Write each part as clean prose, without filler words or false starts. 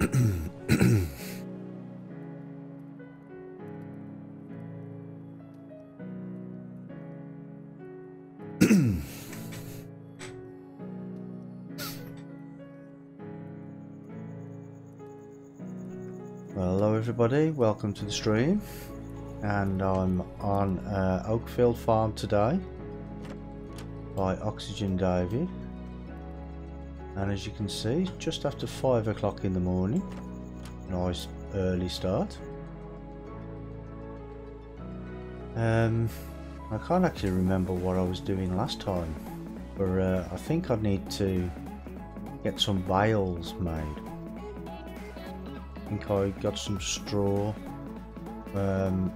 Well, hello everybody, welcome to the stream, and I'm on Oakfield farm today by Oxygendavid, and as you can see, just after 5 o'clock in the morning. Nice early start. I can't actually remember what I was doing last time, but I think I need to get some bales made. I think I got some straw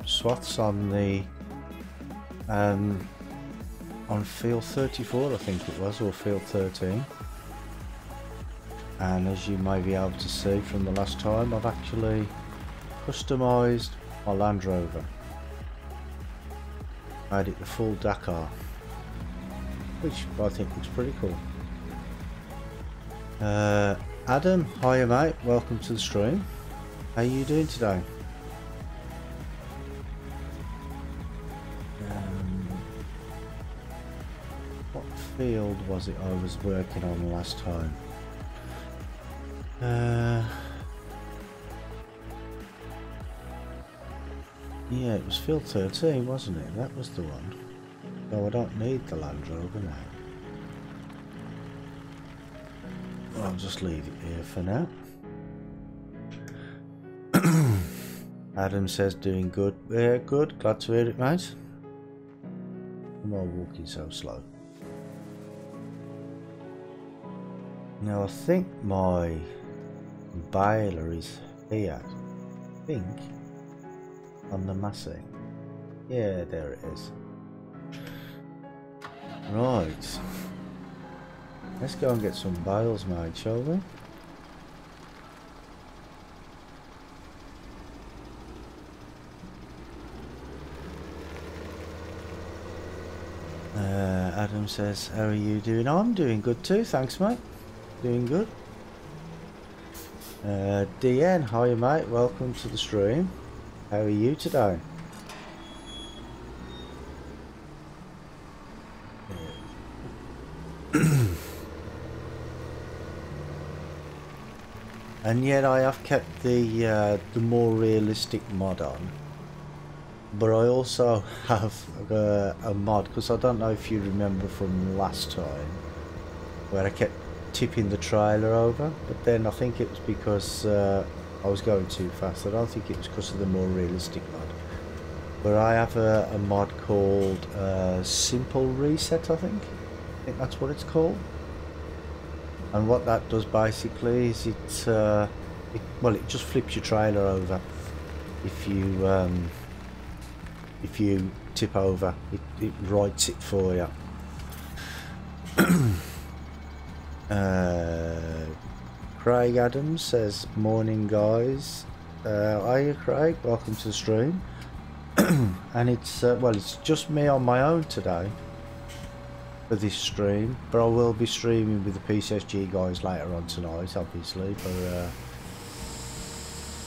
swaths on the on field 34, I think it was, or field 13. And as you may be able to see from the last time, I've actually customised my Land Rover. Made it the full Dakar, which I think looks pretty cool. Adam, hiya mate, welcome to the stream. How are you doing today? What field was it I was working on last time? Yeah, it was field 13, wasn't it? That was the one. No, I don't need the Land Rover now. I'll just leave it here for now. Adam says doing good. Yeah, good. Glad to hear it, mate. Am I walking so slow? Now I think my baler is here. I think on the massing. Yeah, there it is. Right. Let's go and get some bales made, shall we? Adam says, how are you doing? I'm doing good too, thanks mate. Doing good. DN, hi mate, welcome to the stream. How are you today? And yet I have kept the more realistic mod on. But I also have a mod, because I don't know if you remember from last time, where I kept tipping the trailer over, but then I think it was because I was going too fast. I don't think it was because of the more realistic mod. But I have a mod called Simple Reset, I think that's what it's called. And what that does basically is it just flips your trailer over if you tip over. It writes it for you. Craig Adams says, morning guys. Hiya Craig, welcome to the stream. And it's it's just me on my own today for this stream, but I will be streaming with the PCSG guys later on tonight, obviously. But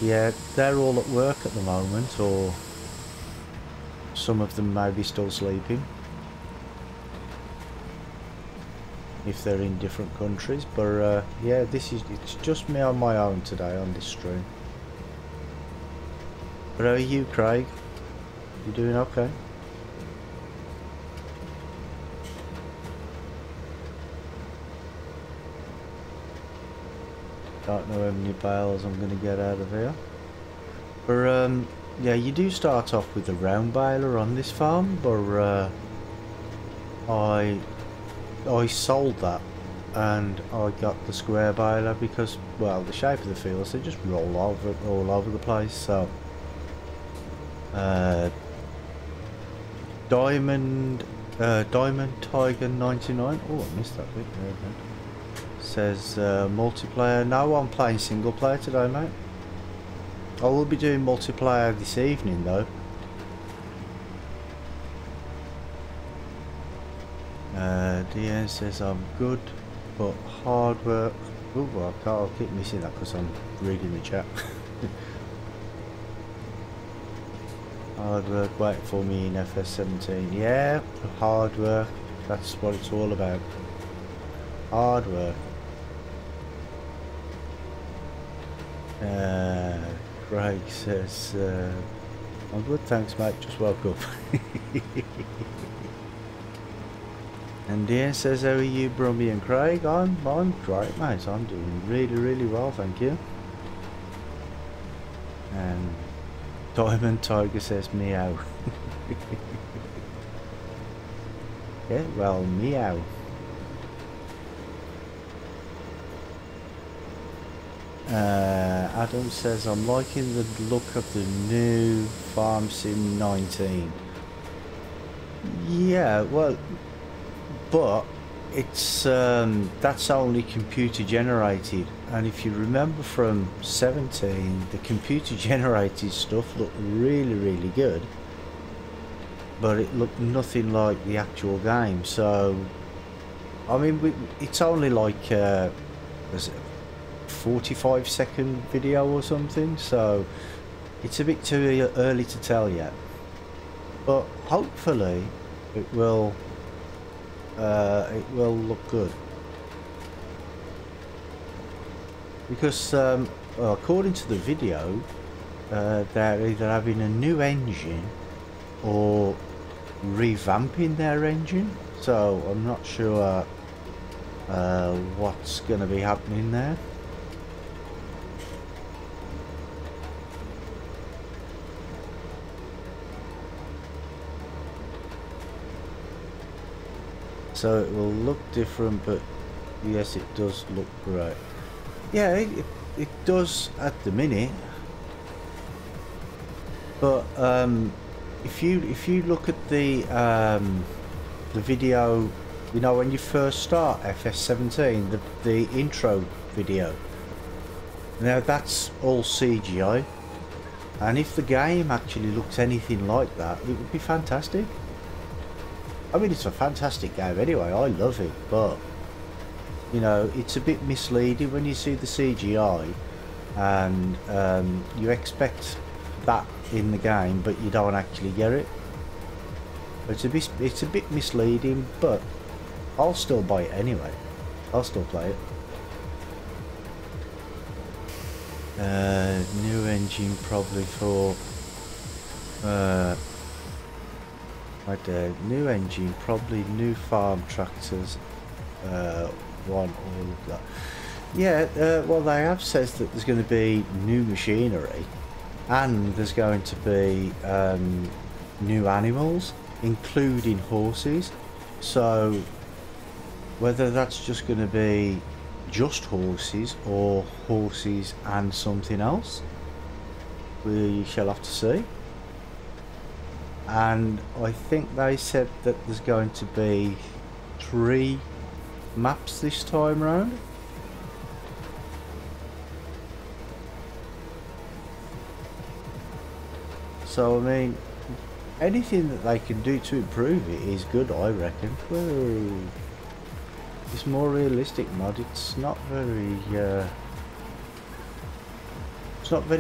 yeah, they're all at work at the moment, or some of them may be still sleeping if they're in different countries. But yeah, it's just me on my own today on this stream. But how are you, Craig? You doing okay? Don't know how many bales I'm going to get out of here. But yeah, you do start off with a round baler on this farm, but I sold that and I got the square baler because, well, the shape of the fields, they just roll all over the place. So Diamond Tiger 99. Oh, I missed that bit there, man. Says multiplayer. No, I'm playing single player today, mate. I will be doing multiplayer this evening though. Deanne says I'm good, but hard work Oh, well, I'll keep missing that because I'm reading the chat. Hard work waiting for me in FS17. Yeah, hard work. That's what it's all about. Hard work. Craig says, I'm good, thanks mate, just woke up. And Ian says, how are you, Brumby and Craig? I'm great mate, I'm doing really well, thank you. And Diamond Tiger says meow. Yeah, well, meow. Adam says, I'm liking the look of the new Farm Sim 19. Yeah, well, but it's that's only computer generated, and if you remember from 17, the computer generated stuff looked really good, but it looked nothing like the actual game. So I mean, it's only like was it 45-second video or something, so it's a bit too early to tell yet, but hopefully it will look good, because according to the video, they're either having a new engine or revamping their engine, so I'm not sure what's going to be happening there. So it will look different, but yes, it does look great. Yeah, it does at the minute. But if you look at the video, you know, when you first start FS17, the intro video. Now that's all CGI, and if the game actually looks anything like that, it would be fantastic. I mean, it's a fantastic game anyway, I love it, but you know, it's a bit misleading when you see the CGI and you expect that in the game, but you don't actually get it. It's a bit misleading, but I'll still buy it anyway. I'll still play it. New engine probably for new engine, probably new farm tractors, want all of that. Yeah, well, they have says that there's going to be new machinery, and there's going to be new animals, including horses. So whether that's just going to be just horses or horses and something else, we shall have to see. And I think they said that there's going to be 3 maps this time round. So I mean, anything that they can do to improve it is good, I reckon. Whoa. This more realistic mod, it's not very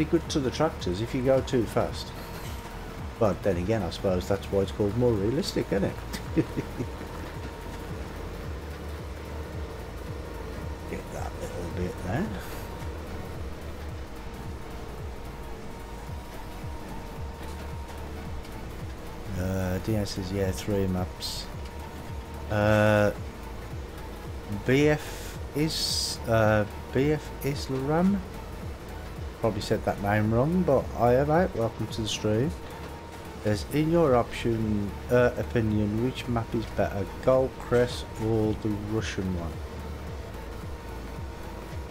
good to the tractors if you go too fast. But then again, I suppose that's why it's called more realistic, isn't it? Get that little bit there. DS says, yeah, 3 maps. BF Islam. Probably said that name wrong, but I am out. Welcome to the stream. There's, in your opinion, which map is better, Goldcrest or the Russian one?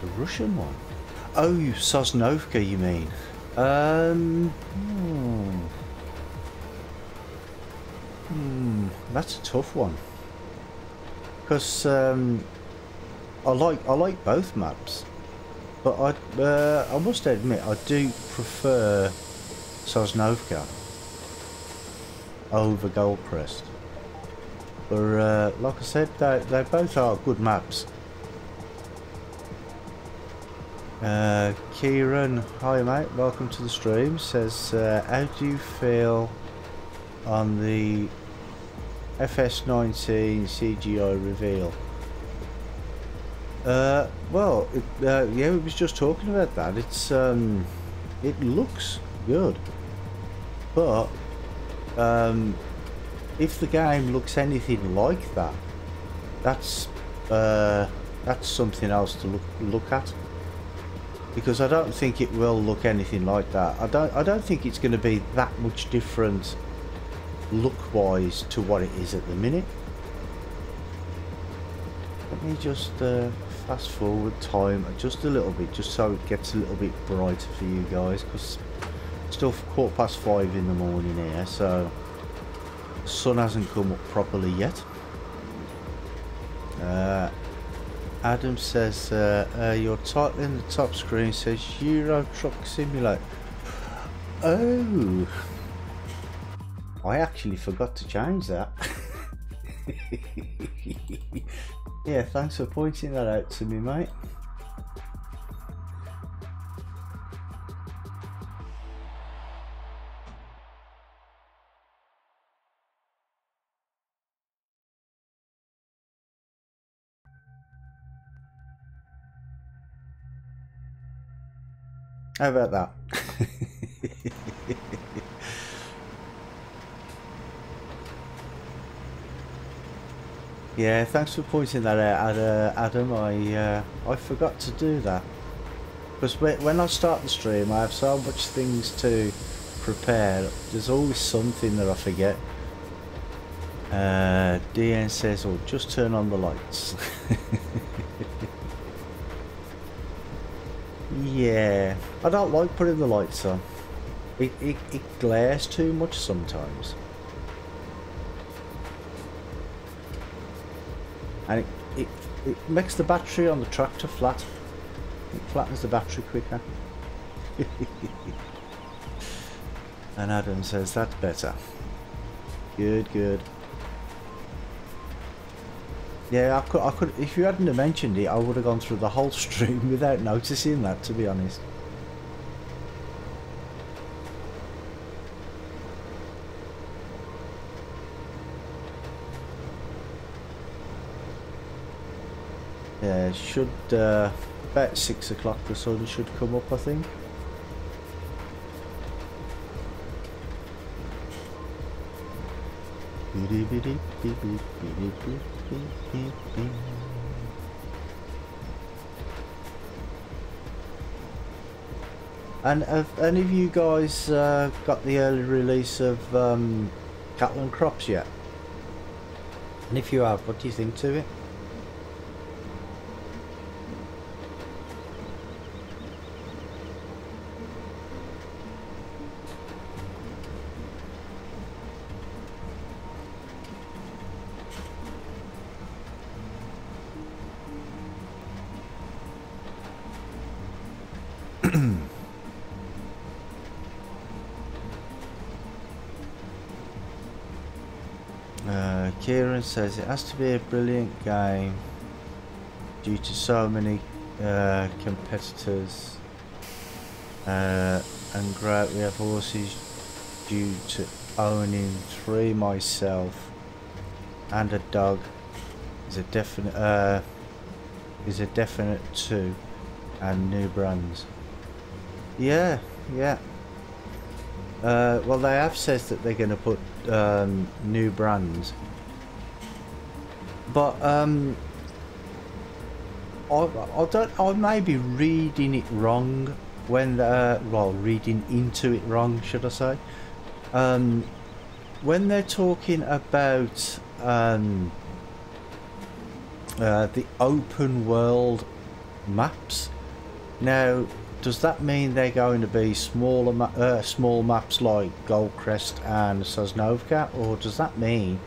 The Russian one? Oh, Sosnovka, you mean? That's a tough one. Because I like both maps, but I must admit I do prefer Sosnovka over Goldcrest. But like I said, they both are good maps. Kieran, hi mate, welcome to the stream. Says, how do you feel on the FS19 CGI reveal? Well, yeah, we was just talking about that. It's it looks good, but if the game looks anything like that, that's something else to look at. Because I don't think it will look anything like that. I don't think it's going to be that much different look-wise to what it is at the minute. Let me just fast forward time just a little bit, just so it gets a little bit brighter for you guys, because it's still 5:15 in the morning here, so the sun hasn't come up properly yet. Adam says, your title in the top screen says Euro Truck Simulator. Oh, I actually forgot to change that. Yeah, thanks for pointing that out to me, mate. How about that? Yeah, thanks for pointing that out, Adam. I forgot to do that, because when I start the stream I have so much things to prepare. There's always something that I forget. DN says, oh, just turn on the lights. Yeah, I don't like putting the lights on. It glares too much sometimes. And it makes the battery on the tractor flat. It flattens the battery quicker. And Adam says that's better. Good, good. Yeah, I could. If you hadn't have mentioned it, I would have gone through the whole stream without noticing that, to be honest. Yeah, should about 6 o'clock the sun should come up, I think. And have any of you guys got the early release of Cattle and Crops yet? And if you have, what do you think to it? Kieran says it has to be a brilliant game due to so many competitors, and great. We have horses due to owning 3 myself, and a dog is a definite 2, and new brands. Yeah, yeah. Well, they have said that they're going to put new brands, but I may be reading it wrong when well, reading into it wrong, should I say? When they're talking about the open world maps, now, does that mean they're going to be smaller, small maps like Goldcrest and Sosnovka, or does that mean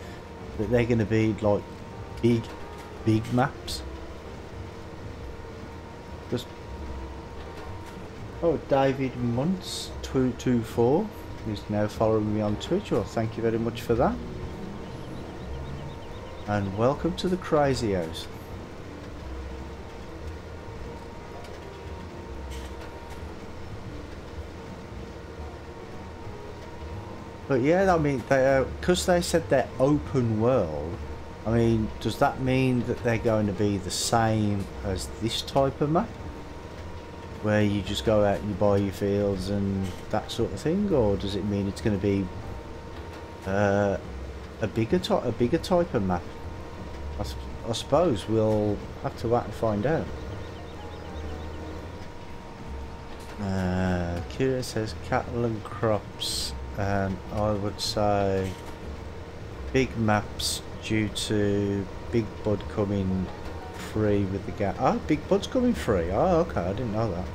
that they're going to be like big maps? Just David Muntz 224 is now following me on Twitch. Well, thank you very much for that, and welcome to the Crazy House. But yeah, I mean, they because they said they're open world. I mean, does that mean that they're going to be the same as this type of map, where you just go out and you buy your fields and that sort of thing, or does it mean it's going to be a bigger type of map? I suppose we'll have to wait and find out. Kira says cattle and crops, and I would say big maps due to Big Bud coming free with the game. Oh, Big Bud's coming free. Oh, okay, I didn't know that.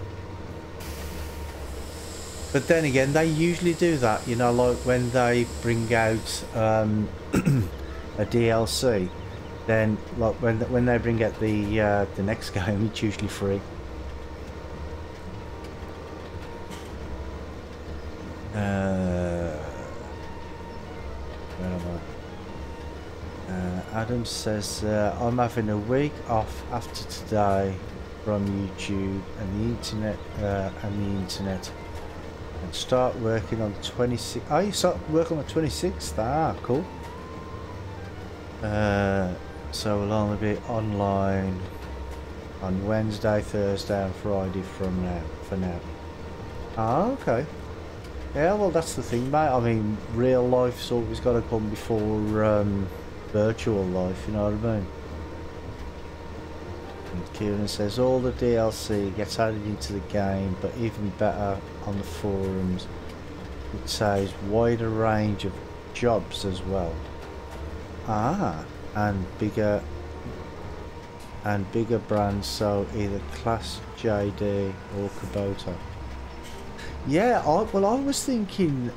But then again, they usually do that, you know, like when they bring out a DLC. Then, like when they bring out the next game, it's usually free. Where am I? Adam says I'm having a week off after today from YouTube and the internet, and start working on the 26th. Oh, you start working on the 26th? Ah, cool. So we'll only be online on Wednesday, Thursday and Friday from now, for now. Ah, okay. Yeah, well that's the thing, mate. I mean, real life's always got to come before virtual life, you know what I mean? And Kieran says all the DLC gets added into the game, but even better on the forums, it says wider range of jobs as well. Ah, and bigger brands, so either Class, JD or Kubota. Yeah, I was thinking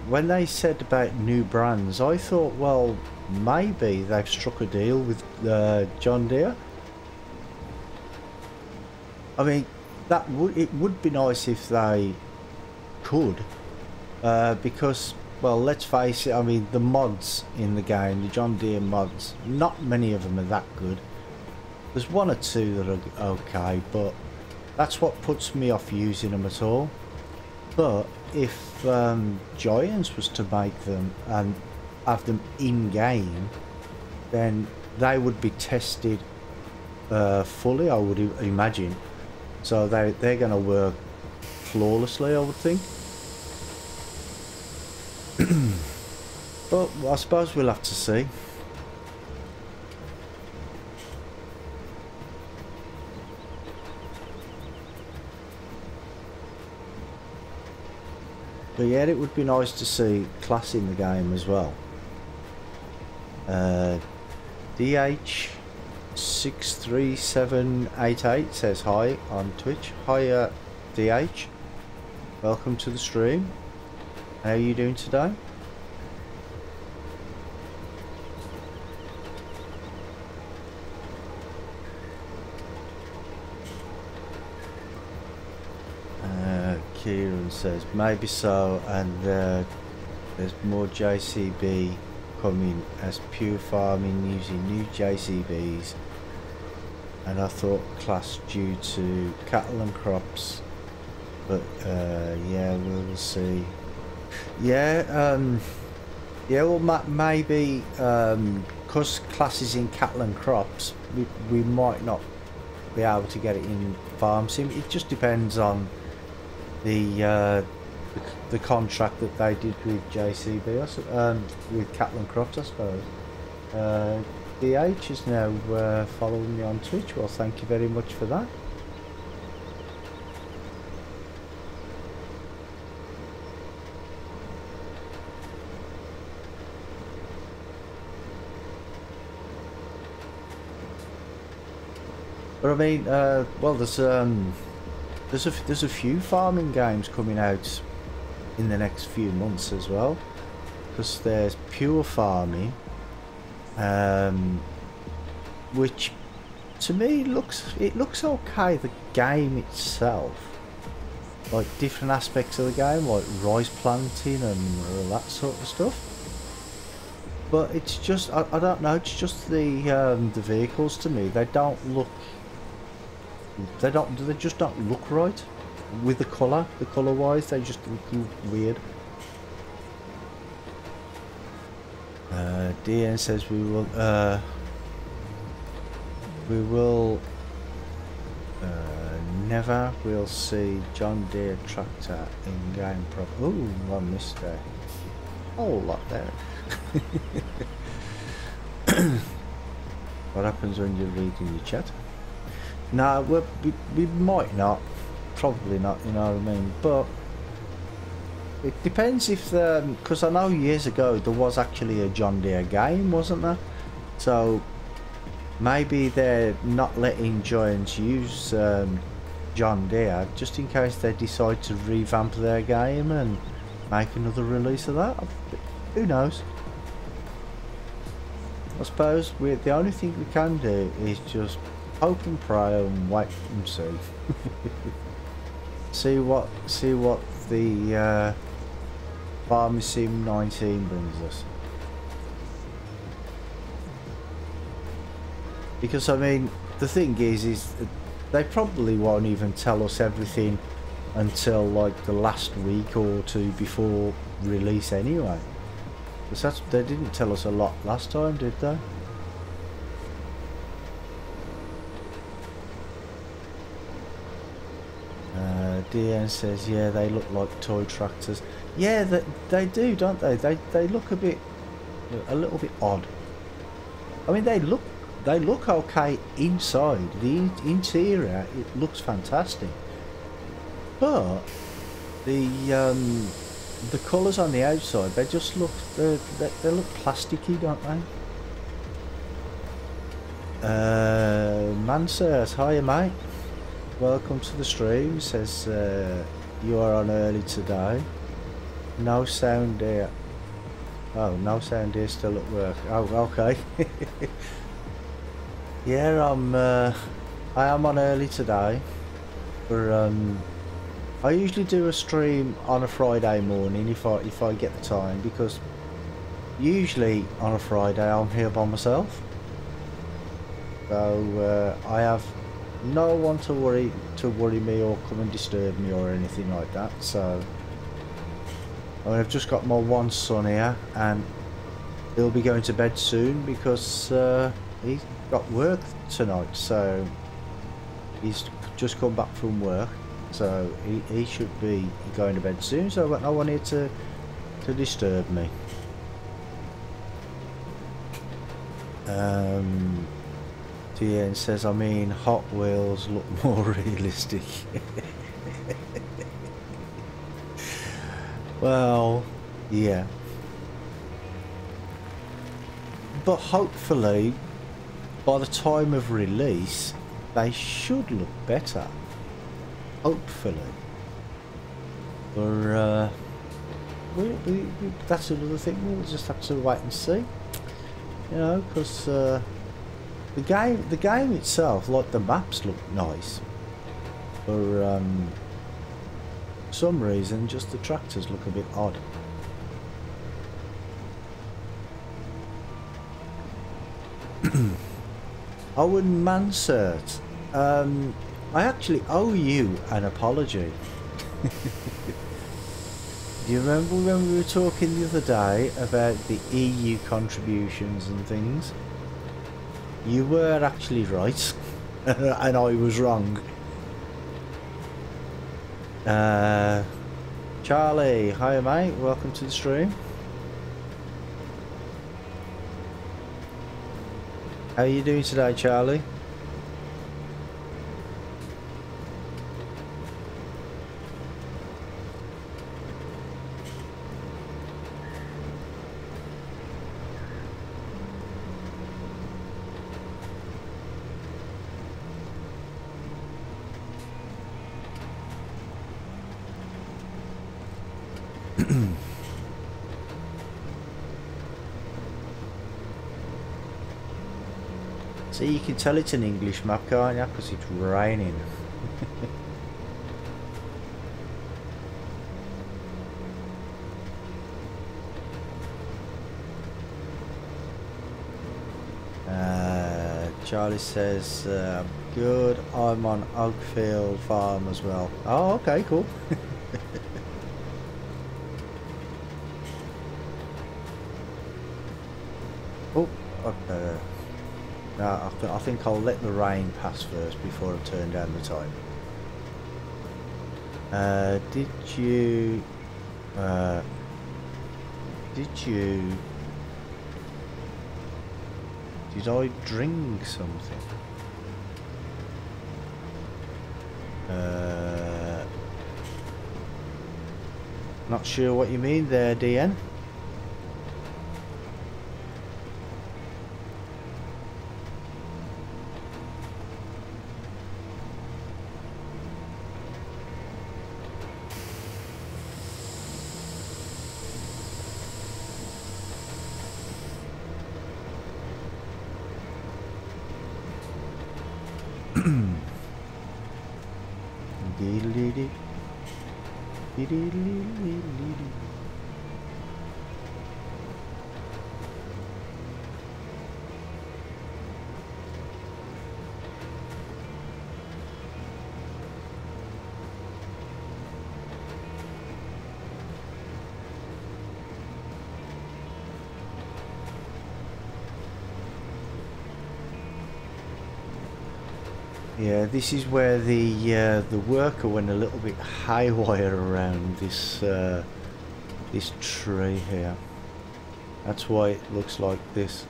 when they said about new brands, I thought, well, maybe they've struck a deal with John Deere. I mean, it would be nice if they could, because, well, let's face it. I mean, the mods in the game, the John Deere mods, not many of them are that good. There's one or two that are okay, but that's what puts me off using them at all. But if Giants was to make them and have them in-game, then they would be tested fully, I would imagine. So they're going to work flawlessly, I would think. But I suppose we'll have to see. But yeah, it would be nice to see class in the game as well. DH63788 says hi on Twitch. Hi DH, welcome to the stream. How are you doing today? Kieran says maybe so, and there's more JCB coming as pure farming using new JCBs, and I thought class due to cattle and crops, but yeah, we'll see. Yeah, yeah, well maybe because class is in cattle and crops, we might not be able to get it in farm sim. It just depends on the contract that they did with JCB, with cattle and crops, I suppose. DH is now following me on Twitch. Well, thank you very much for that. But I mean, well, there's a few farming games coming out in the next few months as well, because there's pure farming, which to me looks okay. The game itself, like different aspects of the game, like rice planting and all that sort of stuff. But it's just I don't know. It's just the vehicles to me. They just don't look right with the colour wise. They just look weird. DN says we will never will see John Deere tractor in game prop. Ooh, I missed a whole lot there. What happens when you're reading your chat? No, we might not, probably not, you know what I mean, but it depends if because I know years ago there was actually a John Deere game, wasn't there? So maybe they're not letting Giants use John Deere just in case they decide to revamp their game and make another release of that. Who knows? I suppose the only thing we can do is just hope and pray and wait and see. see what the Farming Sim 19 brings us. Because I mean, the thing is they probably won't even tell us everything until like the last week or two before release anyway. Because they didn't tell us a lot last time, did they? DN says, yeah, they look like toy tractors. Yeah, they do, don't they? They look a little bit odd. I mean, they look okay inside. The interior, it looks fantastic. But the colours on the outside, they just look they look plasticky, don't they? Mansers, hiya mate. Welcome to the stream. Says you are on early today. No sound here. Oh, no sound here, still at work. Oh, okay. Yeah, I am on early today. But I usually do a stream on a Friday morning if I get the time, because usually on a Friday I'm here by myself. So I have no one to worry me or come and disturb me or anything like that. So I've just got my one son here, and he'll be going to bed soon because he's got work tonight. So he's just come back from work, so he should be going to bed soon. So I've got no one here to disturb me. TN says, I mean, Hot Wheels look more realistic. Well, yeah. But hopefully, by the time of release, they should look better. Hopefully. But, that's another thing. We'll just have to wait and see. You know, because the game itself, like the maps, look nice. For some reason, just the tractors look a bit odd. Owen Mansert, I actually owe you an apology. Do you remember when we were talking the other day about the EU contributions and things? You were actually right, and I was wrong. Charlie, hi mate, welcome to the stream. How are you doing today, Charlie? See, you can tell it's an English map, can't you? Because it's raining. Charlie says, good, I'm on Oakfield farm as well. Oh, okay, cool. Oh, no, I think I'll let the rain pass first before I turn down the time. Did I drink something? Not sure what you mean there, DN. Yeah, this is where the worker went a little bit haywire around this this tree here. That's why it looks like this.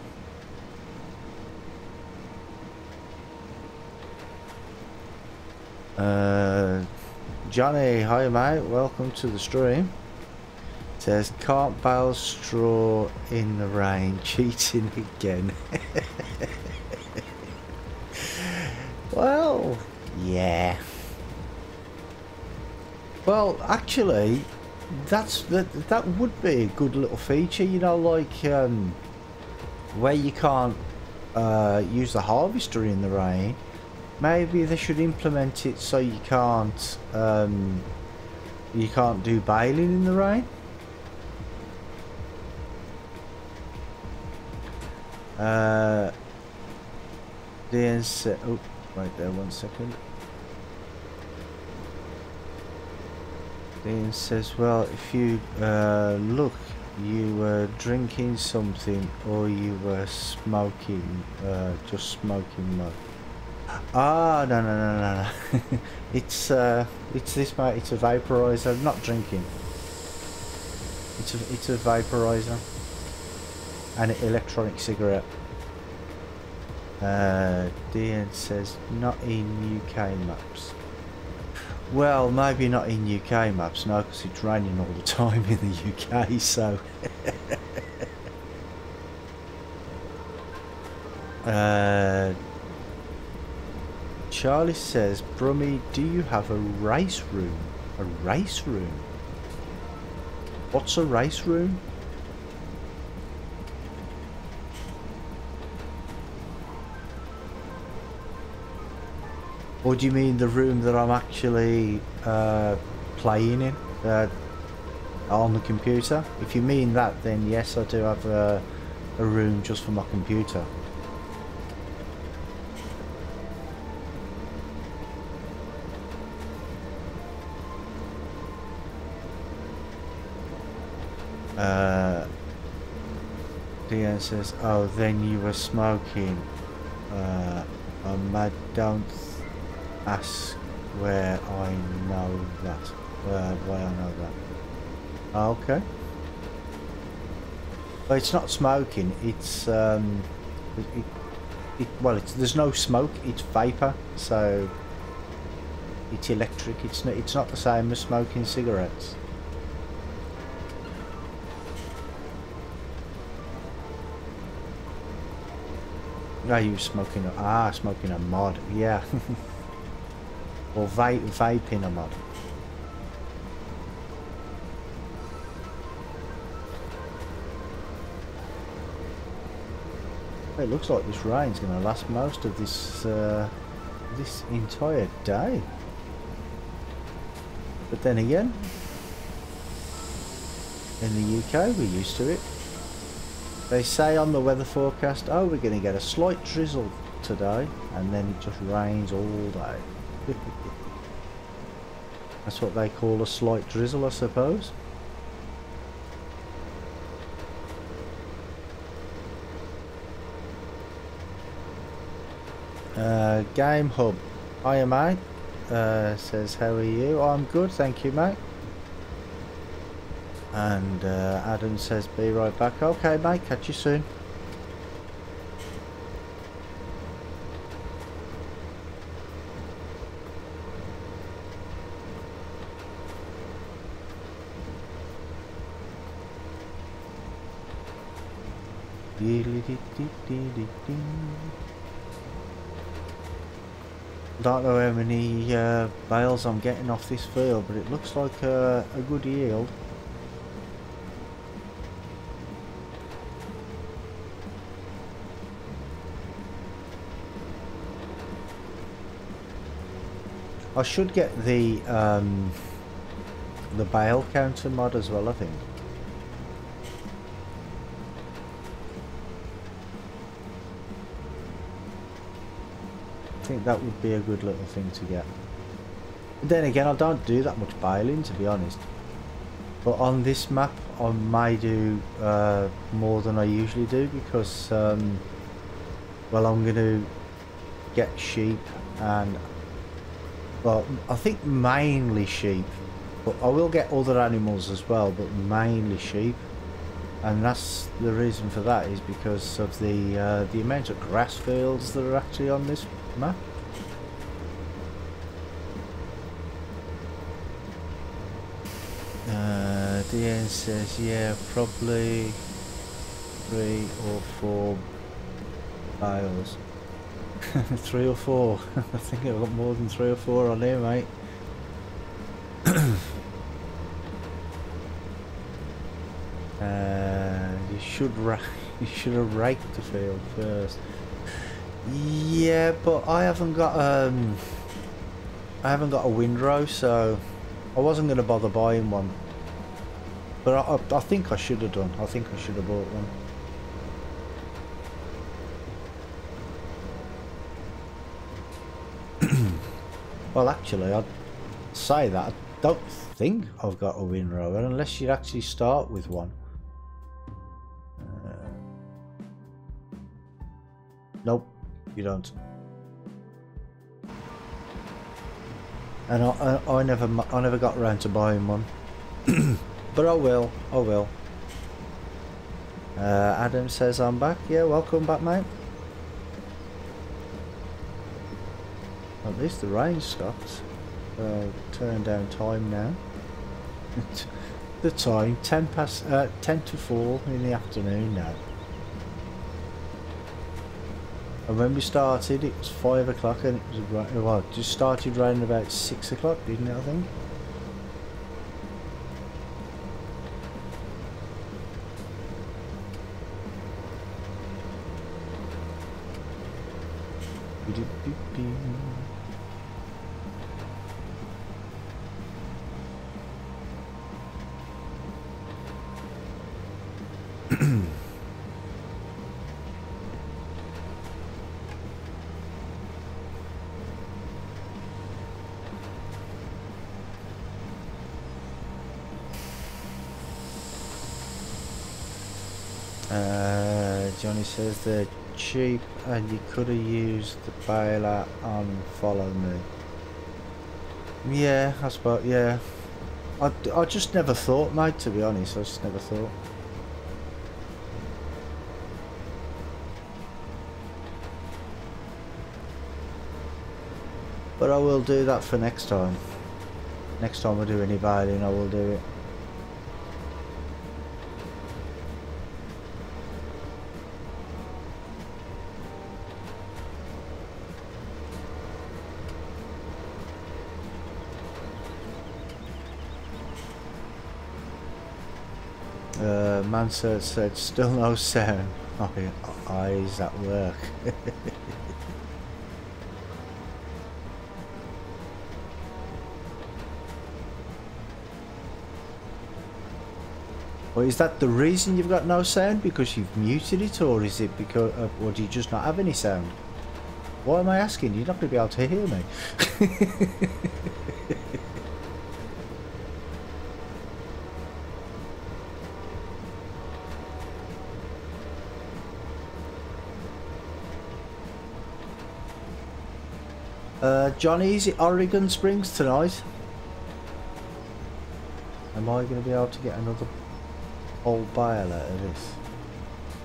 Johnny, hi mate, welcome to the stream. It says can't bale straw in the rain, cheating again. Well, yeah. Well, actually, that would be a good little feature, you know, like where you can't use the harvester in the rain. Maybe they should implement it so you can't do baling in the rain. Then said, oh. Right there, 1 second. Then says, well, if you look, you were drinking something or you were smoking, just smoking mud. Ah, no. It's this, mate. It's a vaporizer. I'm not drinking. It's a vaporizer and an electronic cigarette. Dean says not in UK maps. Well, maybe not in UK maps, no, because it's raining all the time in the UK, so Charlie says, Brummy, do you have a race room? A race room? What's a race room? Or do you mean the room that I'm actually playing in on the computer? If you mean that, then yes, I do have a room just for my computer. Deanne says, oh, then you were smoking. Don't ask where I know that. Why I know that. Okay. Well, it's not smoking. It's well, there's no smoke. It's vapor, so it's electric. It's not the same as smoking cigarettes. No, you smoking smoking a mod, yeah. Or vaping a mod. It looks like this rain's going to last most of this this entire day. But then again, in the UK we're used to it. They say on the weather forecast, oh, we're going to get a slight drizzle today, and then it just rains all day. That's what they call a slight drizzle, I suppose. Game Hub. Hiya, mate. Says, how are you? I'm good, thank you, mate. And Adam says, be right back. Okay, mate, catch you soon. Don't know how many bales I'm getting off this field, but it looks like a good yield. I should get the bale counter mod as well, I think. I think that would be a good little thing to get. But then again, I don't do that much baling, to be honest. But on this map, I may do more than I usually do because, well, I'm going to get sheep and, well, I think mainly sheep. But I will get other animals as well, but mainly sheep. And that's the reason for that is because of the amount of grass fields that are actually on this map. DN says, yeah, probably 3 or 4 bales. 3 or 4. I think I've got more than 3 or 4 on here, mate. You should have raked the field first. Yeah, but I haven't got a windrow, so I wasn't going to bother buying one. But I think I should have done. I think I should have bought one. Well, actually, I'd say that I don't think I've got a windrow, unless you actually start with one. Nope, you don't. And I never got around to buying one. But I will. Adam says I'm back. Yeah, welcome back, mate. At least the rain stopped. Turn down time now. The time 10 to 4 in the afternoon now. And when we started, it was 5 o'clock, and it was well, it just started raining about 6 o'clock, didn't it? I think. Johnny says they're cheap and you could have used the baler on Follow Me. Yeah, I suppose, yeah. I just never thought, mate, to be honest. I just never thought. But I will do that for next time. Next time I do any baling, I will do it. Mansur said, still no sound. Oh, yeah. Eyes at work. Well, is that the reason you've got no sound? Because you've muted it, or is it because, or do you just not have any sound? Why am I asking? You're not going to be able to hear me. Johnny's at Oregon Springs tonight. Am I going to be able to get another old bale out of this?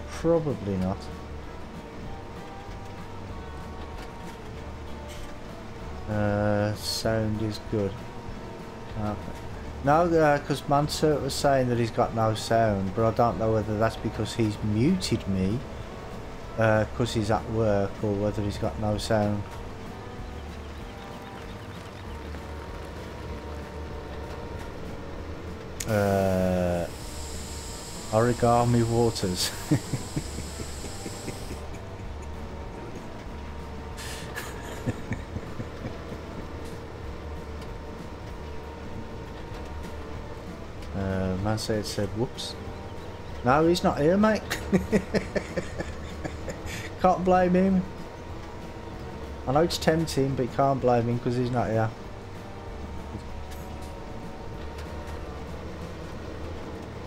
Probably not. Sound is good. Okay. No, because Mansurt was saying that he's got no sound, but I don't know whether that's because he's muted me because he's at work, or whether he's got no sound. Origami Waters. Man said whoops. No, he's not here, mate. Can't blame him. I know it's tempting, but you can't blame him because he's not here.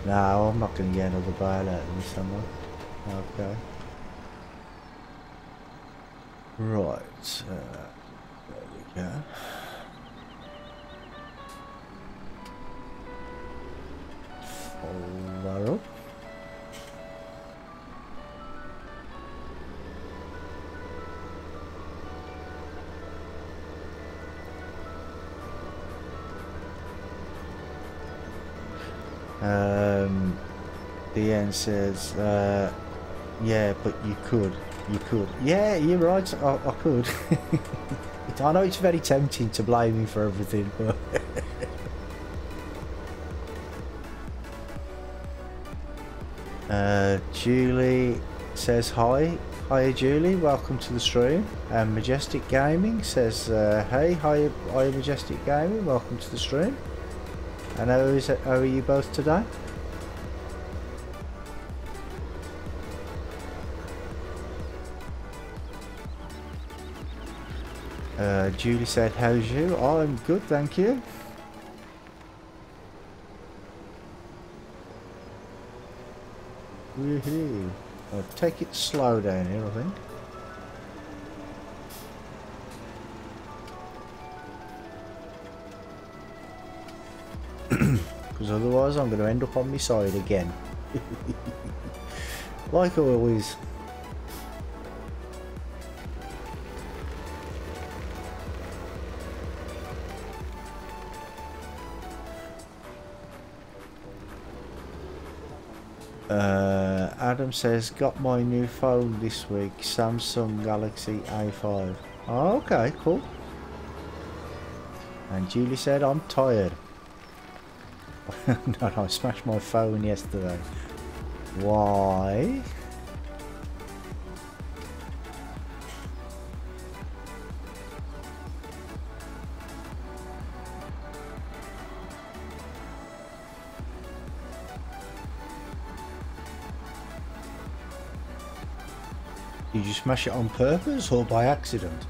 No, I'm not going to get another bale out of this, am I? Okay. Right. There we go. Follow up. DN says, yeah, but you could. Yeah, you're right, I could. I know it's very tempting to blame me for everything, but... Julie says hi. Hiya Julie, welcome to the stream. And Majestic Gaming says, hey, hiya Majestic Gaming, welcome to the stream. And how are you both today? Julie said, how's you? Oh, I'm good, thank you. Woohoo. I'll take it slow down here, I think. Because otherwise I'm going to end up on my side again. Like always. Adam says, got my new phone this week, Samsung Galaxy A5. Oh, okay, cool. And Julie said, I'm tired. No, I smashed my phone yesterday. Why? Did you smash it on purpose or by accident?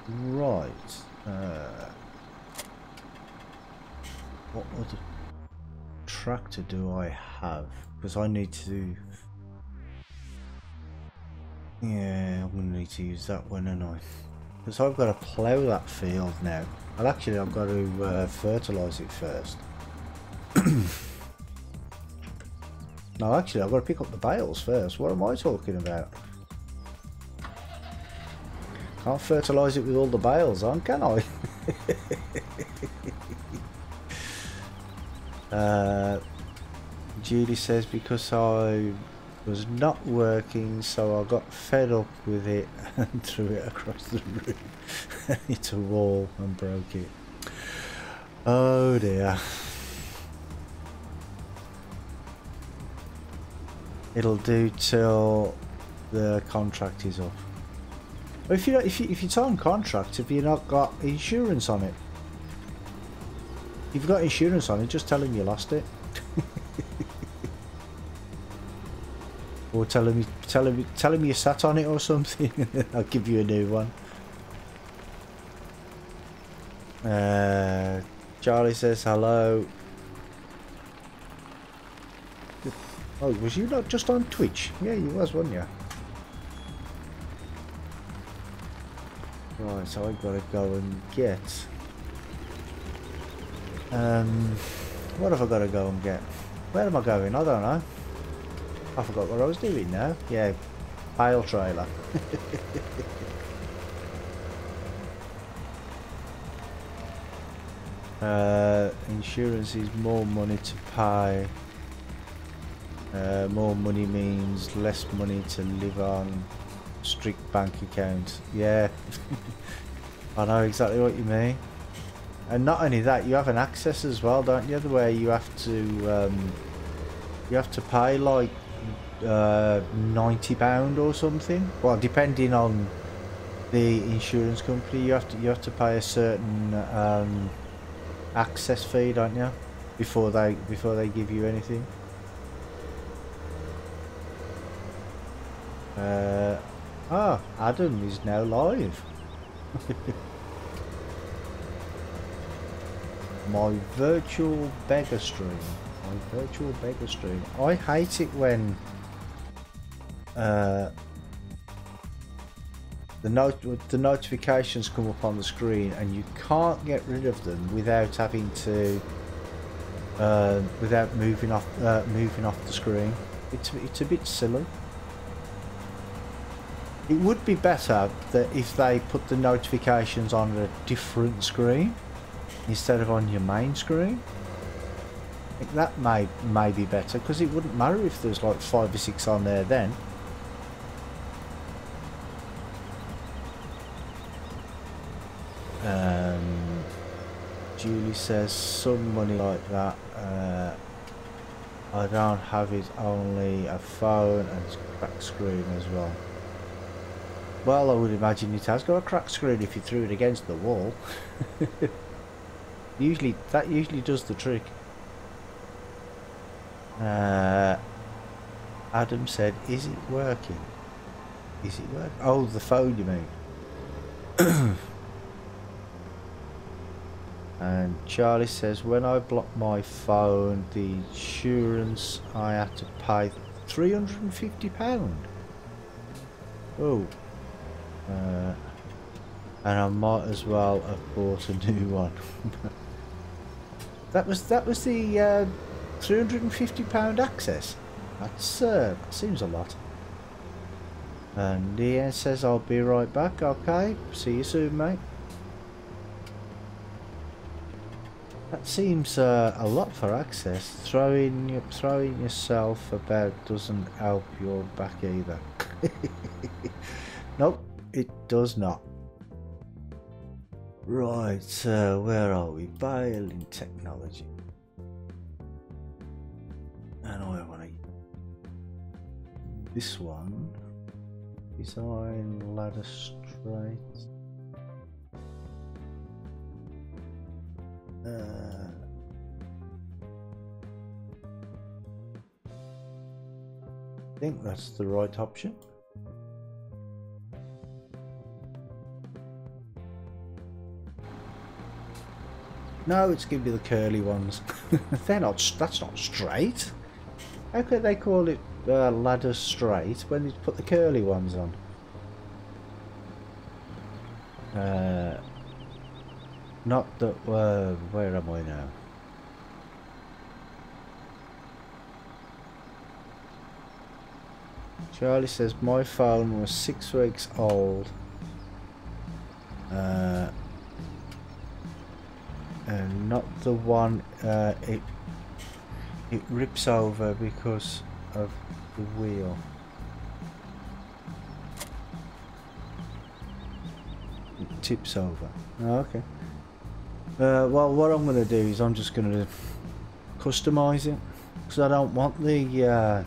Right. What other tractor do I have? Because I need to... Yeah, I'm going to need to use that one, and because I've got to plough that field now. Well, actually, I've got to fertilise it first. No, actually, I've got to pick up the bales first. What am I talking about? Can't fertilise it with all the bales on, can I? Judy says, because I was not working, so I got fed up with it and threw it across the room. It's a wall and broke it. Oh dear. It'll do till the contract is up. If it's on contract, have you not got insurance on it? If you've got insurance on it, just tell him you lost it. Or tell him you sat on it or something, and then I'll give you a new one. Charlie says hello. Oh, was you not just on Twitch? Yeah, you was, wasn't you? Right, so I've got to go and get... what have I got to go and get? Where am I going? I don't know. I forgot what I was doing now. Yeah, bale trailer. Insurance is more money to pay. More money means less money to live on. Strict bank account. Yeah. I know exactly what you mean. And not only that, you have an access as well, don't you? The way you have to pay like £90 or something. Well, depending on the insurance company, you have to pay a certain access fee, don't you? Before they give you anything. Adam is now live. My virtual beggar stream. I hate it when the notifications come up on the screen and you can't get rid of them without having to without moving off the screen. It's a bit silly. It would be better that if they put the notifications on a different screen instead of on your main screen. I think that may be better, because it wouldn't matter if there's like 5 or 6 on there then. Julie says some money like that. I don't have it, only a phone and cracked screen as well. Well, I would imagine it has got a cracked screen if you threw it against the wall. That usually does the trick. Adam said, "Is it working? Is it working?" Oh, the phone, you mean? And Charlie says, when I blocked my phone, the insurance I had to pay £350. Oh. And I might as well have bought a new one. that was the £350 access. That seems a lot. And Leanne says, I'll be right back. Okay, see you soon, mate. That seems a lot for access. Throwing yourself about doesn't help your back either. Nope, it does not. Right, where are we? Bailing technology. And I want to... This one. Design ladder straight. I think that's the right option. No, it's gonna be the curly ones. They're not. That's not straight. How could they call it ladder straight when they put the curly ones on? Not that. Where am I now? Charlie says my phone was 6 weeks old. And not the one it rips over because of the wheel. It tips over. Oh, okay. Well, what I'm going to do is I'm just going to customize it, because I don't want the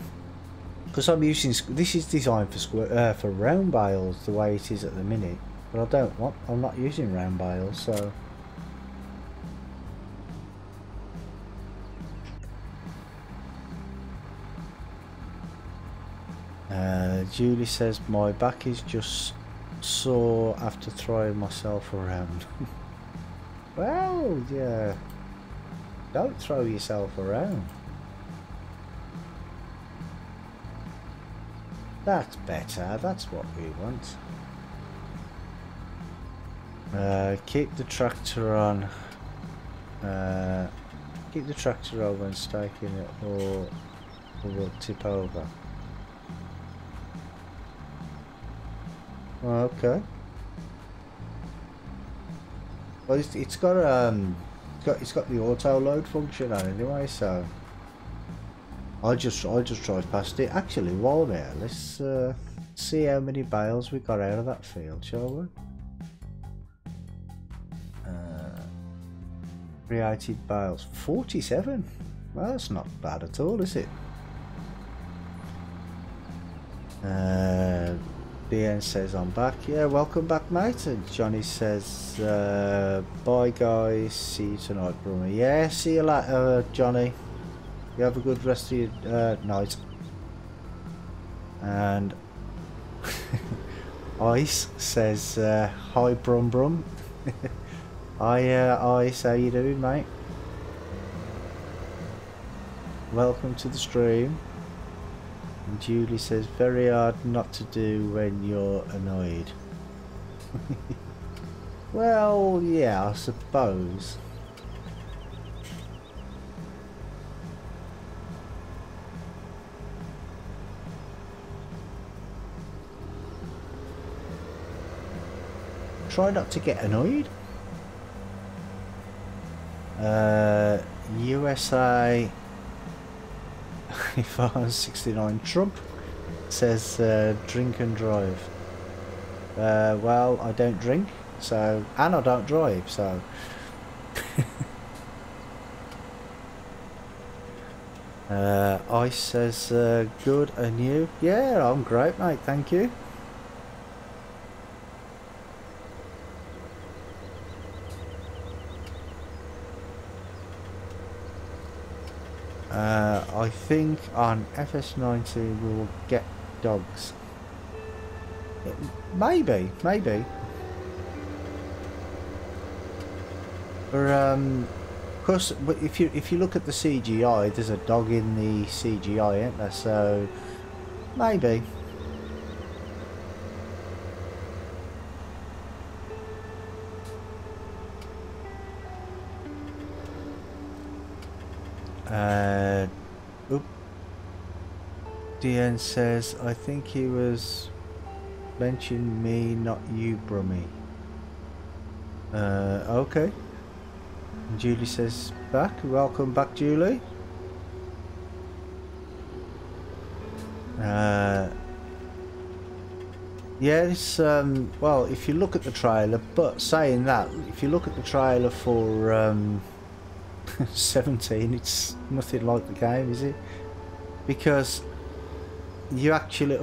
because I'm using, this is designed for round bales the way it is at the minute, but I'm not using round bales, so Julie says my back is just sore after throwing myself around. Well, yeah, Don't throw yourself around. That's better. That's what we want. Keep the tractor on. Keep the tractor over and staking it, or we'll tip over. Okay. Well, it's got the auto load function on anyway, so I just drive past it. Actually, while we're there, let's see how many bales we got out of that field, shall we? Created bales 47. Well, that's not bad at all, is it? BN says I'm back. Yeah, welcome back, mate. And Johnny says bye guys, see you tonight, Brummy. Yeah, see you later, Johnny. You have a good rest of your night. And Ice says hi, Brum Brum. Hi, Ice, how you doing, mate? Welcome to the stream. And Julie says very hard not to do when you're annoyed. Well, yeah, I suppose. Try not to get annoyed. USA if I was 69 Trump says drink and drive. Well, I don't drink, so, and I don't drive, so Ice says good, and you? Yeah, I'm great, mate, thank you. I think on FS90 we will get dogs. Maybe. Because if you look at the CGI, there's a dog in the CGI, ain't there? So maybe. DN says, I think he was mentioning me, not you, Brummy. Okay. And Julie says, back. Welcome back, Julie. Yeah, it's, well, if you look at the trailer, but saying that, if you look at the trailer for 17, it's nothing like the game, is it? Because you actually,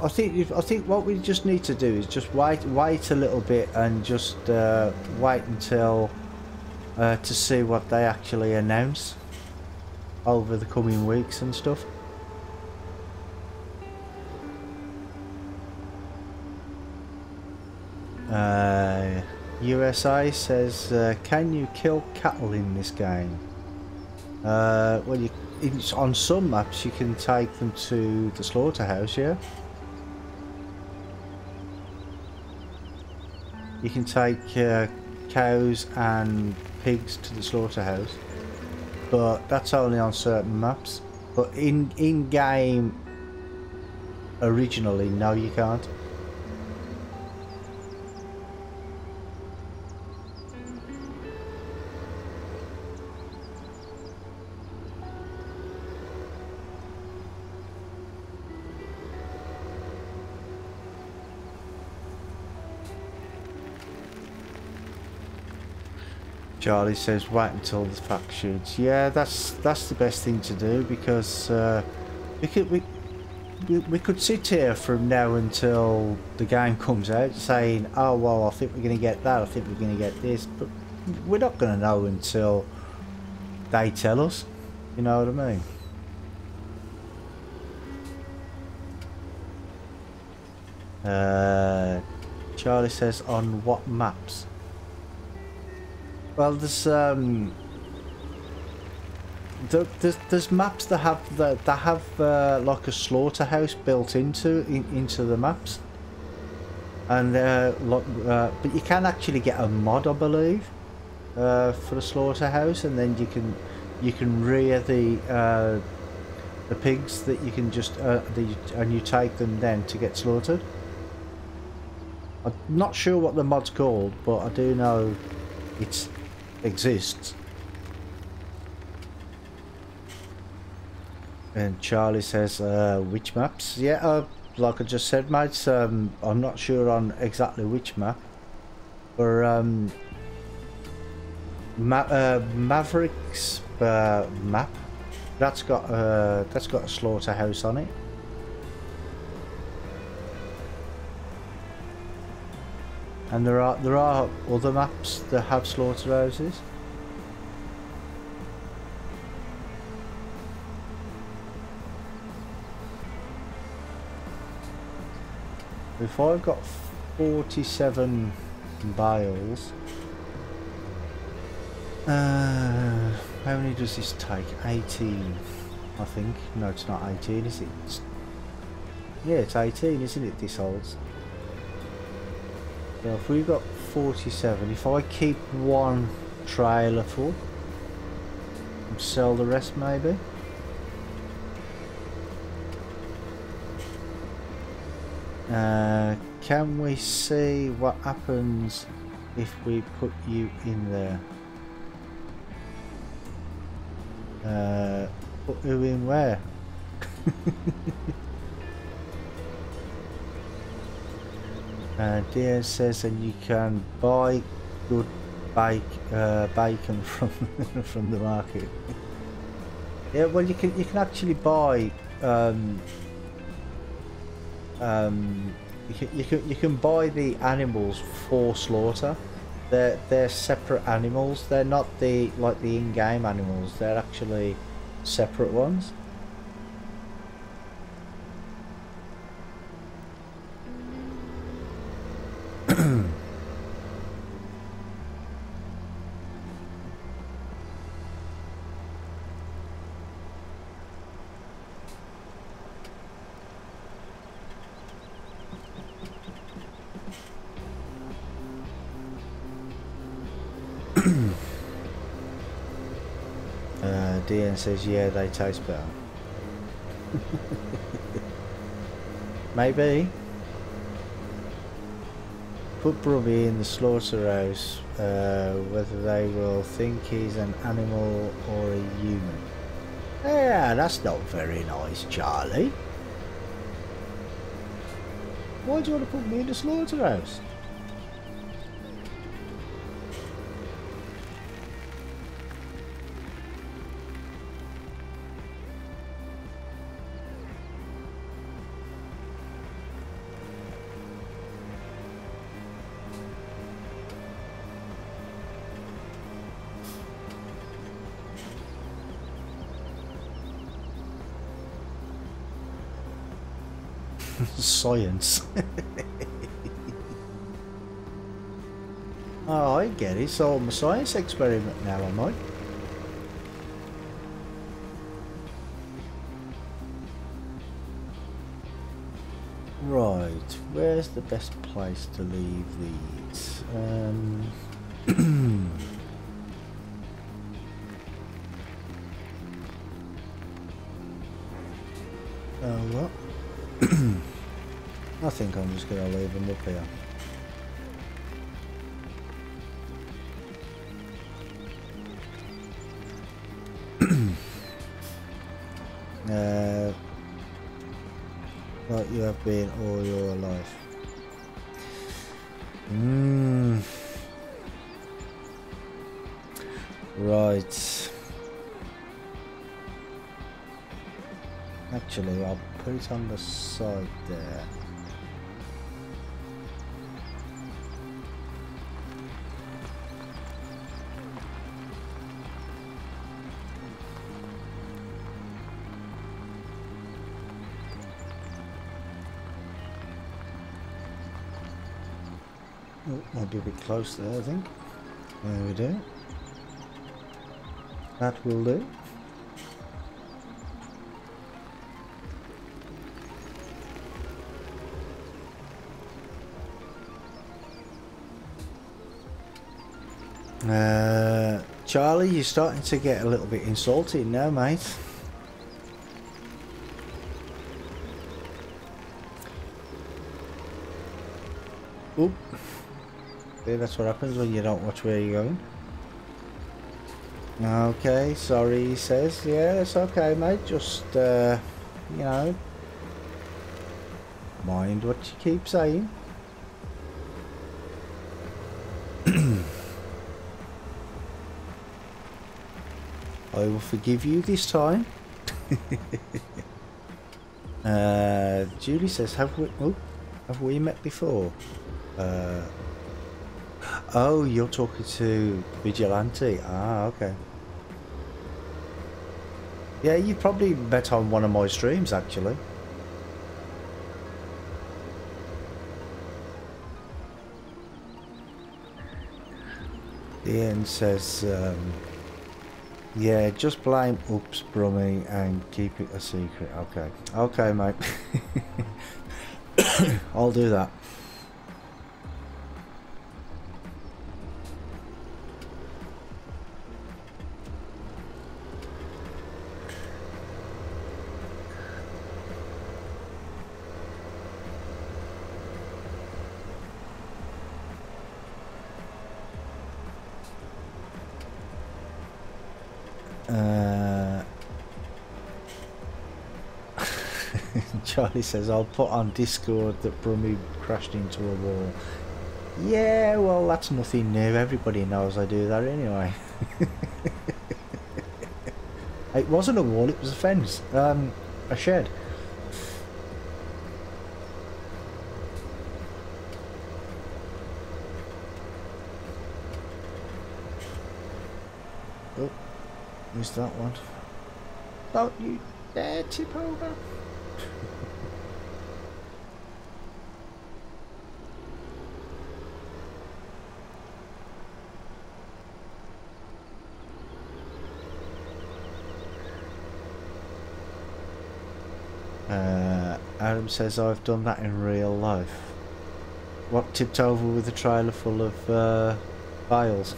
I think what we just need to do is just wait a little bit and just wait until to see what they actually announce over the coming weeks and stuff. USA says, can you kill cattle in this game? Well, on some maps you can take them to the slaughterhouse, yeah? You can take cows and pigs to the slaughterhouse, but that's only on certain maps. But in game originally, no, you can't. Charlie says wait until the fact shoots. Yeah, that's the best thing to do, because we could sit here from now until the game comes out saying, oh well, I think we're going to get that, I think we're going to get this, but we're not going to know until they tell us, you know what I mean? Charlie says on what maps? Well, there's maps that have like a slaughterhouse built into the maps, and but you can actually get a mod, I believe, for the slaughterhouse, and then you can rear the pigs that you can just and you take them then to get slaughtered. I'm not sure what the mod's called, but I do know it exists. And Charlie says, which maps? Yeah, like I just said, mate, I'm not sure on exactly which map. But Maverick's map, that's got a slaughterhouse on it. And there are other maps that have slaughterhouses. If I've got 47 bales, how many does this take? 18, I think. No, it's not 18, is it? Yeah, it's 18, isn't it? This holds. So if we've got 47, if I keep one trailer full and sell the rest, maybe. Can we see what happens if we put you in there? Put you in where? Dear says, and you can buy good bacon from the market. Yeah, well, you can actually buy you can buy the animals for slaughter. They're separate animals. They're not like the in-game animals. They're actually separate ones. Dean says, yeah, they taste better. Maybe. Put Brummy in the slaughterhouse, whether they will think he's an animal or a human. Yeah, that's not very nice, Charlie. Why do you want to put me in the slaughterhouse? Science. Oh, I get it. So I'm a science experiment now, am I? Right, where's the best place to leave these? Oh, what? I think I'm just going to leave them up here. Like you have been all your life. Right. Actually, I'll put it on the side there. Oh, might be a bit close there, I think. There we do. That will do. Charlie, you're starting to get a little bit insulted now, mate. Oop. See, that's what happens when you don't watch where you're going. Okay, sorry, he says. Yeah, it's okay, mate. Just, you know, mind what you keep saying. I will forgive you this time. Julie says, have we met before? Oh, you're talking to Vigilante. Ah, okay. Yeah, you probably met on one of my streams, actually. Ian says, yeah, just blame Oops Brummy and keep it a secret. Okay. Okay, mate. I'll do that. Charlie says, I'll put on Discord that Brummy crashed into a wall. Yeah, well, that's nothing new. Everybody knows I do that anyway. It wasn't a wall, it was a fence. A shed. Oh, missed that one. Don't you dare tip over. Adam says I've done that in real life. What, tipped over with a trailer full of bales?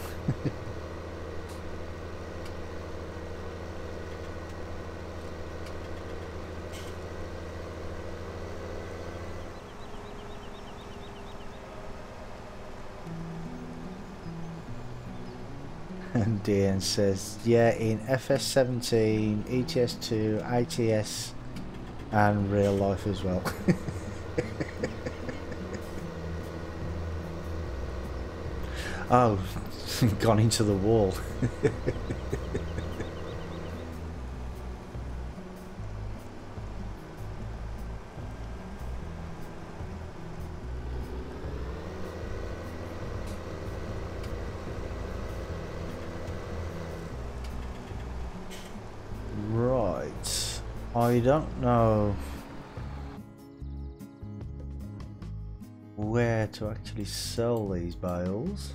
And Dean says, yeah, in FS17, ETS2, ATS and real life as well. Oh, gone into the wall. Right, I don't know where to actually sell these bales.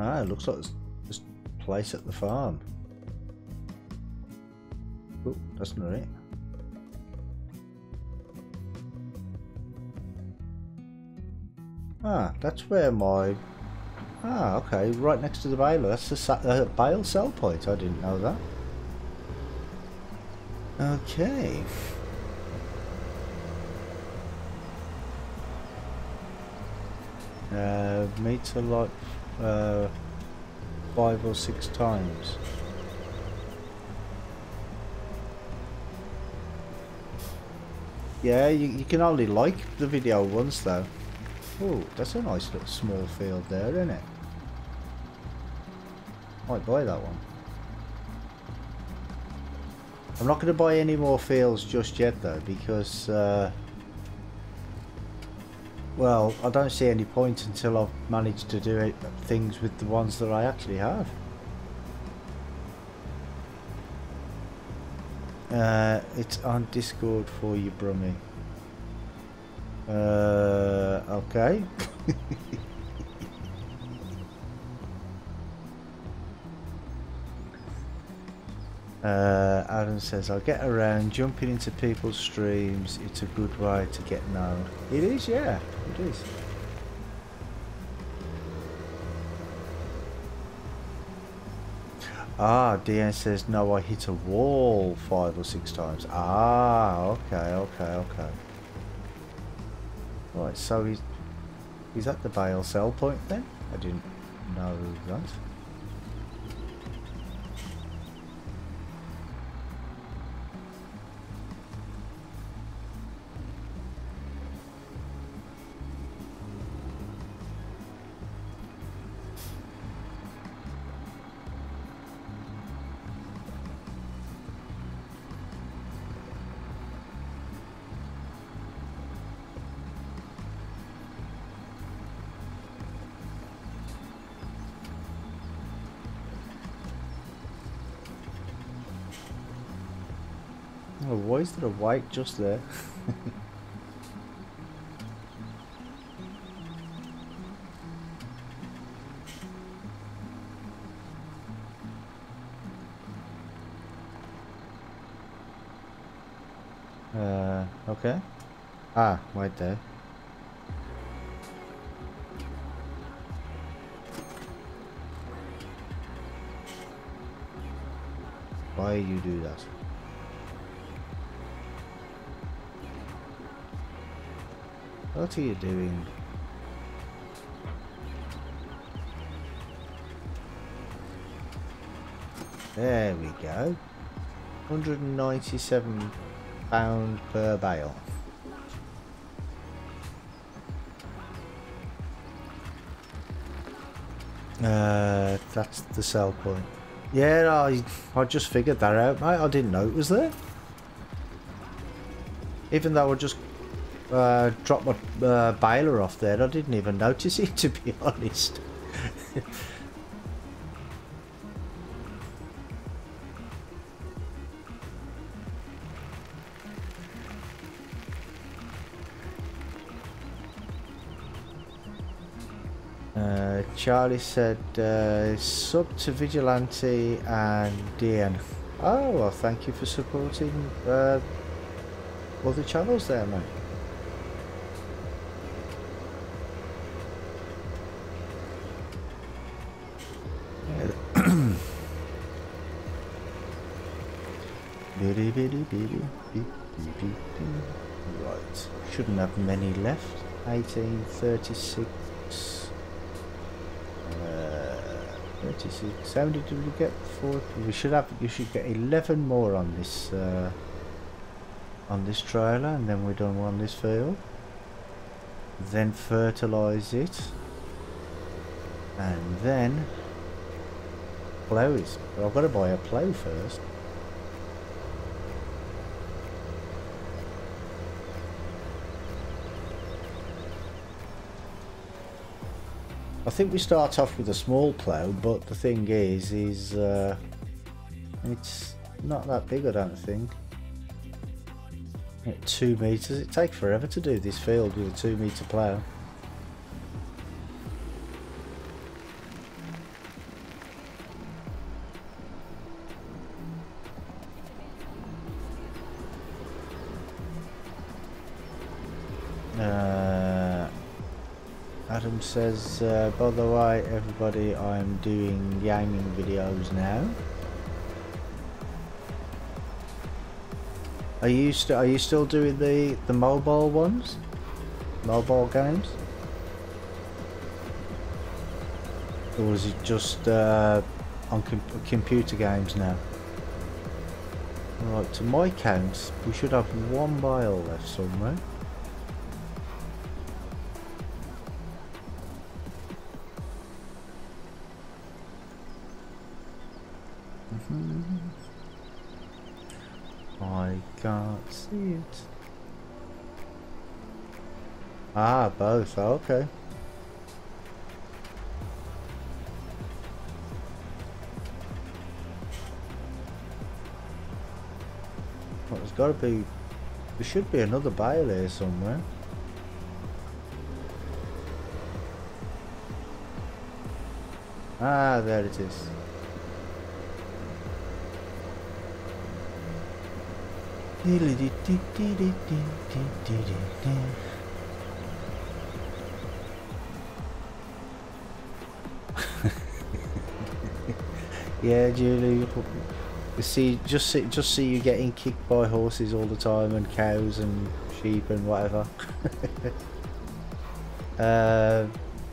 Ah, it looks like there's this place at the farm. Oh, that's not it. Ah, that's where my... Ah, okay, right next to the baler. That's the bale sell point. I didn't know that. Okay. Meter like 5 or 6 times. Yeah, you can only like the video once though. Oh, that's a nice little small field there, isn't it? Might buy that one. I'm not going to buy any more fields just yet though, because well, I don't see any point until I've managed to do things with the ones that I actually have. It's on Discord for you, Brummy. Okay. Adam says, I get around jumping into people's streams. It's a good way to get known. It is, yeah, it is. Ah, DN says, no, I hit a wall 5 or 6 times. Ah, okay. Right, so he's at the Bale sell point then? I didn't know that. Oh, why is there a white just there? Okay. Ah, right there. Why you do that? What are you doing? There we go. £197 per bale. That's the sell point. Yeah, I just figured that out, mate. I didn't know it was there. Even though I just dropped my baler off there, I didn't even notice it, to be honest. Charlie said, sub to Vigilante and DN. Oh, well, thank you for supporting other channels there, mate. Right, shouldn't have many left. 1836. 36. How many did we get? 4. We should have. You should get 11 more on this trailer, and then we're done on this field. Then fertilise it, and then plough it. But I've got to buy a plough first. I think we start off with a small plough, but the thing is it's not that big, I don't think. At 2 meters, it takes forever to do this field with a 2 meter plough. Adam says, by the way, everybody, I'm doing gaming videos now. Are you still doing the mobile ones? Mobile games? Or is it just on computer games now? Right, to my count, we should have 1 bale left somewhere. I can't see it. Ah, both. Okay. Well, there's got to be. There should be another bale here somewhere. Ah, there it is. Yeah, Julie. Just see you getting kicked by horses all the time, and cows and sheep and whatever.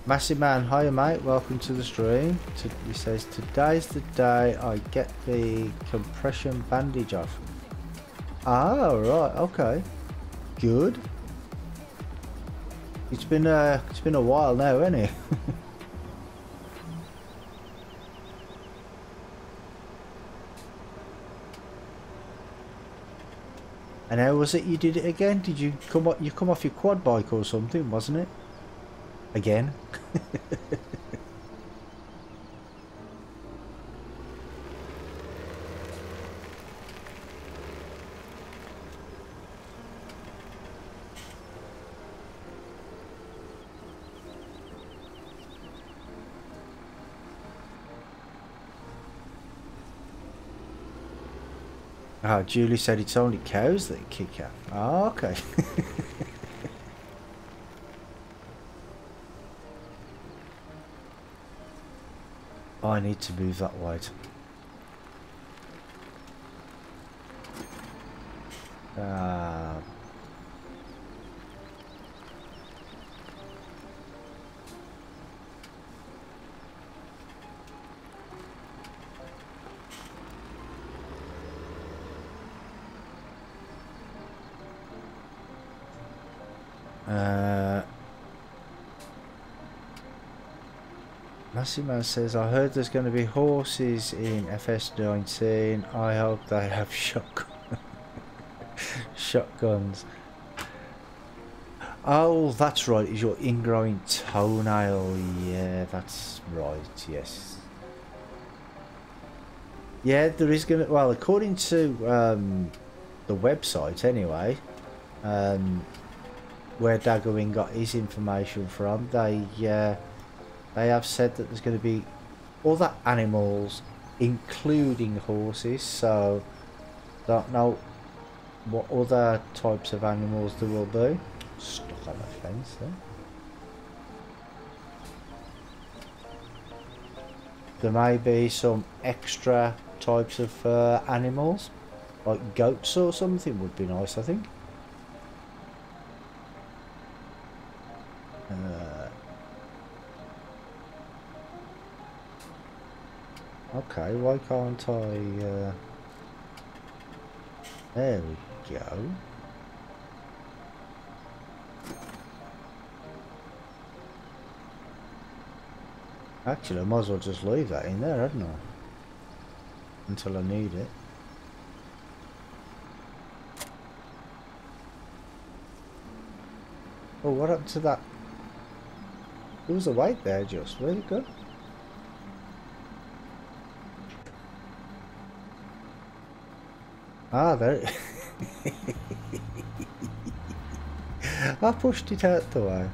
Massive Man, hiya mate, welcome to the stream. He says, today's the day I get the compression bandage off. Ah, right, okay. Good. It's been a while now, hasn't it? And how was it you did it again? Did you come off your quad bike or something, wasn't it? Again? Oh, Julie said it's only cows that kick her. Oh, okay. I need to move that wide. Massimo says, I heard there's going to be horses in FS19. I hope they have shotguns. Oh, that's right. Is your ingrowing toenail? Yeah, that's right. Yes. Yeah, there is going to. Well, according to the website, anyway, where Daggerwing got his information from, they have said that there's going to be other animals, including horses. So, don't know what other types of animals there will be. Stuck on the fence there. There may be some extra types of animals, like goats or something would be nice, I think. Okay, why can't I... There we go. Actually, I might as well just leave that in there, hadn't I? Until I need it. Oh, what happened to that? There was a weight there just. Where'd it go? Ah, there it I pushed it out the way.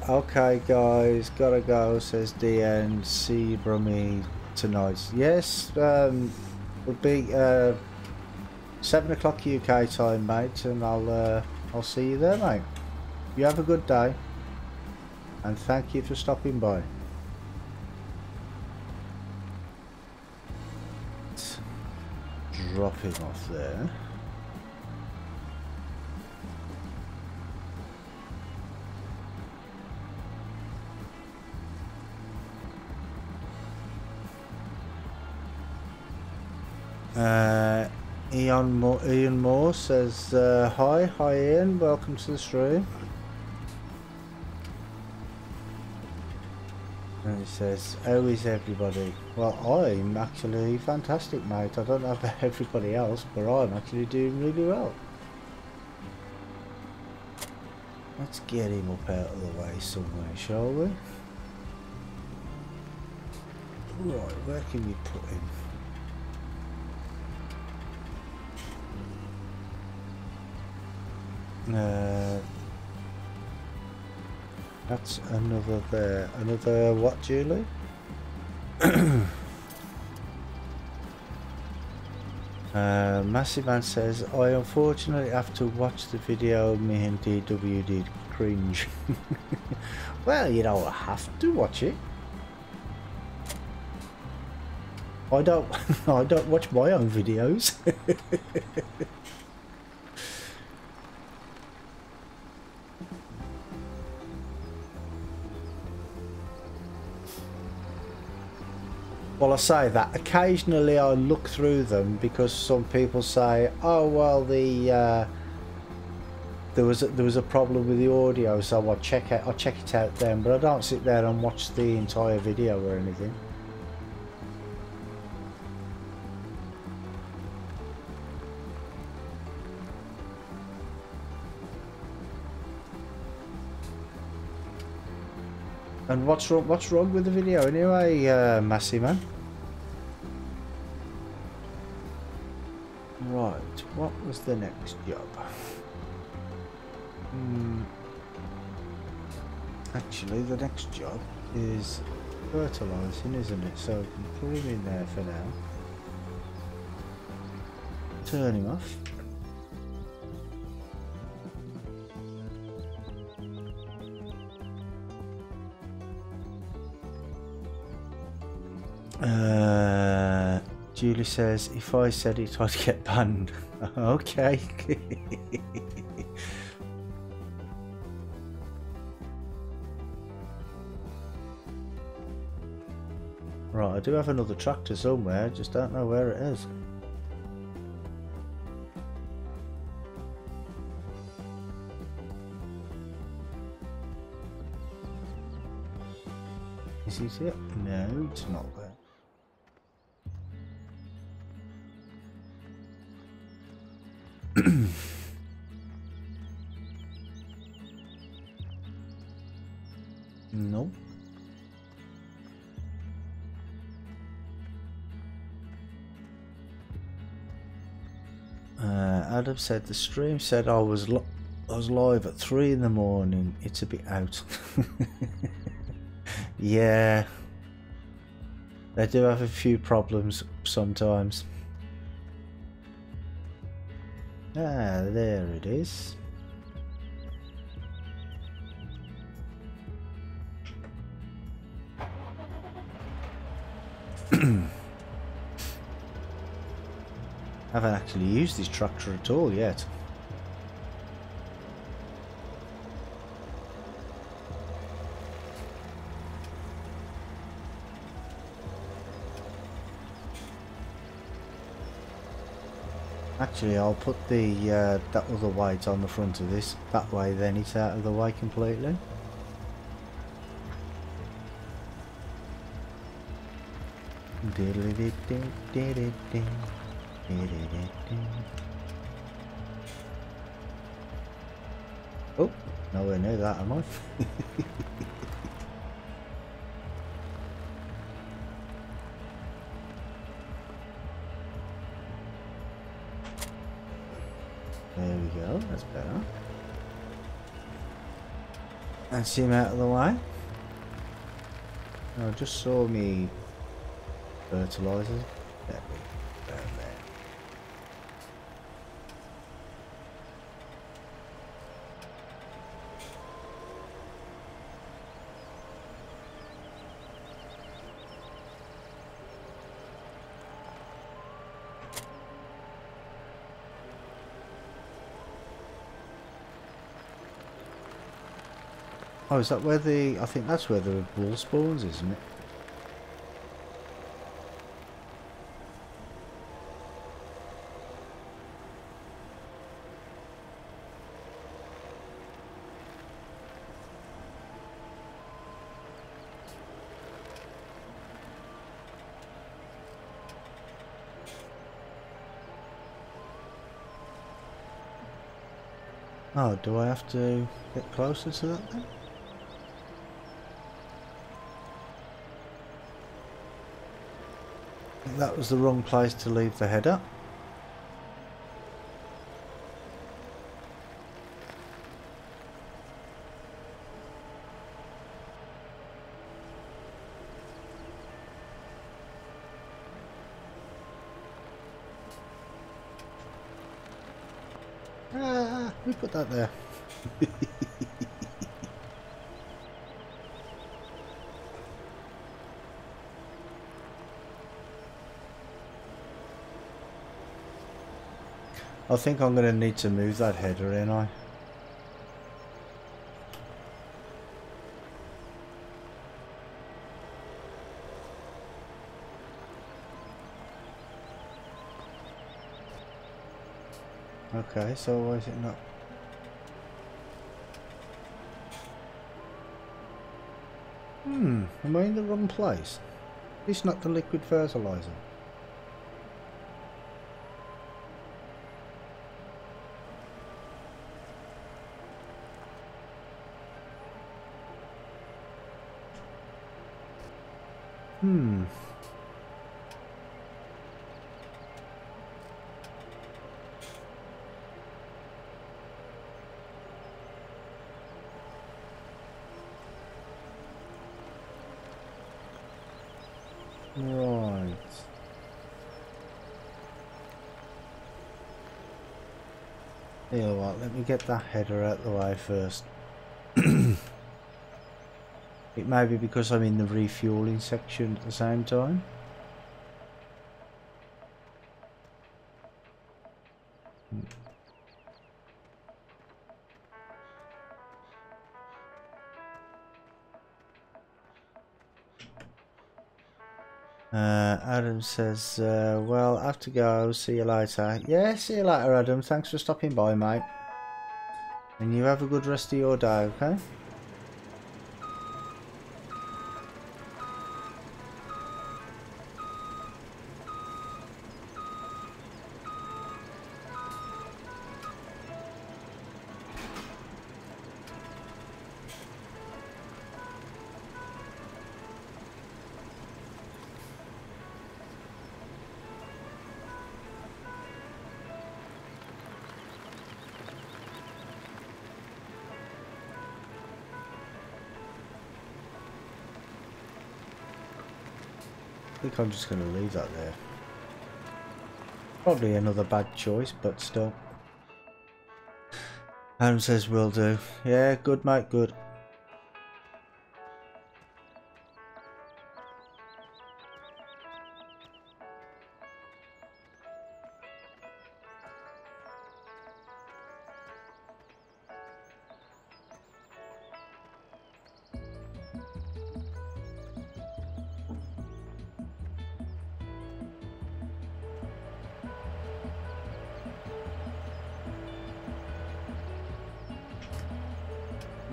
Okay guys, gotta go, says DN. See you Brummy tonight. Yes, will be 7 o'clock UK time, mate, and I'll see you there, mate. You have a good day, and thank you for stopping by. Let's drop him off there. Ian Moore says, hi Ian, welcome to the stream. And he says, how is everybody? Well, I'm actually fantastic, mate. I don't know about everybody else, but I'm actually doing really well. Let's get him up out of the way somewhere, shall we? Right, where can you put him? That's another there. Another what, Julie? Massive Man says, I unfortunately have to watch the video me and DW did cringe. Well, you don't have to watch it. I don't I don't watch my own videos. Well, I say that occasionally I look through them because some people say, "Oh well, there was a problem with the audio, so I'll check it out then." But I don't sit there and watch the entire video or anything. And what's wrong with the video anyway, Massey man? Right, what was the next job? Actually, the next job is fertilising, isn't it? So we can put him in there for now. Turn him off. Julie says, if I said it, I'd get banned. Okay. Right, I do have another tractor somewhere, just don't know where it is. Is it? No, it's not there. Nope. Adam said the stream said I was live at 3 in the morning. It's a bit out. Yeah, they do have a few problems sometimes. Ah, there it is. I haven't actually used this tractor at all yet. Actually, I'll put the that other weight on the front of this. That way, then it's out of the way completely. Oh, nowhere near that, am I? There we go, that's better. That's him out of the way. I just saw me fertilizers. There we go, down there. Oh, is that where the... I think that's where the wool spawns, isn't it? Oh, do I have to get closer to that then? That was the wrong place to leave the header. Ah, we put that there. I think I'm going to need to move that header, ain't I? Okay, so why is it not? Am I in the wrong place? It's not the liquid fertilizer. Right. You know what, let me get that header out of the way first. It may be because I'm in the refueling section at the same time. Adam says, well, I have to go, see you later. Yeah, see you later, Adam. Thanks for stopping by, mate. And you have a good rest of your day, okay? I think I'm just going to leave that there. Probably another bad choice, but still. Adam says will do. Yeah, good mate, good.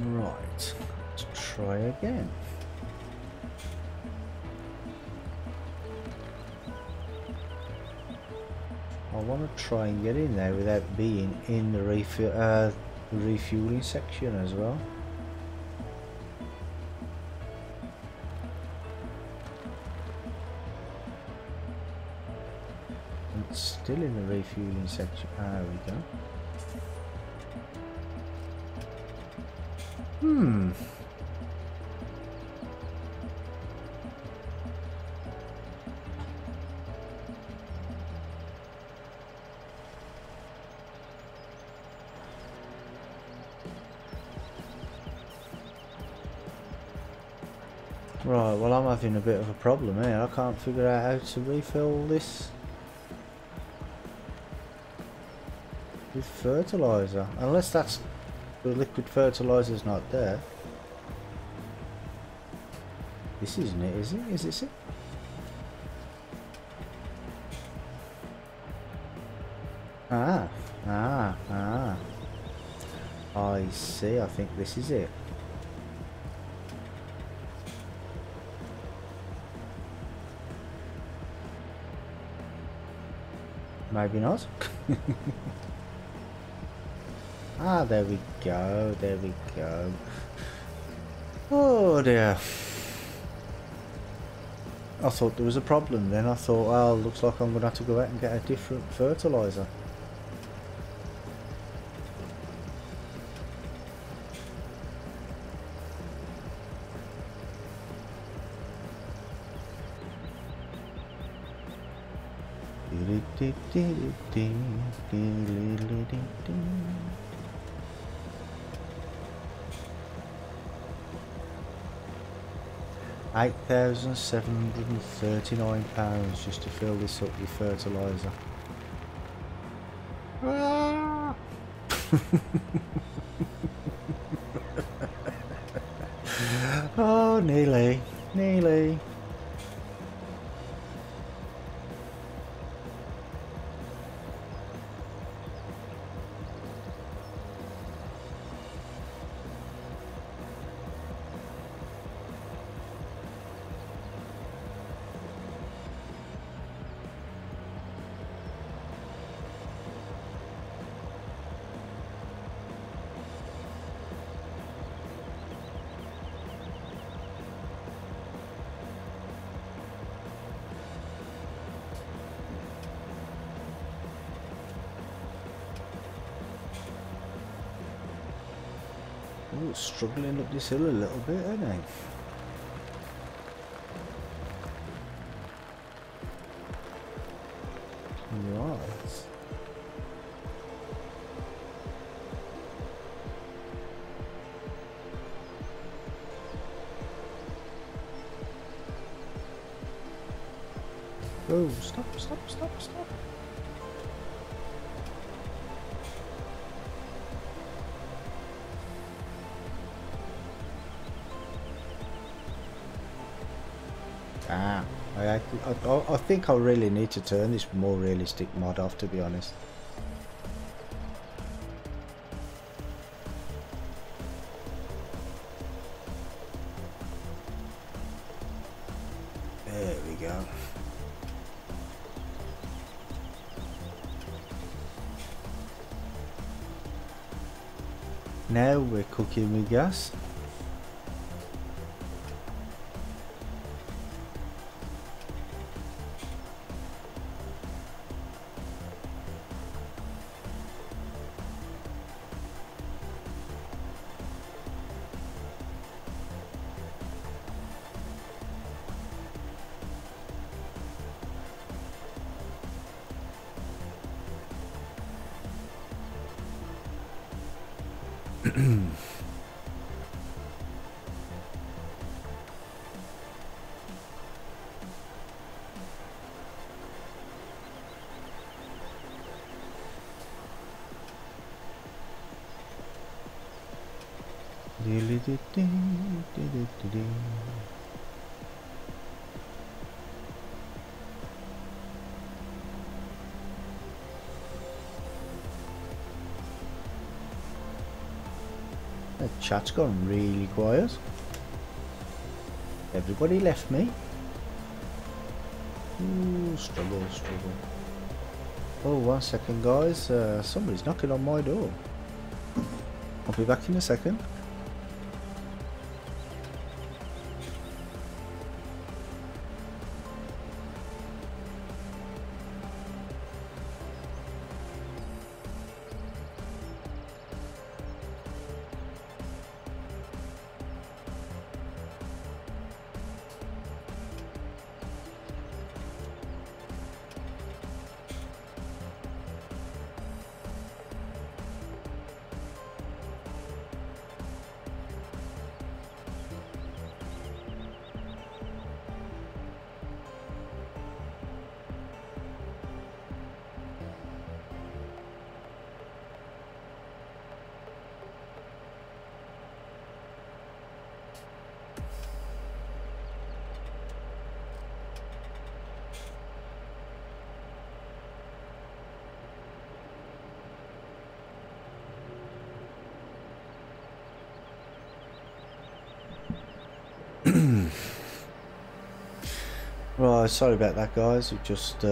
Right, let's try again. I want to try and get in there without being in the refueling section as well. It's still in the refueling section. There we go. Right, well I'm having a bit of a problem here. I can't figure out how to refill this with fertilizer. Unless that's the liquid fertilizer's not there. This isn't it, is it? Is this it? Ah. I see, I think this is it. Maybe not. Ah, there we go, there we go. Oh dear. I thought there was a problem then. I thought, well, looks like I'm going to have to go out and get a different fertiliser. £8,739 just to fill this up with fertiliser. Oh, nearly, nearly. Oh, it's struggling up this hill a little bit, isn't it? Right. Oh, stop, stop, stop, stop. Ah, I think I really need to turn this more realistic mod off, to be honest. There we go. Now we're cooking with gas. The chat's gone really quiet. Everybody left me. Ooh, struggle, struggle. Oh, 1 second, guys. Somebody's knocking on my door. I'll be back in a second. Right, sorry about that, guys. It just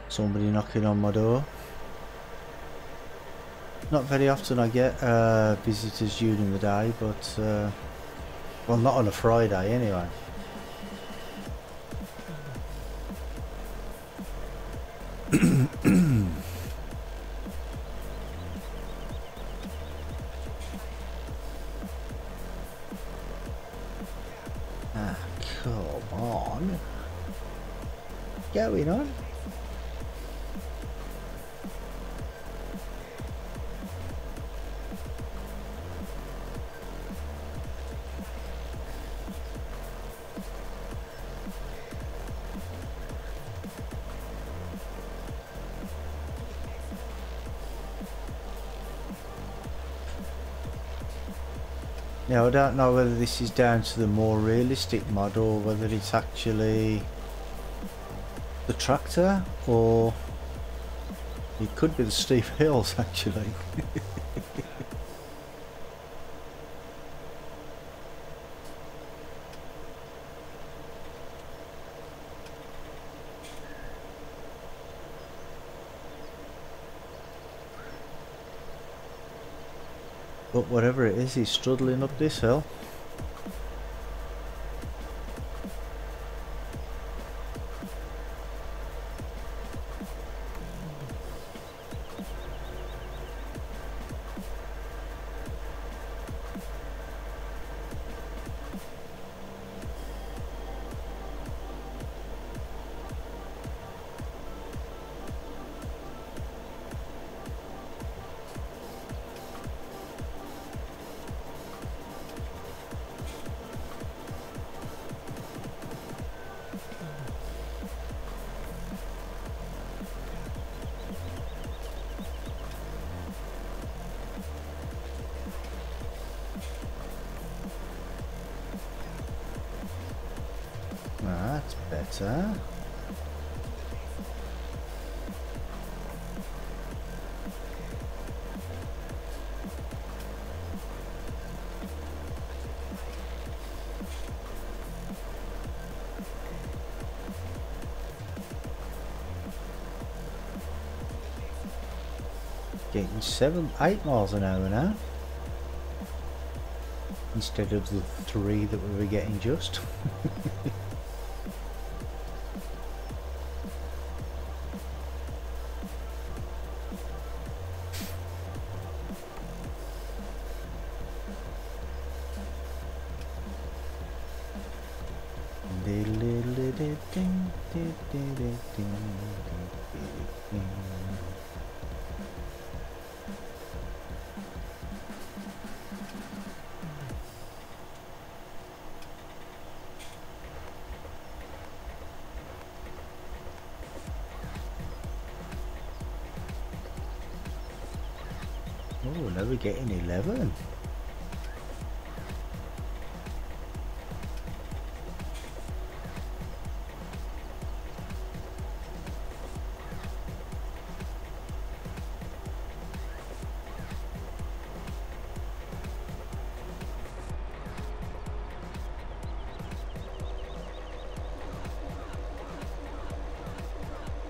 somebody knocking on my door. Not very often I get visitors during the day, but well, not on a Friday anyway. Ah, come on. Going on. Now I don't know whether this is down to the more realistic mod or whether it's actually the tractor, or it could be the steep hills actually. But whatever it is, he's struggling up this hill. That's better. Getting 8 miles an hour now, instead of the 3 that we were getting just. Oh, now we're getting 11.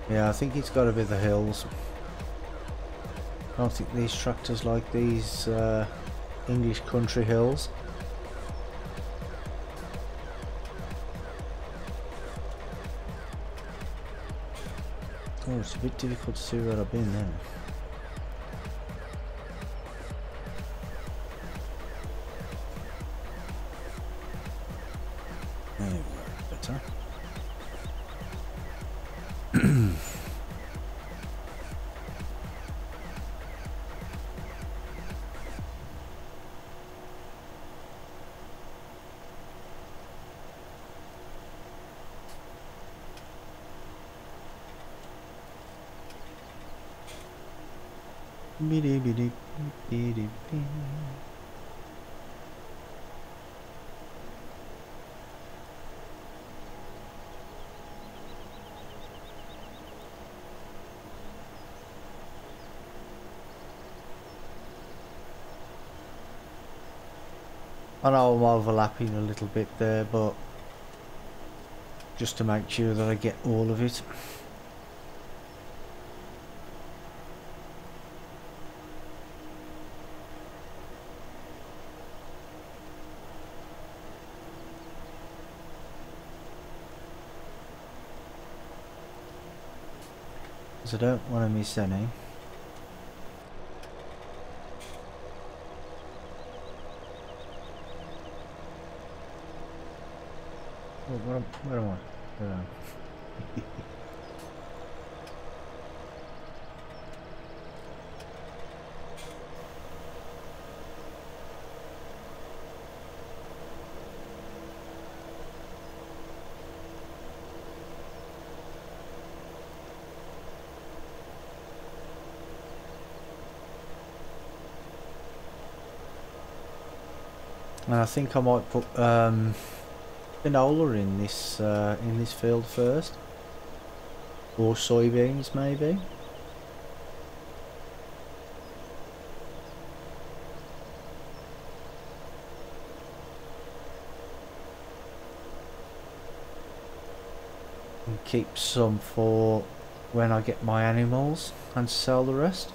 Yeah, I think it's got to be the hills. I don't think these tractors like these English country hills. Oh, it's a bit difficult to see where I've been now. There we go, better. I know I'm overlapping a little bit there, but just to make sure that I get all of it. because I don't want to miss any. Oh, where am I? Where am I? And I think I might put canola in this field first, or soybeans maybe. And keep some for when I get my animals and sell the rest.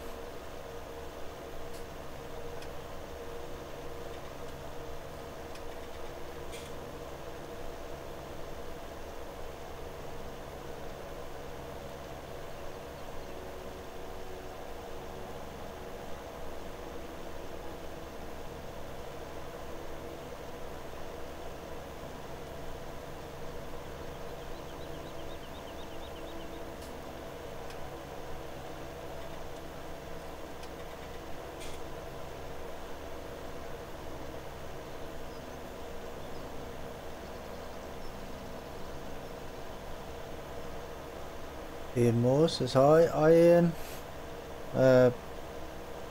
Ian Moore says hi. Ian. Were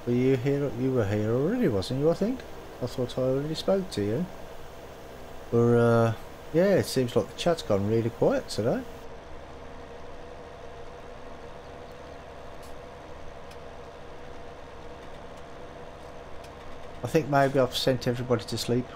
you here? You were here already, wasn't you? I think. I thought I already spoke to you. But yeah, it seems like the chat's gone really quiet today. I think maybe I've sent everybody to sleep.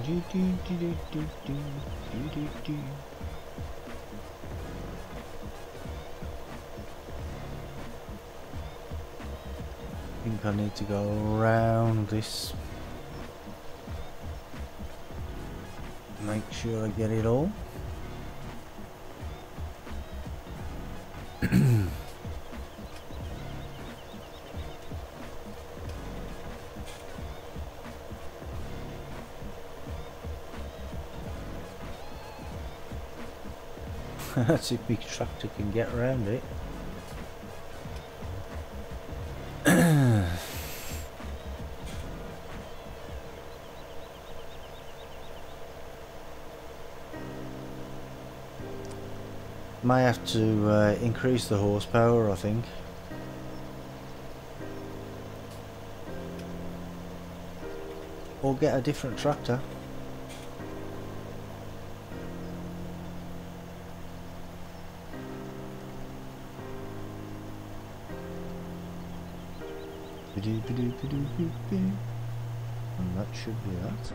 I think I need to go around this. Make sure I get it all. That's if big tractor can get around it. May have to increase the horsepower, I think. Or get a different tractor. And that should be that.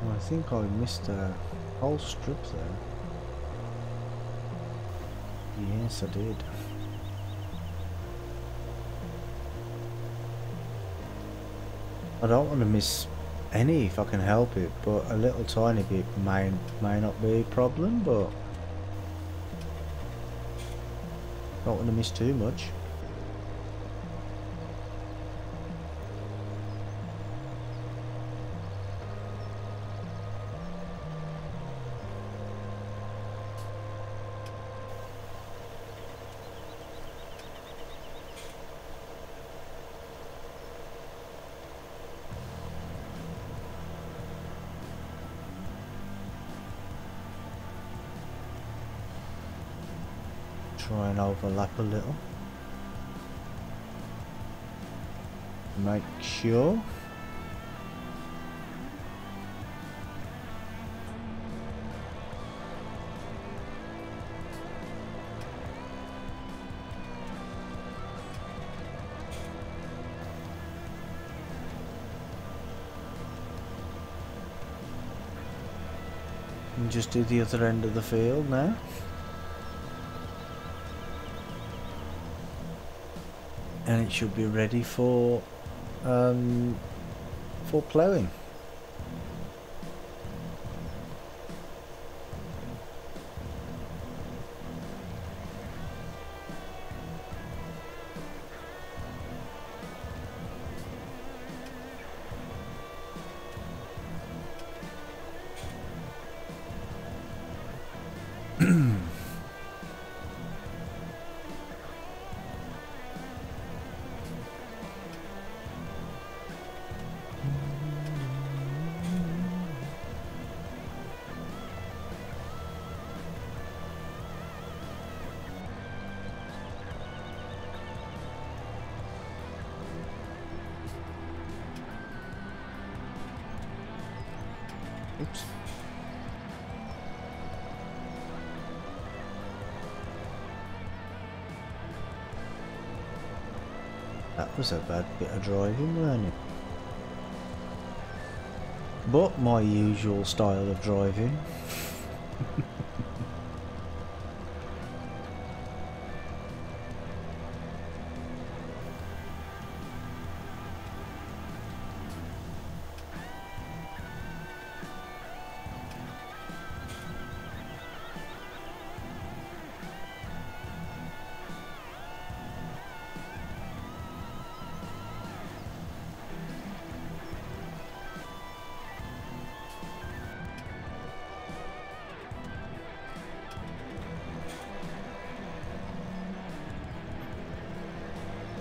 I think I missed a whole strip there. Yes, I did. I don't want to miss any if I can help it, but a little tiny bit may not be a problem, but don't want to miss too much. Try and overlap a little. Make sure. And just do the other end of the field now. And it should be ready for ploughing. Oops. That was a bad bit of driving, wasn't it? But my usual style of driving.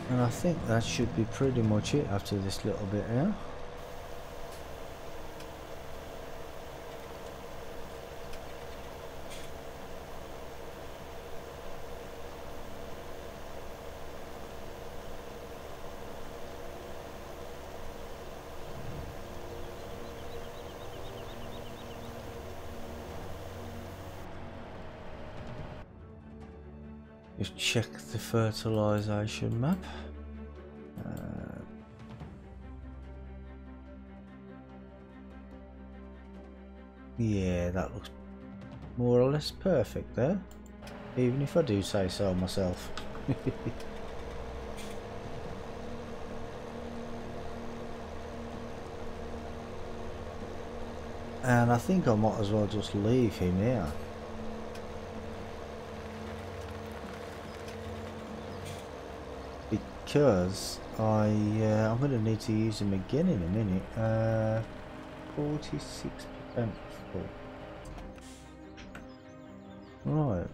And I think that should be pretty much it after this little bit here. Just check the fertilization map. Yeah, that looks more or less perfect there, even if I do say so myself. And I think I might as well just leave him here. Because I'm going to need to use him again in a minute. 46% full. Right.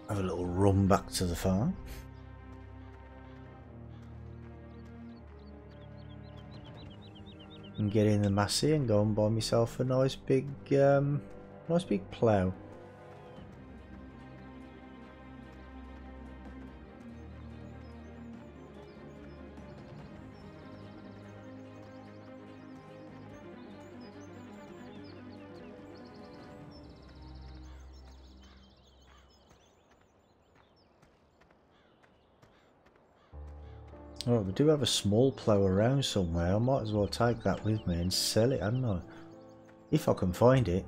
Have a little run back to the farm. And get in the Massey and go and buy myself a nice big plough. Alright, we do have a small plough around somewhere. I might as well take that with me and sell it, hadn't I? If I can find it.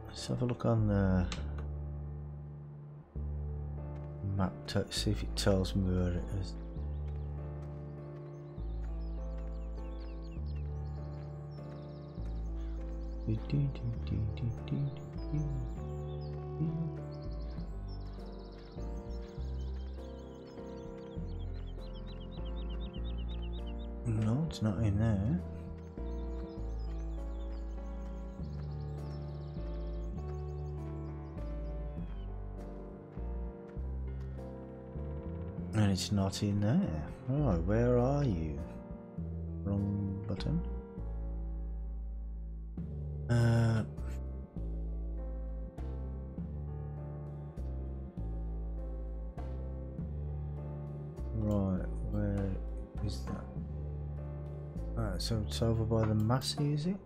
Let's have a look on the map to see if it tells me where it is. No, it's not in there. And it's not in there. Oh, where are you? Wrong button. Right, where is that? So it's over by the Massey, is it?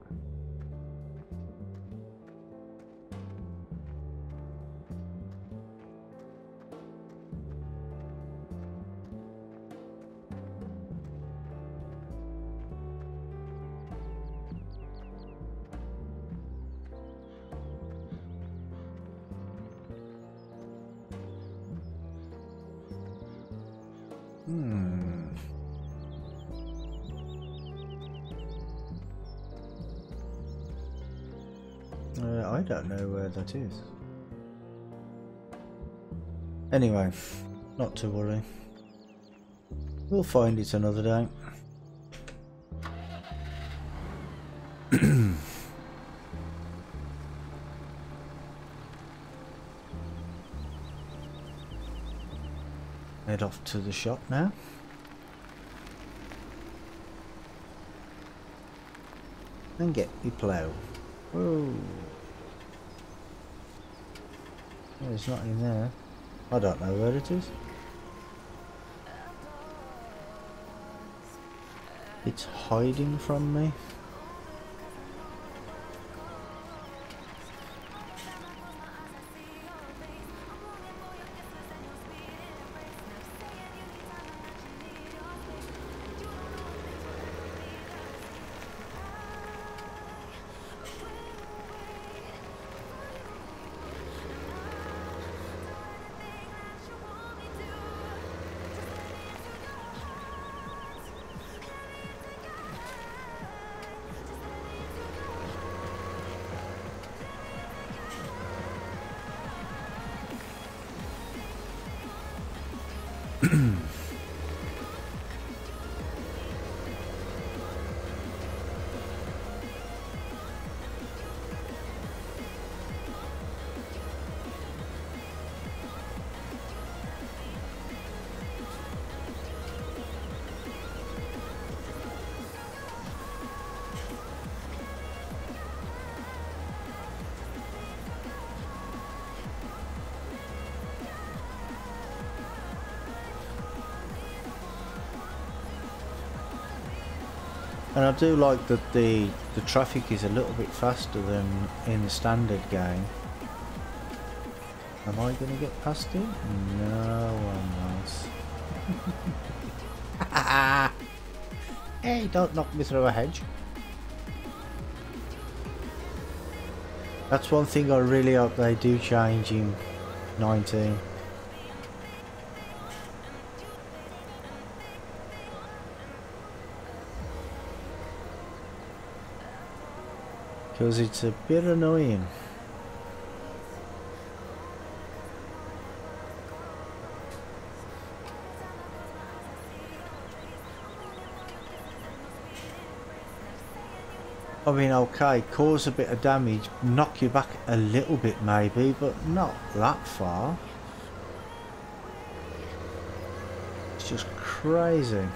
I don't know where that is. Anyway, not to worry. We'll find it another day. Head off to the shop now. And get your plough. Whoa. Oh, it's not in there. I don't know where it is. It's hiding from me. And I do like that the traffic is a little bit faster than in the standard game. Am I going to get past it? No, I'm not. Hey, don't knock me through a hedge. That's one thing I really hope they do change in 19. because it's a bit annoying. I mean, okay, cause a bit of damage, knock you back a little bit maybe, but not that far. It's just crazy.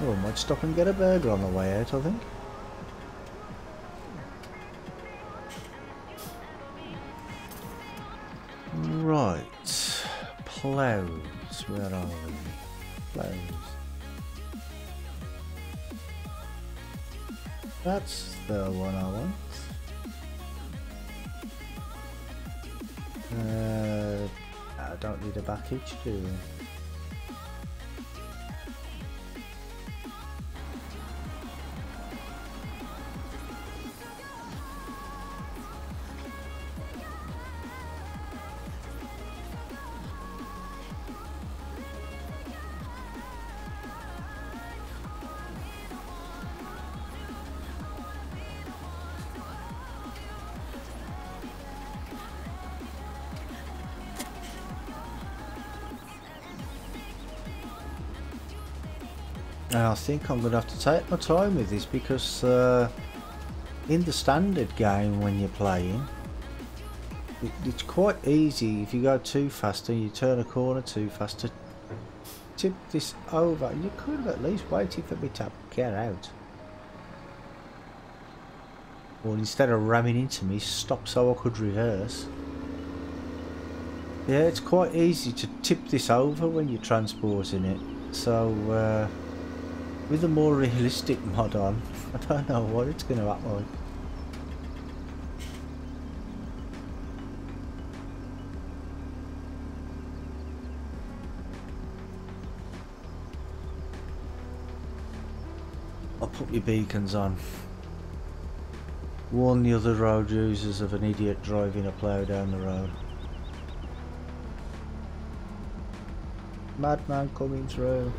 Oh, I might stop and get a burger on the way out, I think. Right, plows, where are we? Plows. That's the one I want. I don't need a package, do we? I think I'm going to have to take my time with this because in the standard game when you're playing, it's quite easy if you go too fast and you turn a corner too fast to tip this over. You could have at least waited for me to get out. Or instead of ramming into me, stop so I could reverse. Yeah, it's quite easy to tip this over when you're transporting it. So with a more realistic mod on, I don't know what it's going to act like. I'll put my beacons on. Warn the other road users of an idiot driving a plough down the road. Madman coming through.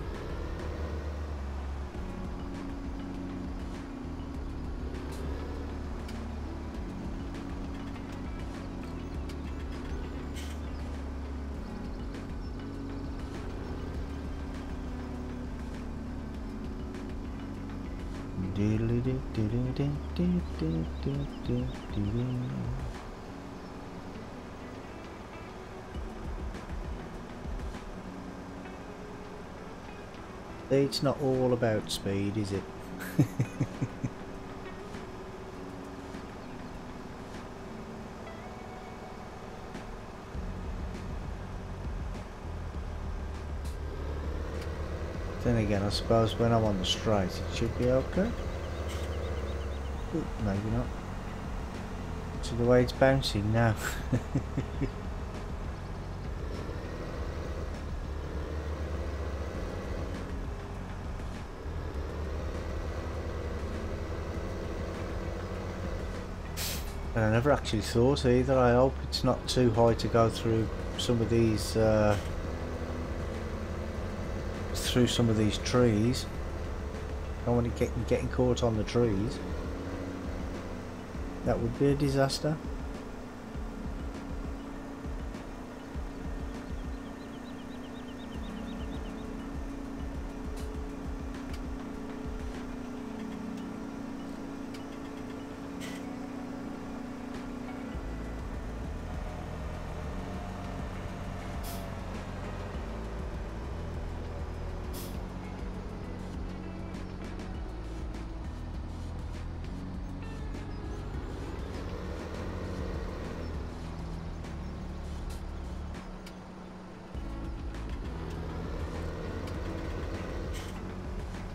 It's not all about speed, is it? Then again, I suppose when I'm on the straight it should be okay. Ooh, maybe not. So the way it's bouncing now. And I never actually thought either. I hope it's not too high to go through some of these trees. I don't want to getting caught on the trees. That would be a disaster.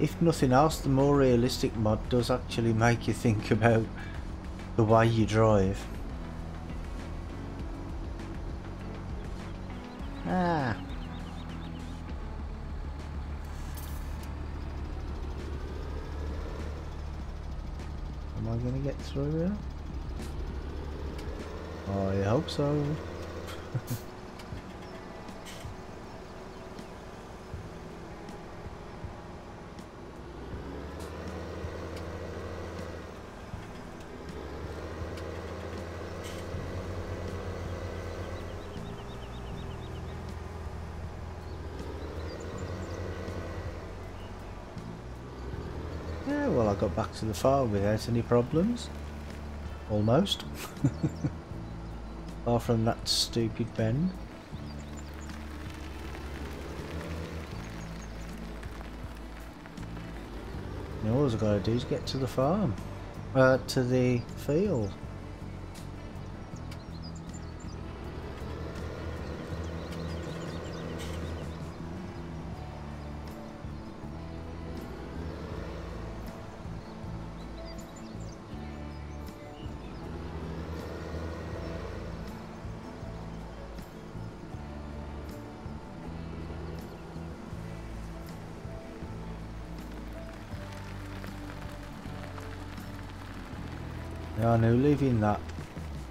If nothing else, the more realistic mod does actually make you think about the way you drive. Ah. Am I going to get through here? I hope so. Yeah, well, I got back to the farm without any problems. Almost. Apart from that stupid bend. Now all I've got to do is get to the farm. To the field. Now I knew leaving that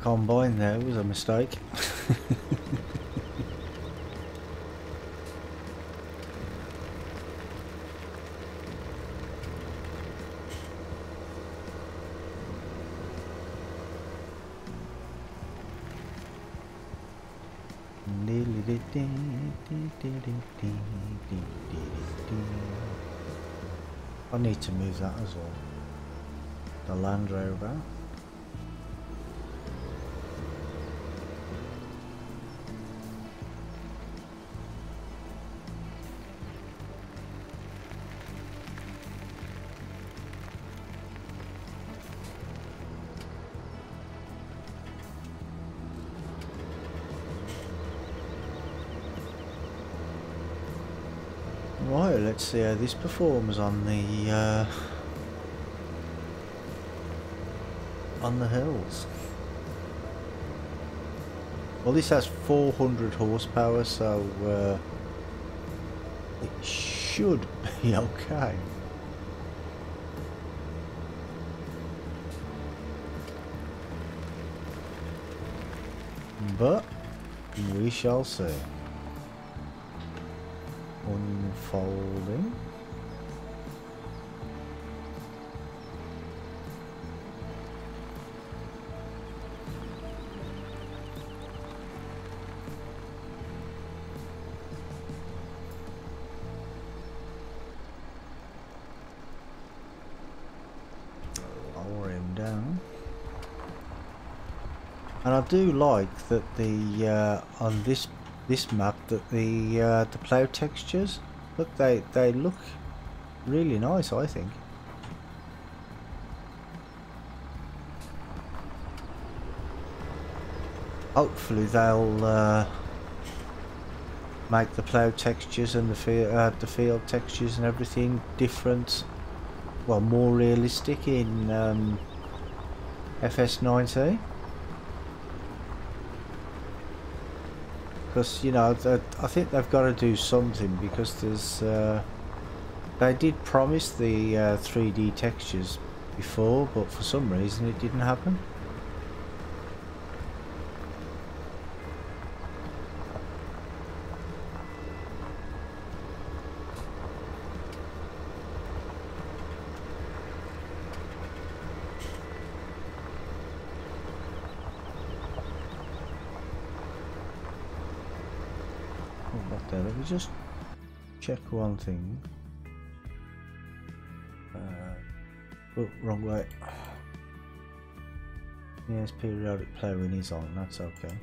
combine there was a mistake. I need to move that as well. The Land Rover. Right, let's see how this performs on the hills. Well, this has 400 horsepower, so it should be okay. But we shall see. Unfolding. Lower him down. And I do like that the on this map that the plough textures, look, they look really nice, I think. Hopefully they'll make the plough textures and the field textures and everything different, well, more realistic in FS19. Because, you know, I think they've got to do something, because there's they did promise the 3D textures before, but for some reason it didn't happen. Let me just check one thing. Oh, wrong way. Yes, periodic ploughing is on, that's okay.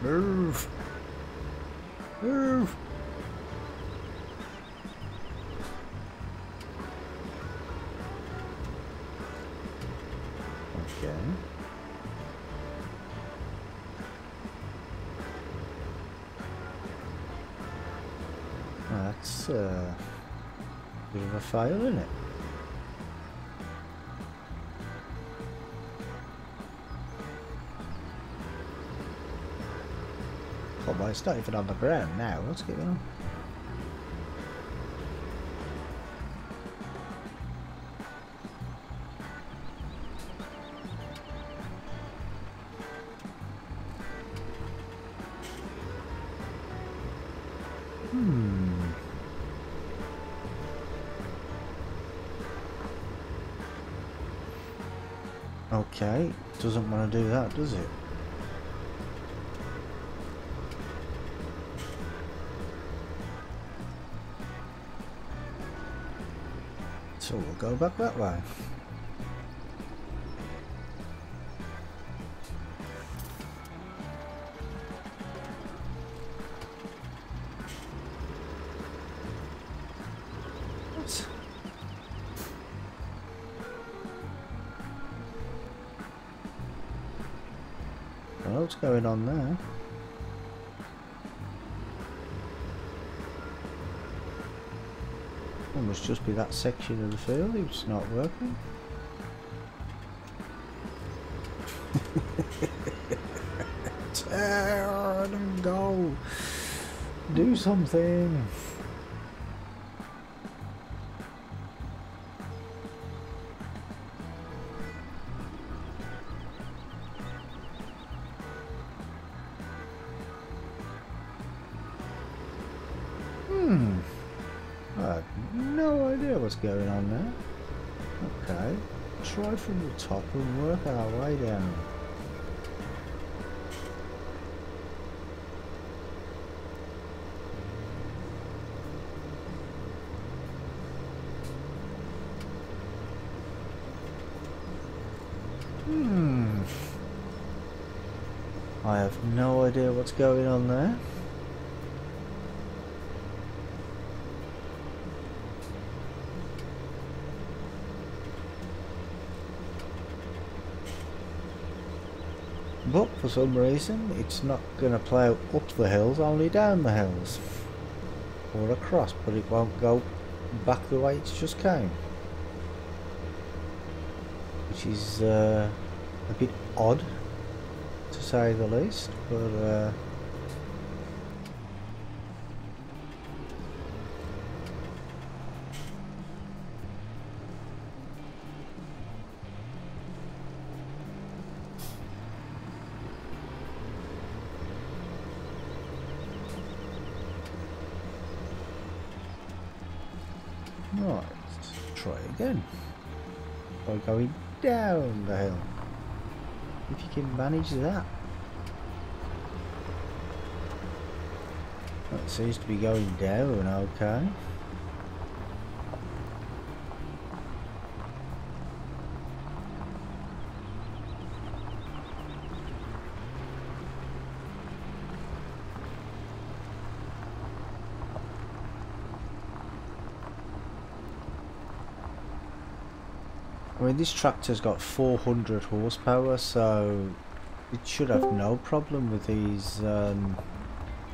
Move! Move! Okay. That's a bit of a fail, isn't it? Oh, but it's not even on the ground now. What's going on? Okay, doesn't want to do that, does it? So we'll go back that way. What? Well, what's going on there? It must just be that section of the field. It's not working. Turn and go. Do something. I have no idea what's going on there. Okay, try from the top and work our way down. I have no idea what's going on there. But for some reason it's not going to plough up the hills, only down the hills. Or across, but it won't go back the way it's just came. Which is a bit odd, to say the least, but right, let's try again by going down the hill. If you can manage that. That seems to be going down okay. I mean, this tractor's got 400 horsepower, so it should have no problem with these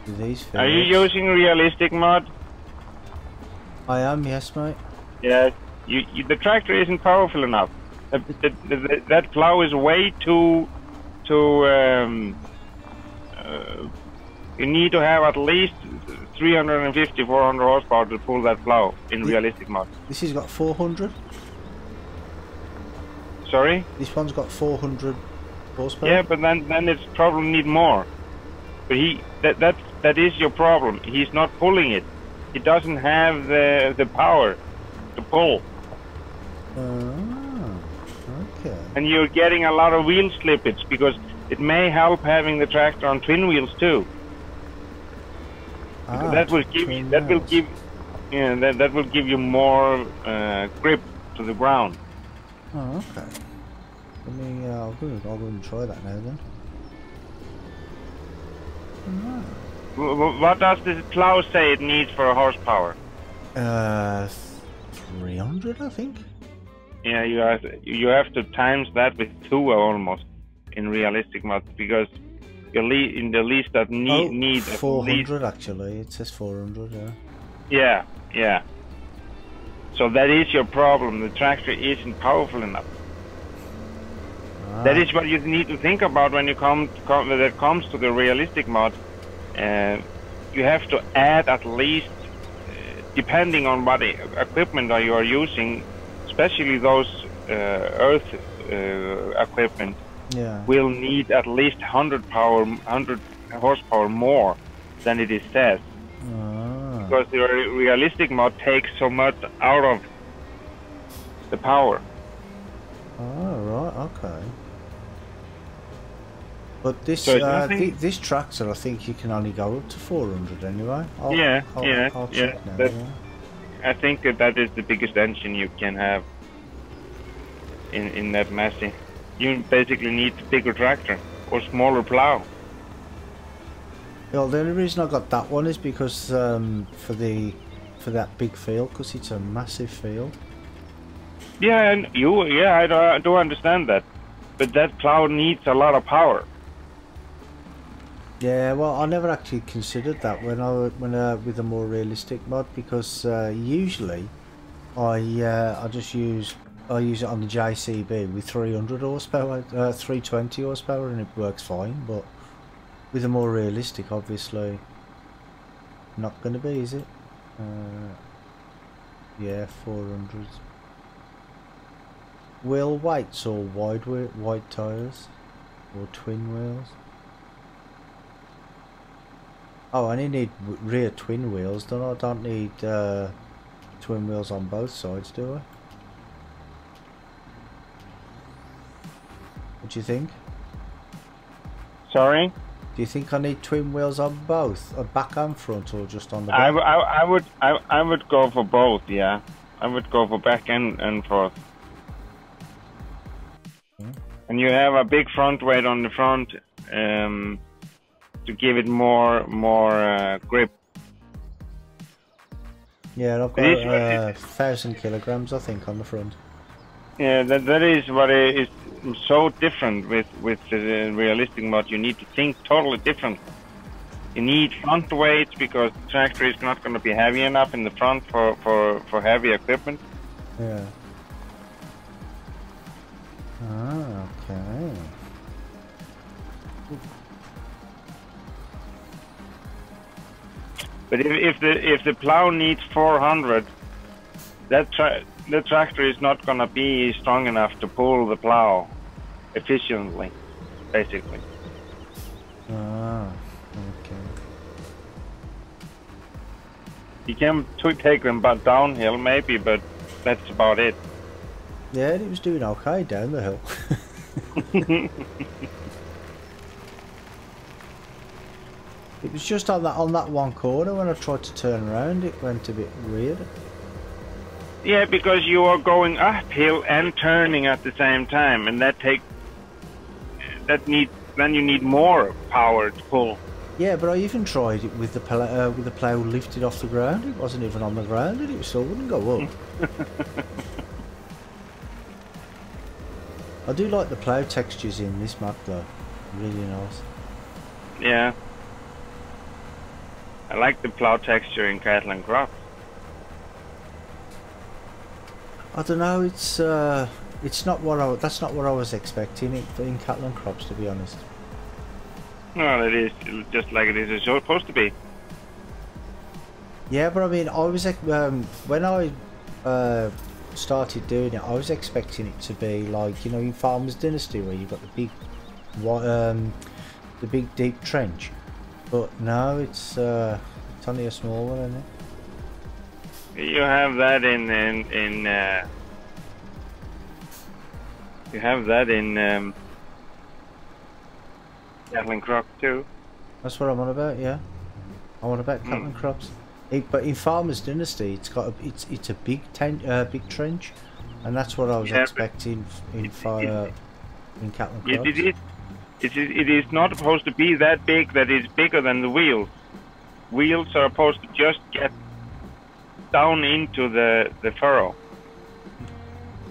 fields. Are you using realistic mod? I am, yes, mate. Yes. The tractor isn't powerful enough. That plow is way too. You need to have at least 350, 400 horsepower to pull that plow in realistic mod. This has got 400. Sorry? This one's got 400 horsepower. Yeah, but then its problem need more. But that is your problem. He's not pulling it. He doesn't have the power to pull. Okay. And you're getting a lot of wheel slippage because it may help having the tractor on twin wheels too. That will give you more grip to the ground. Oh, okay. I'll go and try that now then. What does the plow say it needs for horsepower? 300, I think. Yeah, you have to times that with 2 almost in realistic mods, because in the least that need 400 actually. It says 400. Yeah. So that is your problem. The tractor isn't powerful enough. That is what you need to think about when you when it comes to the realistic mod. You have to add at least, depending on what equipment you are using, especially those earth equipment, will need at least 100 horsepower more than it is says. Because the realistic mod takes so much out of the power. Oh, right, okay. But this this tractor, I think you can only go up to 400 anyway. I'll check now, I think that is the biggest engine you can have in that Massey. You basically need a bigger tractor or smaller plow. Well, the only reason I got that one is because for that big field, because it's a massive field. Yeah, and I do understand that, but that plow needs a lot of power. Yeah, well, I never actually considered that when with a more realistic mod, because usually I use it on the JCB with 300 horsepower, 320 horsepower, and it works fine. But with a more realistic, obviously, not going to be, is it? Yeah, 400s. Wheel weights or wide tyres or twin wheels. Oh, I only need rear twin wheels, don't I? I don't need twin wheels on both sides, do I? What do you think? Sorry? Do you think I need twin wheels on both, back and front, or just on the back? I would go for both. Yeah, I would go for back and forth. And you have a big front weight on the front to give it more grip. Yeah, I've got 1,000 kilograms, I think, on the front. Yeah, that is what is so different with the realistic mod. You need to think totally different. You need front weights because the tractor is not going to be heavy enough in the front for heavy equipment. Yeah. Ah, okay. But if the plow needs 400, the tractor is not going to be strong enough to pull the plow efficiently, basically. Ah, okay. You can take them downhill maybe, but that's about it. Yeah, it was doing okay down the hill. It was just on that one corner when I tried to turn around, it went a bit weird. Yeah, because you are going uphill and turning at the same time, and then you need more power to pull. Yeah, but I even tried it with the plough lifted off the ground. It wasn't even on the ground, and it still wouldn't go up. I do like the plough textures in this map though, really nice. Yeah. I like the plow texture in cattle and crops. I don't know. It's not what that's not what I was expecting in cattle and crops, to be honest. Well, it is just like it is supposed to be. Yeah, but I mean, I was when I started doing it, I was expecting it to be like, you know, in Farmer's Dynasty where you've got the big deep trench. But no, it's only a small one, isn't it? You have that in cattle and crops too. That's what I'm on about. Yeah, I'm on about cattle and crops. But in Farmer's Dynasty, it's got it's a big trench, and that's what I was expecting in cattle and crops. it is not supposed to be that big that it's bigger than the wheels. Wheels are supposed to just get down into the furrow.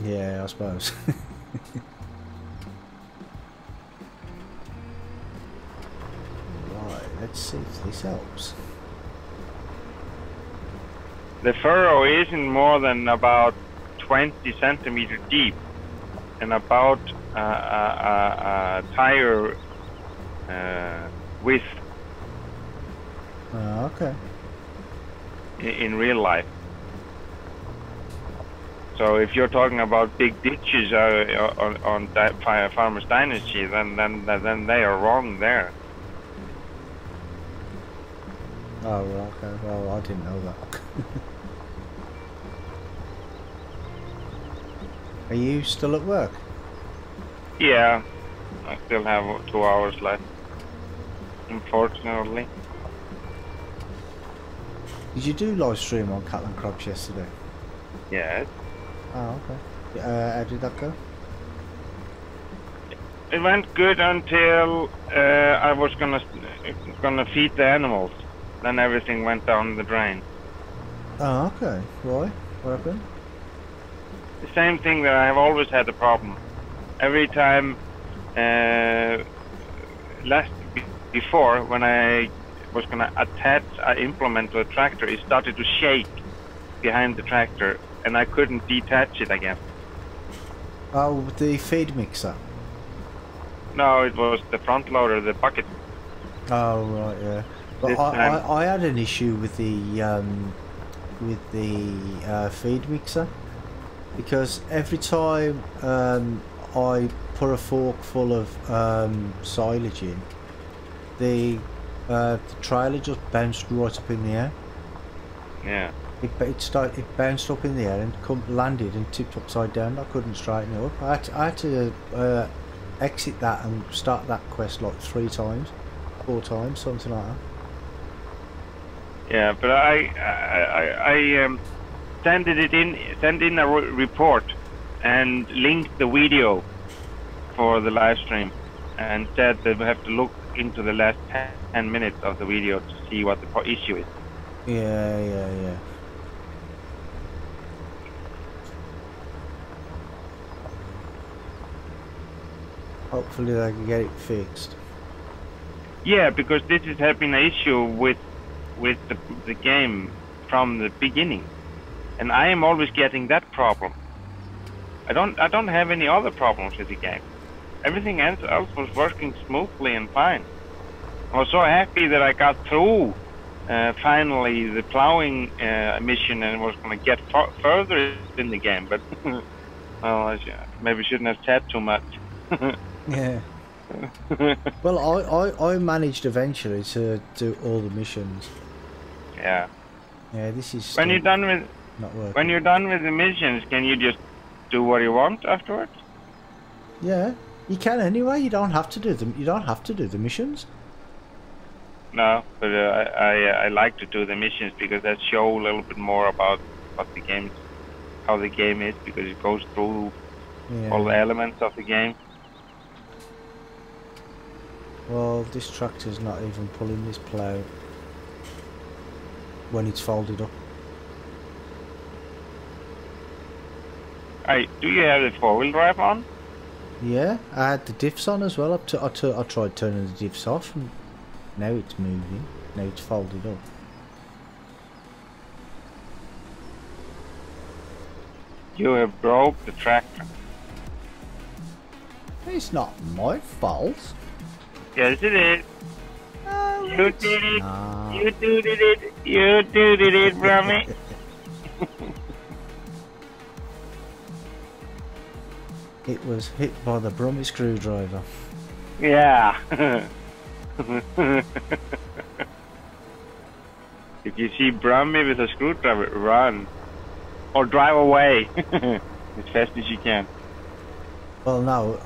Yeah, I suppose. Right, let's see if this helps. The furrow isn't more than about 20 centimeters deep and about tire width Okay. in real life. So if you're talking about big ditches on Farmer's Dynasty, then they are wrong there. Oh, okay. Well, I didn't know that. Are you still at work? Yeah, I still have 2 hours left, unfortunately. Did you do live stream on Cat and Crops yesterday? Yes. Oh, okay. How did that go? It went good until I was gonna feed the animals. Then everything went down the drain. Oh, okay. Why? What happened? The same thing that I have always had a problem. Every time before, when I was gonna attach an implement to a tractor, it started to shake behind the tractor, and I couldn't detach it again. Oh, the feed mixer. No, it was the front loader, the bucket. Oh, right, yeah. But I had an issue with the feed mixer, because every time I put a fork full of silage in, the trailer just bounced right up in the air. Yeah. It bounced up in the air and landed and tipped upside down. I couldn't straighten it up. I had to exit that and start that quest like 3 times, 4 times, something like that. Yeah, but I sent in a report and linked the video for the live stream, and said that we have to look into the last 10 minutes of the video to see what the issue is. Yeah. Hopefully they can get it fixed. Yeah, because this has been an issue with the game from the beginning, and I am always getting that problem. I don't have any other problems with the game. Everything else was working smoothly and fine. I was so happy that I got through finally the plowing mission and was going to get further in the game, but well, I maybe shouldn't have said too much. Yeah. Well, I managed eventually to do all the missions. Yeah. Yeah, this is when you're done with not working. When you're done with the missions, can you just do what you want afterwards? Yeah, you can anyway. You don't have to do them. You don't have to do the missions. No, but I like to do the missions because that show a little bit more about what the game, how the game is, because it goes through all the elements of the game. Well, this tractor's not even pulling this plough when it's folded up. Hey, do you have the 4-wheel drive on? Yeah, I had the diffs on as well. I tried turning the diffs off, and now it's moving. Now it's folded up. You have broke the tractor. It's not my fault. Yes, it is. No, You did it. not. You did it. You did it, Brummy. It was hit by the Brummy screwdriver. Yeah. If you see Brummy with a screwdriver, run. Or drive away. As fast as you can. Well, no,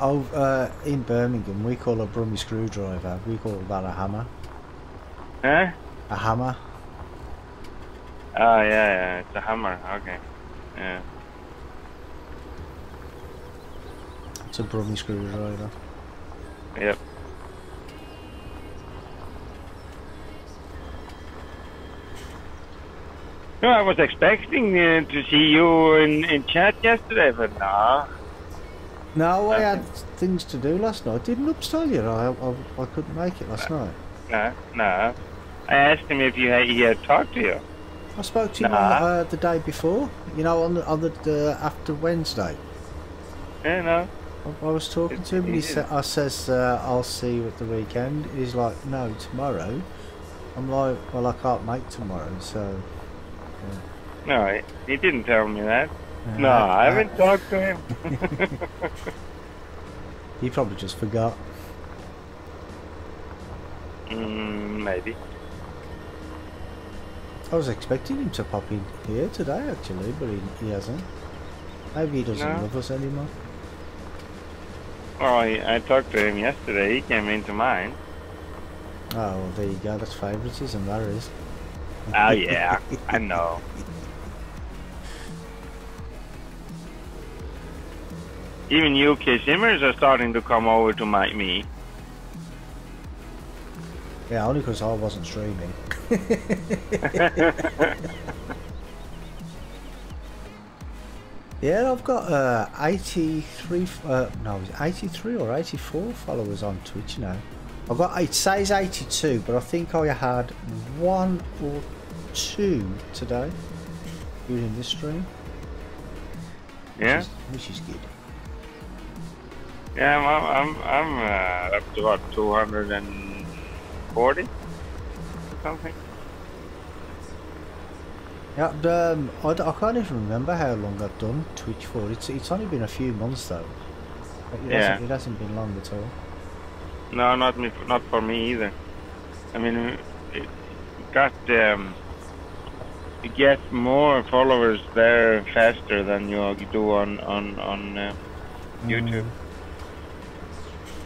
in Birmingham we call a Brummy screwdriver, we call that a hammer. Huh? A hammer. Oh, yeah, it's a hammer. Okay. Yeah. It's a Brummy screwdriver. Yep. No, I was expecting to see you in chat yesterday, but no. No, I had things to do last night. Didn't Ups tell you I couldn't make it last night? No. I asked him if he had talked to you. I spoke to him on the day before. You know, on the after Wednesday. Yeah, no. I was talking to him and he said, I'll see you at the weekend. He's like, no, tomorrow. I'm like, well, I can't make tomorrow, so... Yeah. No, he didn't tell me that. No, I haven't talked to him. He probably just forgot. Maybe. I was expecting him to pop in here today, actually, but he hasn't. Maybe he doesn't love us anymore. Oh, I talked to him yesterday. He came into mine. Oh, well, there you go. That's favouritism, that is. Oh, yeah. I know. Even UK simmers are starting to come over to me. Yeah, only because I wasn't streaming. Yeah, I've got 83, no, 83 or 84 followers on Twitch now. I've got, it says 82, but I think I had 1 or 2 today during this stream. Yeah? Which is good. Yeah, I'm up to about 240 or something. Yeah, I can't even remember how long I've done Twitch for. It's only been a few months though. It hasn't been long at all. No, not for me either. I mean, you get more followers there faster than you do on YouTube.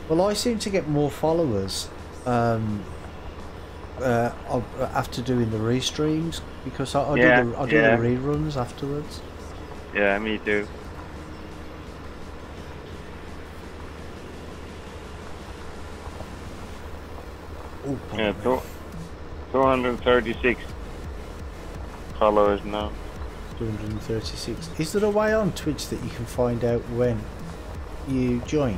Well, I seem to get more followers after doing the restreams because I do the reruns afterwards. Yeah, me too. Oh, yeah, 236 followers now. 236. Is there a way on Twitch that you can find out when you join?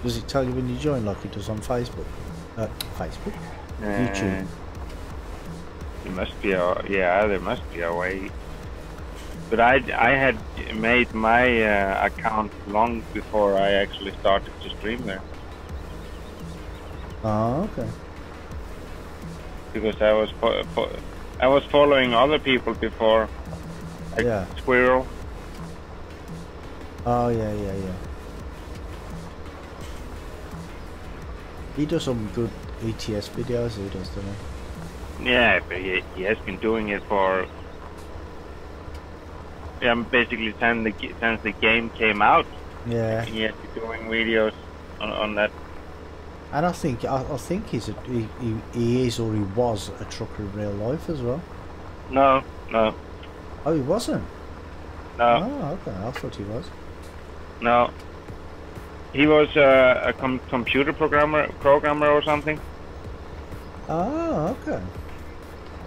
Does it tell you when you join like it does on Facebook? YouTube. There must be there must be a way. But I had made my account long before I actually started to stream there. Oh, okay. Because I was following other people before. Like Squirrel. Oh yeah. He does some good ETS videos, he does, doesn't he? Yeah, but he has been doing it for basically since the game came out. Yeah. He has been doing videos on that. And I think he is or he was a trucker in real life as well. No. Oh, he wasn't? No. Oh, okay. I thought he was. No. He was a computer programmer or something. Oh, okay.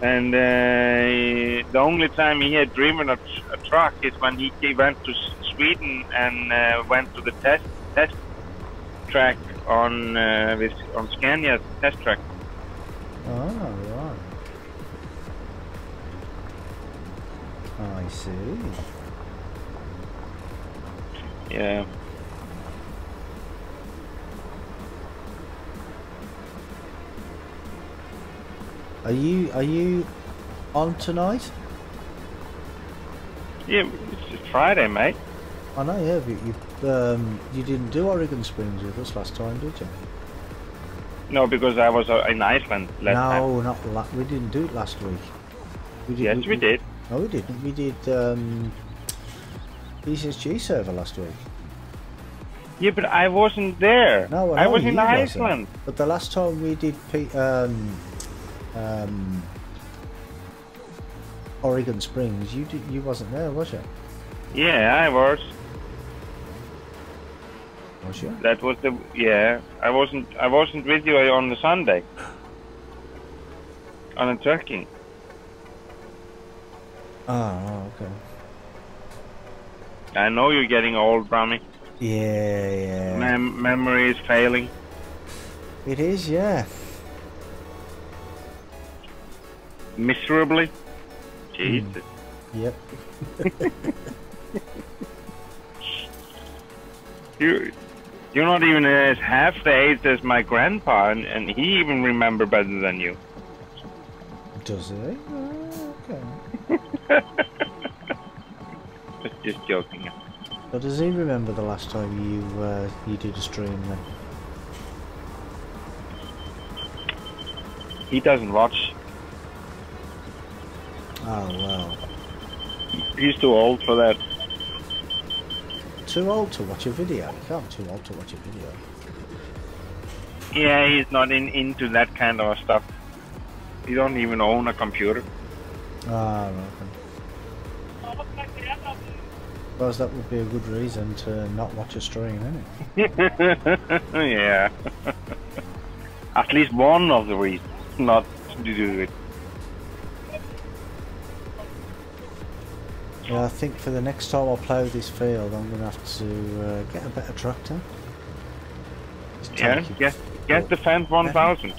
And the only time he had driven a truck is when he went to Sweden and went to the test track on Scania's test track. Oh, right. Oh, I see. Yeah. Are you on tonight? Yeah, it's Friday, mate. I know, yeah, but you didn't do Oregon Springs with us last time, did you? No, because I was in Iceland last time. No, we didn't do it last week. We did. No, we didn't. We did BSSG server last week. Yeah, but I wasn't there. No, I was in Iceland. But the last time we did Oregon Springs, you wasn't there, was you? Yeah, I was. Was you? That was I wasn't with you on the Sunday. On the trucking. Oh, okay. I know you're getting old, Brahmi. Yeah. Memory is failing. It is, yeah. Miserably. Jesus. Yep. You're not even as half the age as my grandpa, and he even remember better than you. Does it? Okay. Just joking. But does he remember the last time you did a stream then? He doesn't watch. Oh well. He's too old for that. Too old to watch a video? You can't be too old to watch a video. Yeah, he's not into that kind of stuff. He don't even own a computer. Ah, okay. Well, that would be a good reason to not watch a stream, isn't it? Yeah. At least one of the reasons not to do it. Yeah, I think for the next time I plough this field, I'm going to have to get a better tractor. Yeah, get the Fendt 1000.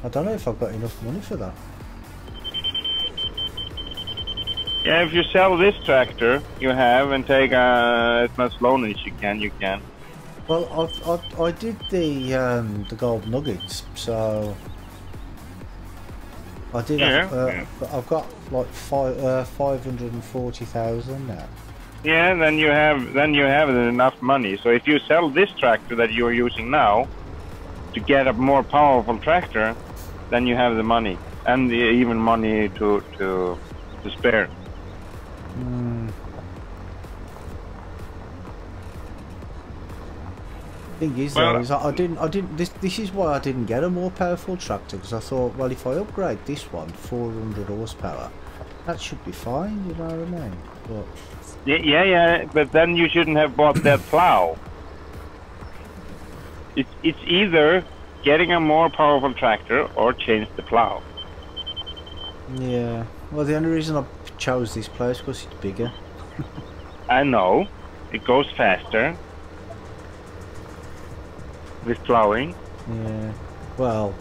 I don't know if I've got enough money for that. Yeah, if you sell this tractor you have and take as much loan as you can. Well, I did the gold nuggets, so I did. Yeah. I've got like 540,000 now. Yeah, then you have enough money. So if you sell this tractor that you are using now to get a more powerful tractor, then you have the money and even money to spare. Thing is, though, is I didn't. This is why I didn't get a more powerful tractor, because I thought, well, if I upgrade this one 400 horsepower, that should be fine. You know what I mean? But yeah. But then you shouldn't have bought that plow. It's either getting a more powerful tractor or change the plow. Yeah. Well, the only reason I chose this plow is because it's bigger. I know. It goes faster. With plowing? Yeah. Well,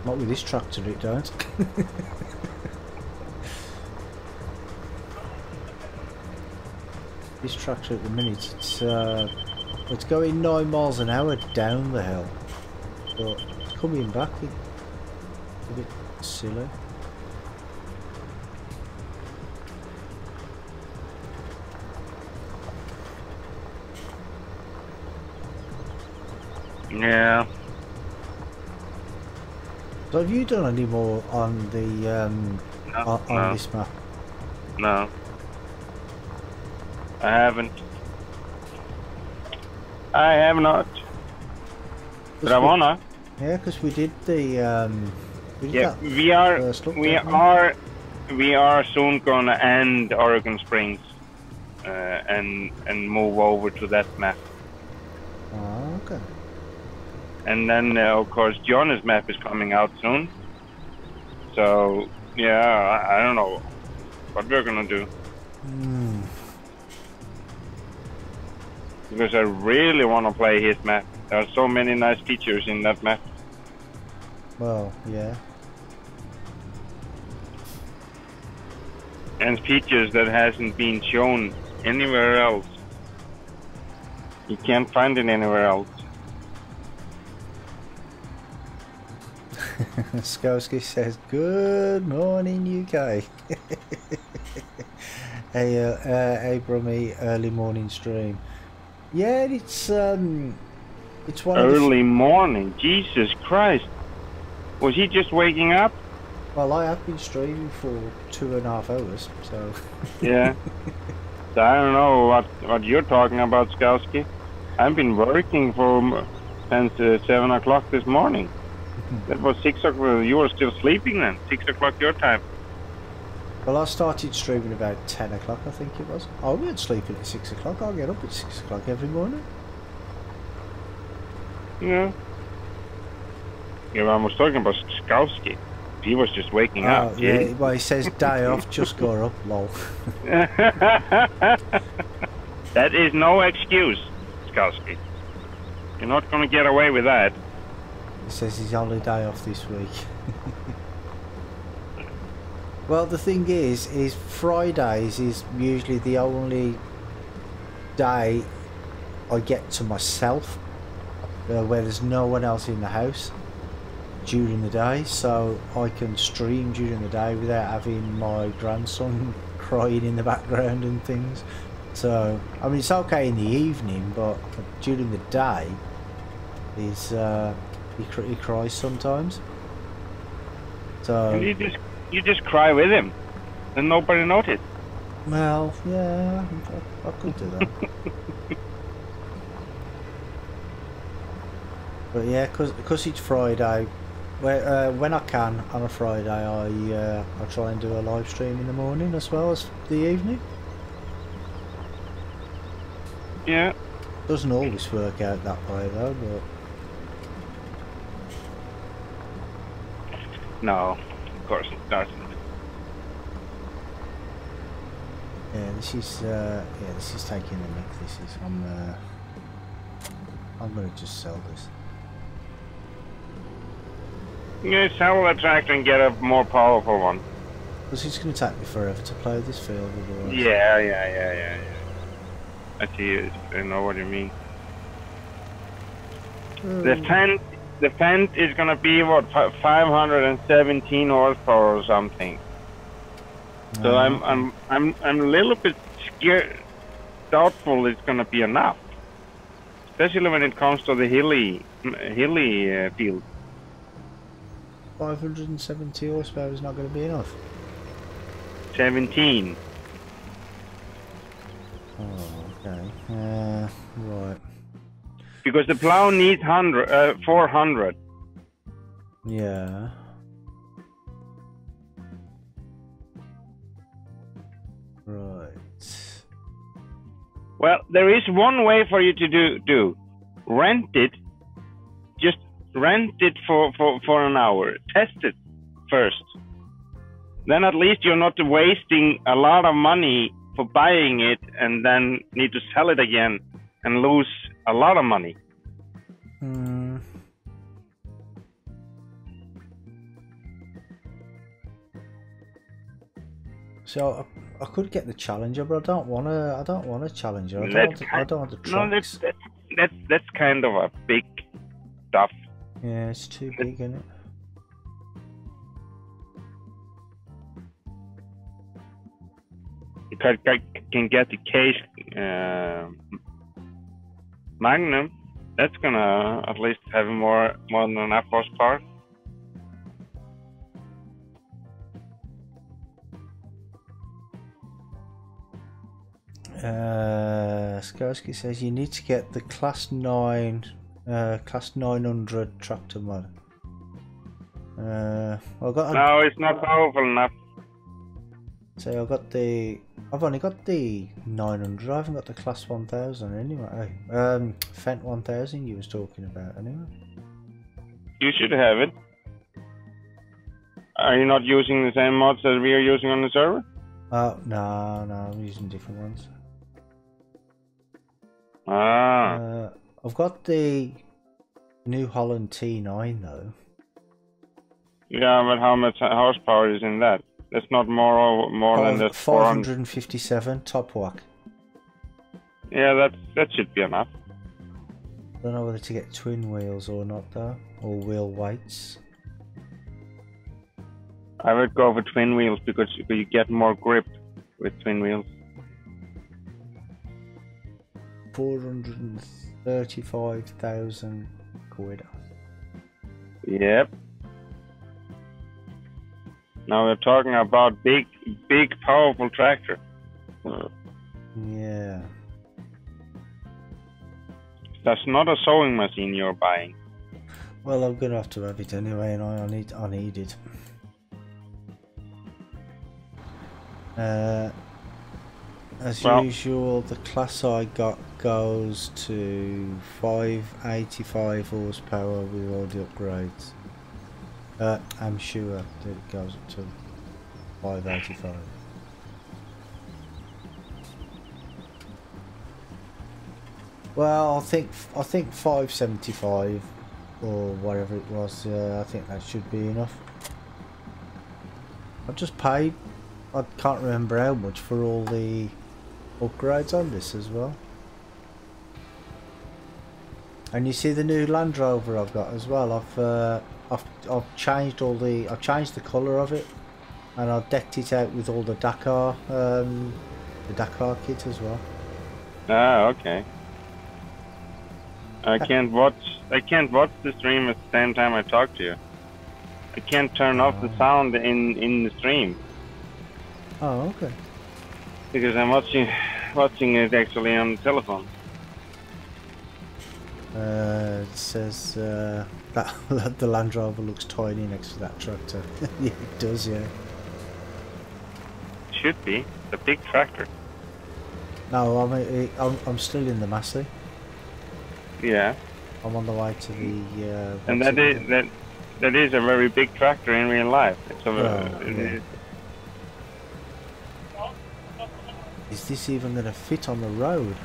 not with this tractor it don't. This tractor at the minute, it's going 9 miles an hour down the hill. But coming back, it's a bit silly. Yeah. So have you done any more on the on this map? No. I haven't. I have not. But I wanna. Yeah, because we did the we are soon gonna end Oregon Springs and move over to that map. Oh, okay. And then, of course, John's map is coming out soon. So, yeah, I don't know what we're gonna do. Because I really want to play his map. There are so many nice features in that map. Well, yeah. And features that hasn't been shown anywhere else. You can't find it anywhere else. Skowski says, "Good morning, UK." Hey, Brummy, early morning stream. Yeah, it's one early morning. Jesus Christ! Was he just waking up? Well, I have been streaming for 2.5 hours, so. Yeah. So I don't know what you're talking about, Skowski. I've been working since 7 o'clock this morning. That was 6 o'clock. You were still sleeping then. 6 o'clock your time. Well, I started streaming about 10 o'clock, I think it was. I wasn't sleeping at 6 o'clock. I'll get up at 6 o'clock every morning. Yeah. Yeah, I was talking about Skowski. he was just waking up. Yeah, well, he says day off, just got up, lol. That is no excuse, Skalski. You're not gonna get away with that. He says he's only day off this week. Well, the thing is Fridays is usually the only day I get to myself, where there's no one else in the house during the day, so I can stream during the day without having my grandson crying in the background and things. So, I mean, it's okay in the evening, but during the day, he cries sometimes. So and you just cry with him, and nobody noticed. Well, yeah, I could do that. But yeah, cause it's Friday. When I can on a Friday, I try and do a live stream in the morning as well as the evening. Yeah. Doesn't always work out that way though, but No, of course it doesn't. yeah, this is taking the mick. This is I'm gonna just sell this. You sell the tractor and get a more powerful one. Because it's gonna take me forever to play this field otherwise. Yeah. I see. I know what you mean. The fence is gonna be what 517 horsepower or something. So I'm a little bit scared, doubtful it's gonna be enough, especially when it comes to the hilly field. 570 horsepower is not going to be enough. 17. Oh, okay. Right. Because the plow needs 400. Yeah. Right. Well, there is one way for you to do. Rent it. Just rent it for an hour. Test it first. Then at least you're not wasting a lot of money for buying it and then need to sell it again and lose a lot of money. Hmm. So I could get the Challenger, but I don't want a Challenger. I don't want the trucks. No, that's kind of a big stuff. Yeah, it's too big, isn't it? You can get the case Magnum. That's gonna at least have more than enough horsepower. Skorsky says you need to get the class 900 tractor mod. No, it's not powerful enough. So I've only got the 900. I haven't got the class 1000 anyway. Fent 1000 you was talking about anyway. You should have it. Are you not using the same mods that we are using on the server? No, I'm using different ones. I've got the New Holland T9 though. Yeah, but how much horsepower is in that? That's not more than that. 457 top whack. Yeah, that should be enough. I don't know whether to get twin wheels or not though, or wheel weights. I would go for twin wheels because you get more grip with twin wheels. 435,000 quid. Yep. Now we're talking about big, powerful tractor. Yeah. That's not a sewing machine you're buying. Well, I'm gonna have to have it anyway, and I need it. As usual, the class I got goes to 585 horsepower with all the upgrades. I'm sure that it goes up to 585. Well, I think 575 or whatever it was. I think that should be enough. I just paid. I can't remember how much for all the upgrades on this as well. And you see the new Land Rover I've got as well. I've changed I've changed the colour of it, and I've decked it out with all the Dakar kit as well. Ah, okay. I can't watch the stream at the same time I talk to you. I can't turn off the sound in the stream. Oh, okay. Because I'm watching it actually on the telephone. It says that the Land Rover looks tiny next to that tractor. Yeah, it does, yeah. Should be. It's a big tractor. No, I'm still in the Massey. Yeah. I'm on the way to the. And that is a very big tractor in real life. It's Is this even going to fit on the road?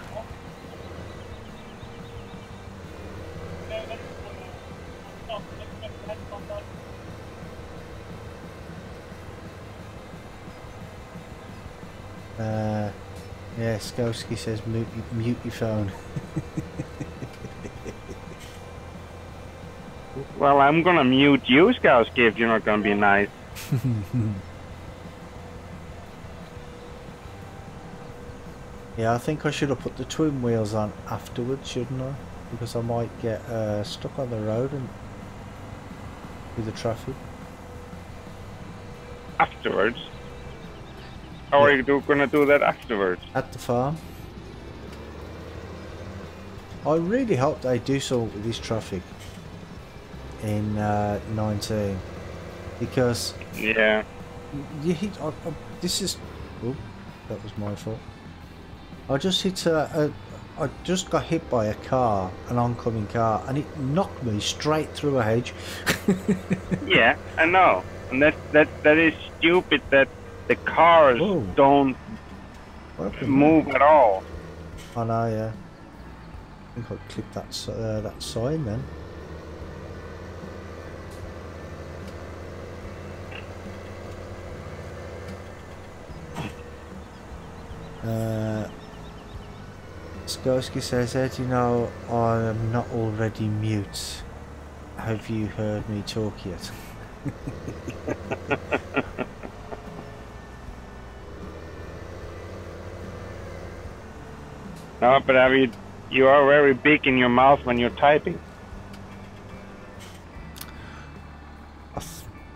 Yeah, Skowski says mute your phone. Well, I'm gonna mute you, Skowski, if you're not gonna be nice. Yeah, I think I should have put the twin wheels on afterwards, shouldn't I? Because I might get stuck on the road and with the traffic. Afterwards? How are you gonna do that afterwards? At the farm. I really hope they do something with this traffic in 19, because yeah, you hit. This is. Oh, that was my fault. I just hit I just got hit by a car, an oncoming car, and it knocked me straight through a hedge. Yeah, I know, and that is stupid that the cars don't move at all. I know, yeah. I think I'll click that sign then. Skowski says, "How do you know I am not already mute? Have you heard me talk yet?" No, but I mean, you are very big in your mouth when you're typing. I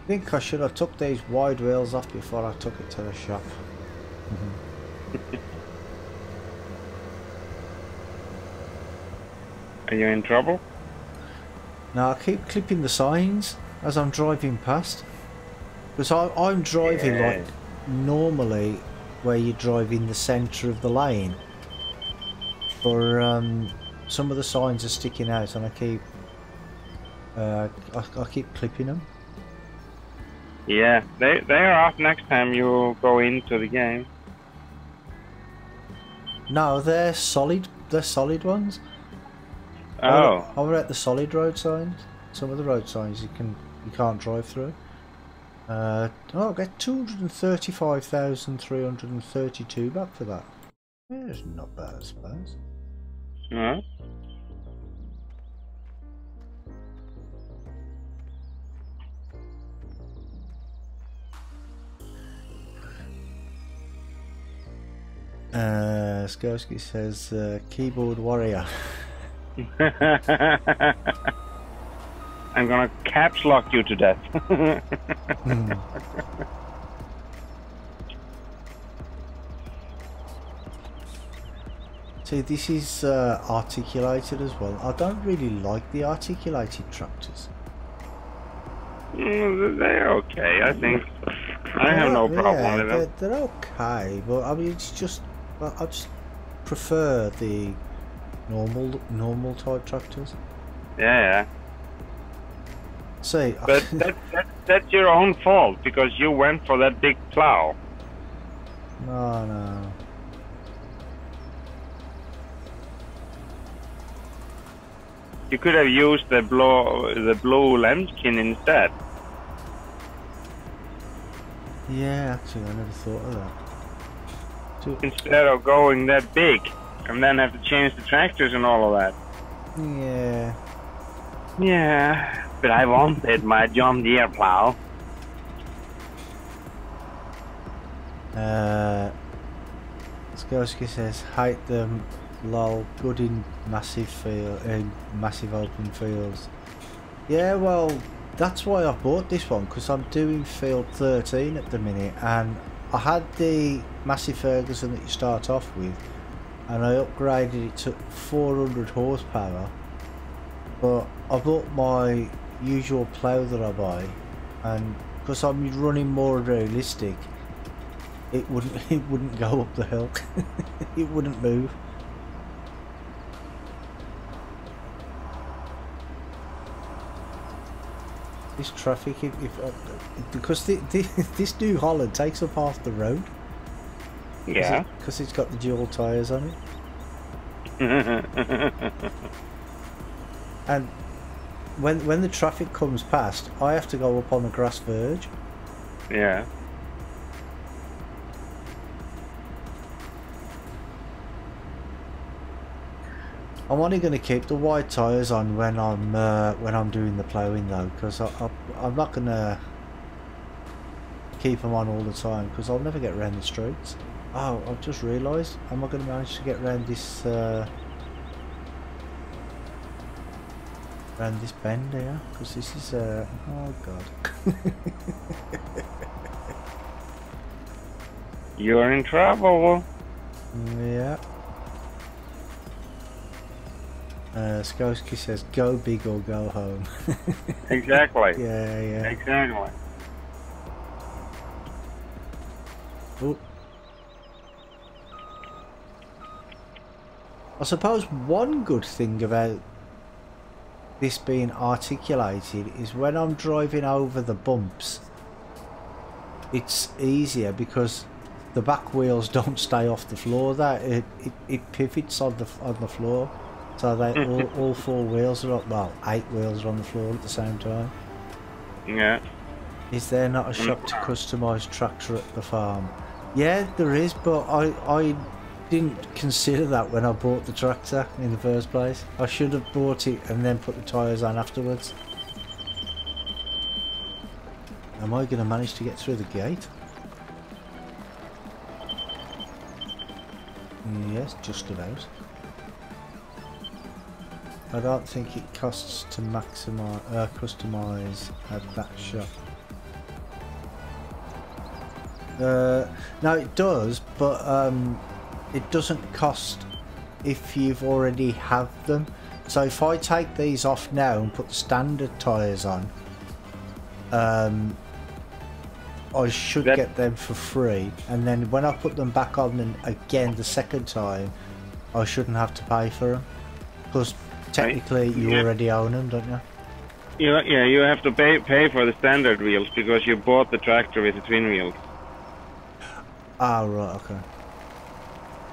think I should have took these wide wheels off before I took it to the shop. Are you in trouble? No, I keep clipping the signs as I'm driving past. Because I'm driving like normally where you drive in the centre of the lane. But some of the signs are sticking out and I keep clipping them. Yeah, they are off next time you go into the game. No, they're solid. They're solid ones. Oh. Over at the solid road signs. Some of the road signs you can't drive through. I get 235,332 back for that. Yeah, it's not bad, I suppose. No. Skowski says keyboard warrior. I'm gonna caps lock you to death. See, this is articulated as well. I don't really like the articulated tractors. They're okay, I think. I have no problem with them. They're okay, but I mean, it's just I just prefer the normal type tractors. Yeah. See, But that's your own fault because you went for that big plow. no. You could have used the blue lambskin instead. Yeah, actually, I never thought of that. Instead of going that big, and then have to change the tractors and all of that. Yeah. Yeah, but I wanted my John Deere plow. Skorsky says, hate them, lol, good in massive open fields. Yeah, well, that's why I bought this one, because I'm doing field 13 at the minute, and I had the Massey Ferguson that you start off with, and I upgraded it to 400 horsepower, but I bought my usual plough that I buy, and because I'm running more realistic, it wouldn't go up the hill. It wouldn't move. This traffic, because this New Holland takes up half the road. Yeah. Because it's got the dual tyres on it. And when the traffic comes past, I have to go up on the grass verge. Yeah. I'm only going to keep the wide tyres on when I'm doing the ploughing though, because I'm not going to keep them on all the time because I'll never get around the streets. Oh, I've just realised, am I going to manage to get around this bend here? Because this is oh god. You're in trouble. Yeah. Skorsky says, go big or go home. Exactly. Yeah. Exactly. Ooh. I suppose one good thing about this being articulated is when I'm driving over the bumps, it's easier because the back wheels don't stay off the floor. That it pivots on the floor. So they all four wheels are up, well, 8 wheels are on the floor at the same time. Yeah. Is there not a shop to customise tractor at the farm? Yeah, there is, but I didn't consider that when I bought the tractor in the first place. I should have bought it and then put the tyres on afterwards. Am I going to manage to get through the gate? Yes, just about. I don't think it costs to customise at that shop. No, it does, but it doesn't cost if you've already have them. So if I take these off now and put the standard tyres on, I should get them for free, and then when I put them back on then again the second time, I shouldn't have to pay for them. Plus, technically, you already own them, don't you? Yeah, you have to pay for the standard wheels because you bought the tractor with the twin wheels. Ah, right, okay.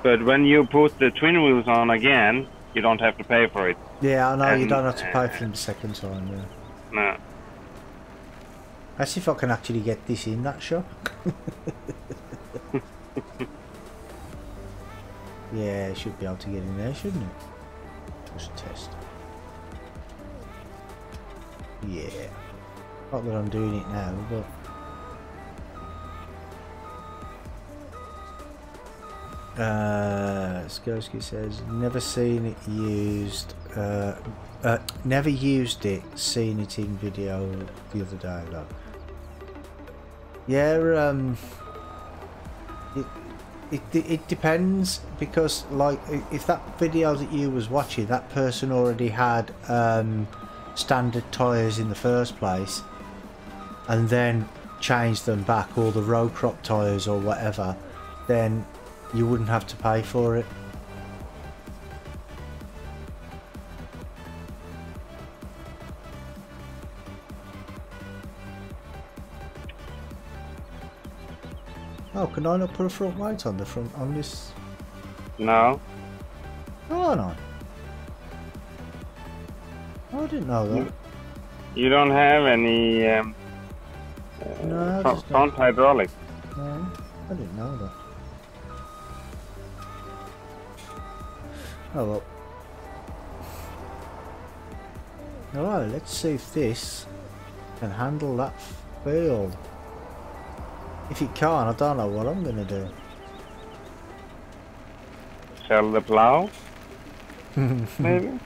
But when you put the twin wheels on again, you don't have to pay for it. Yeah, I know, you don't have to pay for them the second time, yeah. No. Let's see if I can actually get this in that shop. Yeah, should be able to get in there, shouldn't it? Just test. Yeah. Not that I'm doing it now, but... Skorsky says, never seen it used, never used it, seen it in video the other day though. Yeah, it depends, because like if that video that you was watching, that person already had standard tyres in the first place and then changed them back, or the road crop tyres or whatever, then you wouldn't have to pay for it. Oh, can I not put a front light on the front on this? No. Oh no. Oh, I didn't know that. You don't have any No, front hydraulic. No, I didn't know that. Oh well. Alright, let's see if this can handle that field. If it can't, I don't know what I'm gonna do. Sell the plow? Maybe?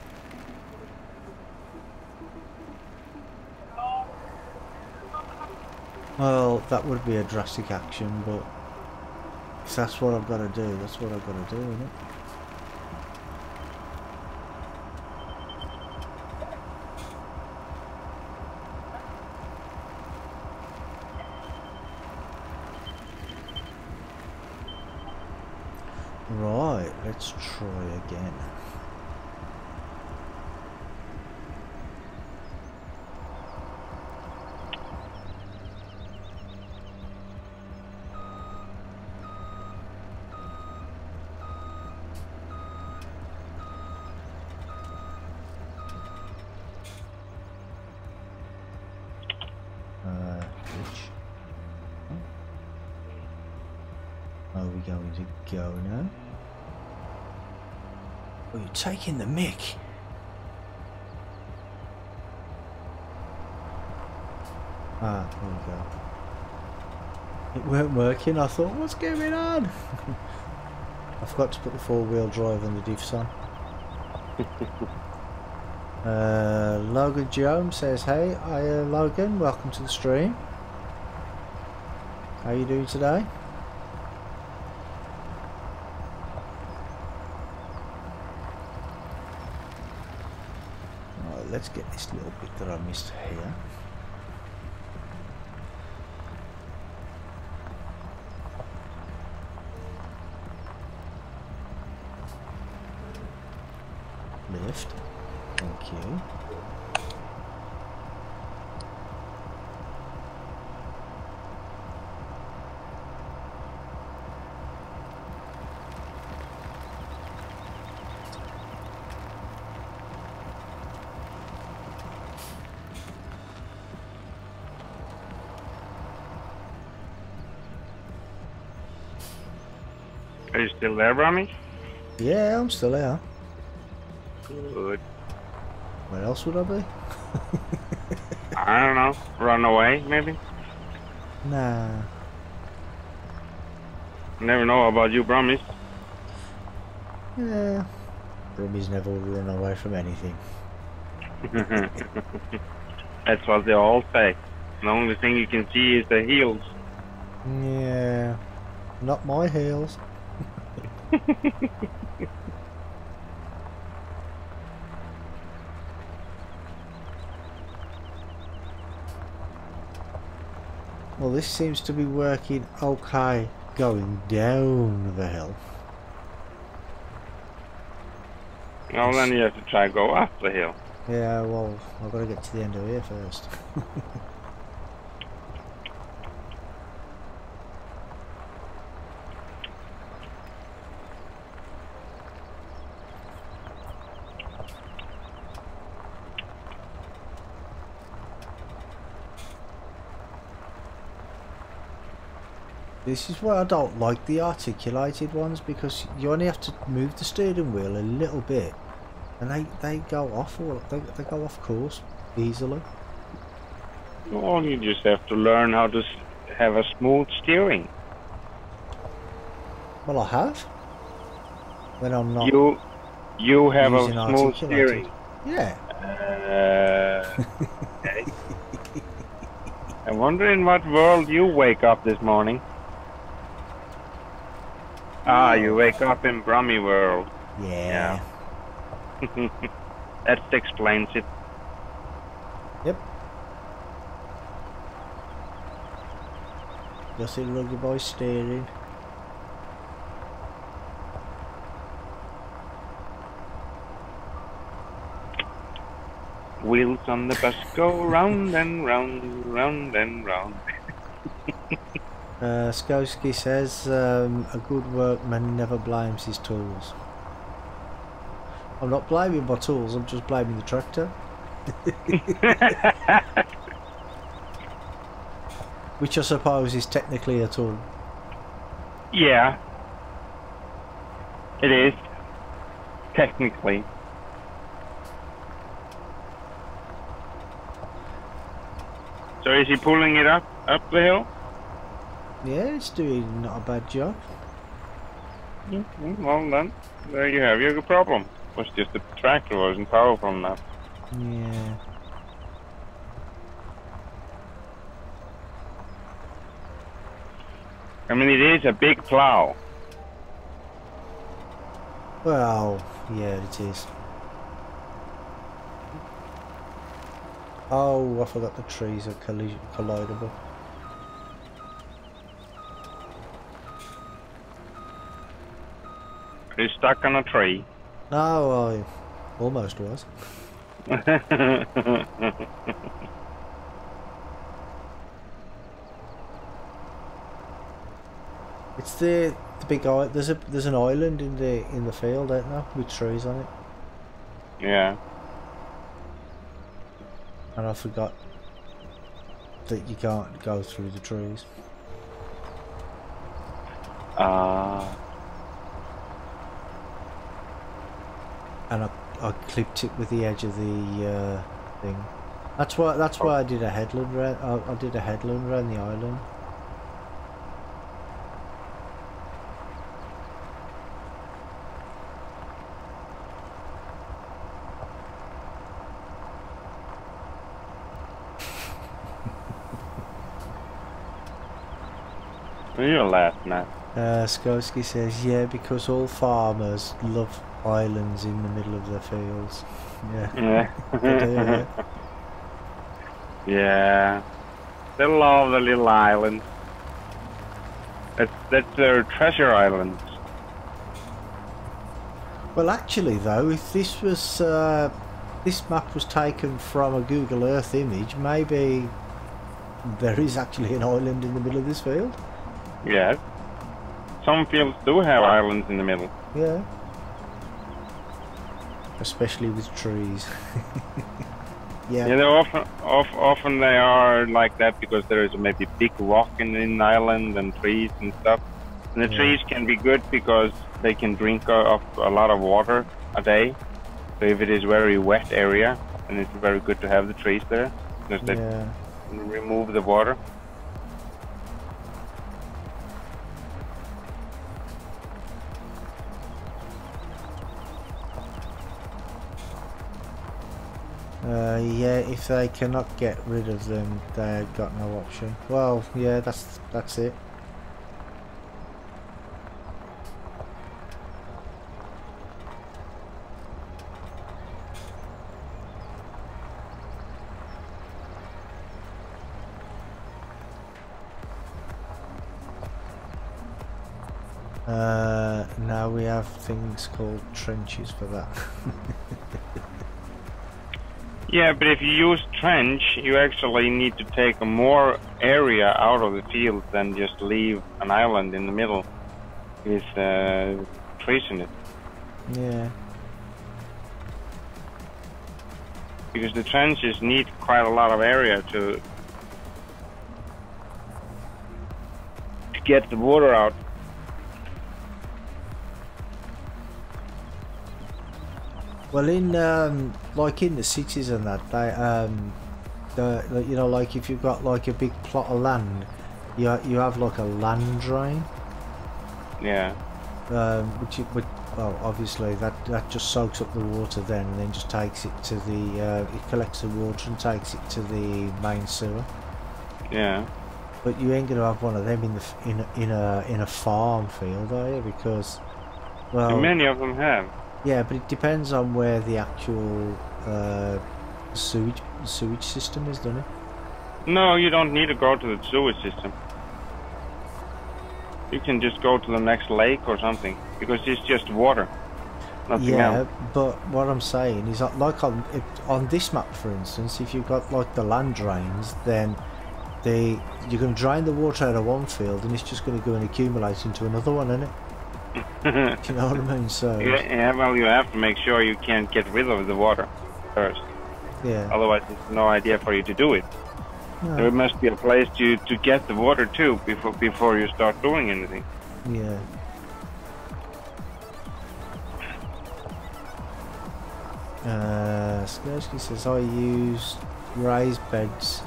Well, that would be a drastic action, but if that's what I've got to do, that's what I've got to do, isn't it? Right, let's try again. Which? Are we going to go now? Oh, you're taking the mick. Ah, there we go. It weren't working. I thought, what's going on? I forgot to put the four-wheel drive on the diffs on. Logan Jones says, hey, Logan, welcome to the stream. How are you doing today? Right, let's get this little bit that I missed here. Lift. Thank you. Are you still there, Brummy? Yeah, I'm still here. Good. Where else would I be? I don't know. Run away, maybe? Nah. Never know about you, Brummies. Yeah. Brummies never run away from anything. That's what they all say. The only thing you can see is the heels. Yeah. Not my heels. Well, this seems to be working okay going down the hill. Well, then you have to try to go up the hill. Yeah, well, I've got to get to the end of here first. This is why I don't like the articulated ones, because you only have to move the steering wheel a little bit and they go off, or they go off course easily. Well, you just have to learn how to have a smooth steering. Well, I have. When I'm not. You have a using smooth steering. Yeah. Okay. I wonder in what world you wake up this morning. Ah, you wake up in Brummy world. Yeah. That explains it. Yep. Just a rugby boy steering. Wheels on the bus go round and round, round and round. Skowski says, a good workman never blames his tools. I'm not blaming my tools, I'm just blaming the tractor. Which I suppose is technically a tool. Yeah. It is. Technically. So is he pulling it up the hill? Yeah, it's doing not a bad job. Well then, there you have your problem. It was just the tractor wasn't powerful enough. Yeah. I mean, it is a big plow. Well, yeah, it is. Oh, I forgot the trees are collidable. It's stuck on a tree. No, I almost was. It's the big island. There's an island in the field, ain't there, with trees on it. Yeah. And I forgot that you can't go through the trees. And I clipped it with the edge of the thing. That's why I did a headland round. I did a headland around the island. You're laughing at. Skowski says, yeah, because all farmers love islands in the middle of their fields. Yeah. They do, yeah. Yeah. They love the little islands. That's their treasure islands. Well, actually, though, if this was this map was taken from a Google Earth image, maybe there is actually an island in the middle of this field. Yes. Some fields do have islands in the middle. Yeah. Especially with trees. Yeah. Yeah, they're often they are like that because there is maybe big rock in an island and trees and stuff. And the trees can be good because they can drink of a lot of water a day. So if it is very wet area, then it's very good to have the trees there because they remove the water. Yeah, if they cannot get rid of them, they've got no option. Well, yeah, that's it. Now we have things called trenches for that. Yeah, but if you use trench, you actually need to take more area out of the field than just leave an island in the middle with trees in it. Yeah. Because the trenches need quite a lot of area to get the water out. Well, in like in the cities and that, they you know, like if you've got like a big plot of land, you have like a land drain. Yeah. Which well, obviously that just soaks up the water then, and then just takes it to the it collects the water and takes it to the main sewer. Yeah. But you ain't gonna have one of them in a farm field, are you? Because, well, many of them have. Yeah, but it depends on where the actual sewage system is, doesn't it? No, you don't need to go to the sewage system. You can just go to the next lake or something, because it's just water. Nothing else. But what I'm saying is, like on this map, for instance, if you've got like the land drains, then you're going to drain the water out of one field, and it's just going to go and accumulate into another one, isn't it? Do you know what I mean? So yeah, well, you have to make sure you can't get rid of the water first. yeah. Otherwise, there's no idea for you to do it. No. There must be a place to get the water too before you start doing anything. Yeah. Skorsky says I use raised beds.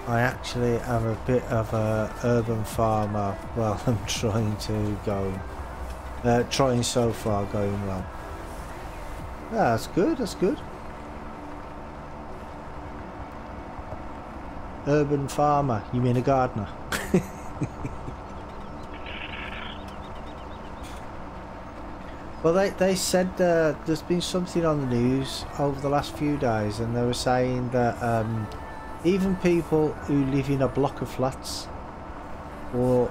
I actually am a bit of a urban farmer. Well, I'm trying to go. Trying so far, going well. Yeah, that's good. That's good. Urban farmer. You mean a gardener? Well, they said there's been something on the news over the last few days, and they were saying that even people who live in a block of flats, or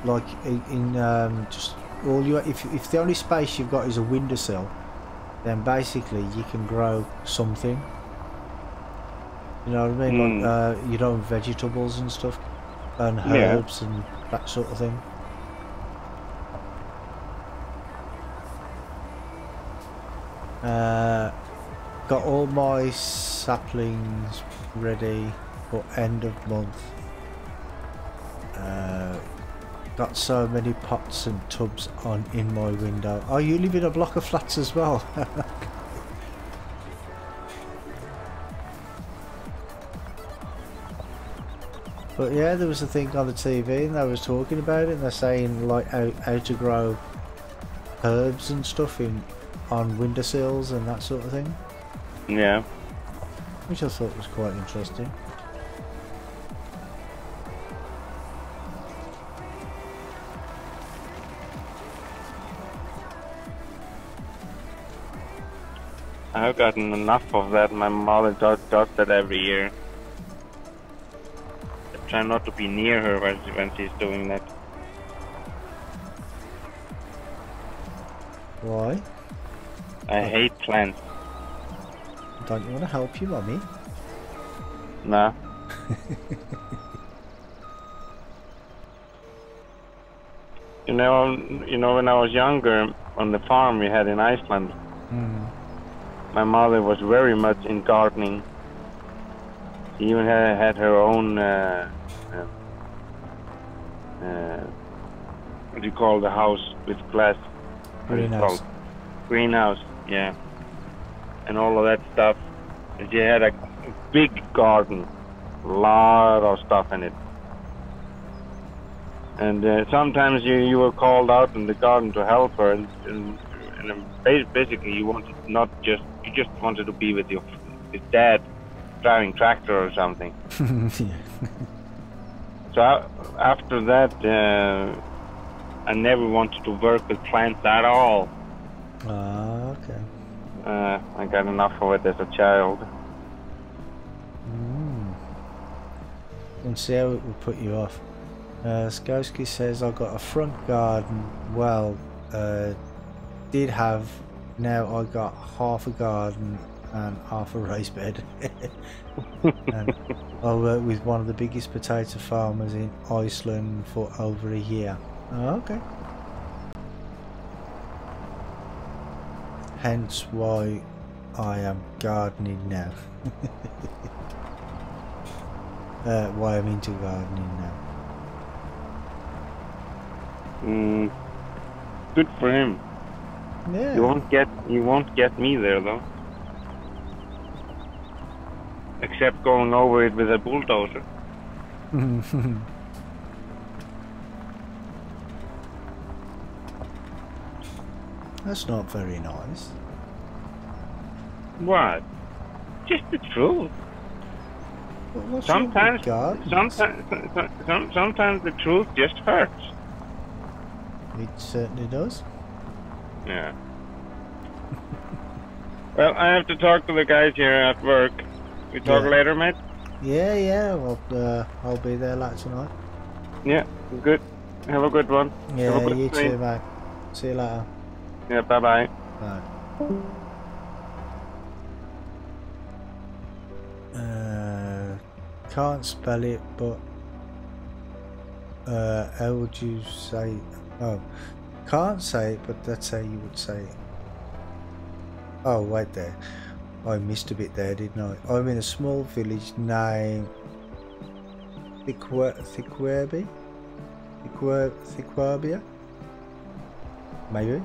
like in just all you, if the only space you've got is a windowsill, then basically you can grow something. You know what I mean? Like your own vegetables and stuff, and herbs and that sort of thing. Got all my saplings ready for end of month. Got so many pots and tubs on in my window. Oh, you live in a block of flats as well? But yeah, there was a thing on the TV and they was talking about it, and they're saying like how to grow herbs and stuff on windowsills and that sort of thing. Yeah. Which I thought was quite interesting. I've gotten enough of that. My mother does that every year. I try not to be near her when she's doing that. Why? I hate plants. Don't you want to help your mummy? Nah. You know, when I was younger, on the farm we had in Iceland, my mother was very much in gardening. She even had her own, what do you call the house with glass? Greenhouse. Greenhouse, yeah. And all of that stuff. And she had a big garden, a lot of stuff in it. And sometimes you were called out in the garden to help her, and basically you just wanted to be with your dad driving tractor or something. So after that, I never wanted to work with plants at all. Ah, okay. I got enough of it as a child. And see how it would put you off. Skowski says I got a front garden. Well, did have. Now I got half a garden and half a raised bed. And I worked with one of the biggest potato farmers in Iceland for over a year. Oh, okay. Hence why I am gardening now. Why I'm into gardening now. Good for him. Yeah. You won't get me there though. Except going over it with a bulldozer. That's not very nice. What? Just the truth. Sometimes the truth just hurts. It certainly does. Yeah. Well, I have to talk to the guys here at work. We talk later, mate? Yeah. Well, I'll be there later tonight. Yeah, good. Have a good one. Yeah, you too, mate. See you later. Yeah, bye-bye. Bye. can't spell it, but how would you say? Oh, can't say it, but that's how you would say it. Oh, wait there. I missed a bit there, didn't I? I'm in a small village named Thickwerbia? Maybe?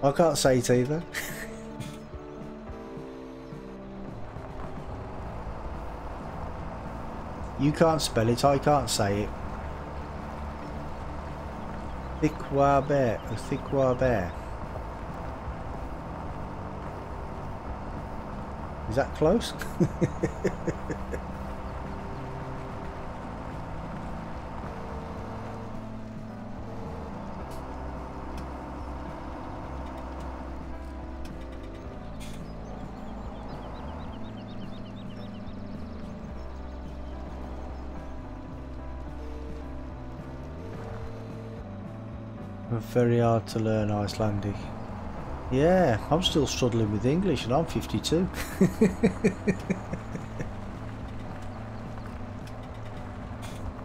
I can't say it either. You can't spell it, I can't say it. Thickwerbia. Is that close? Very hard to learn Icelandic. Yeah, I'm still struggling with English and I'm 52.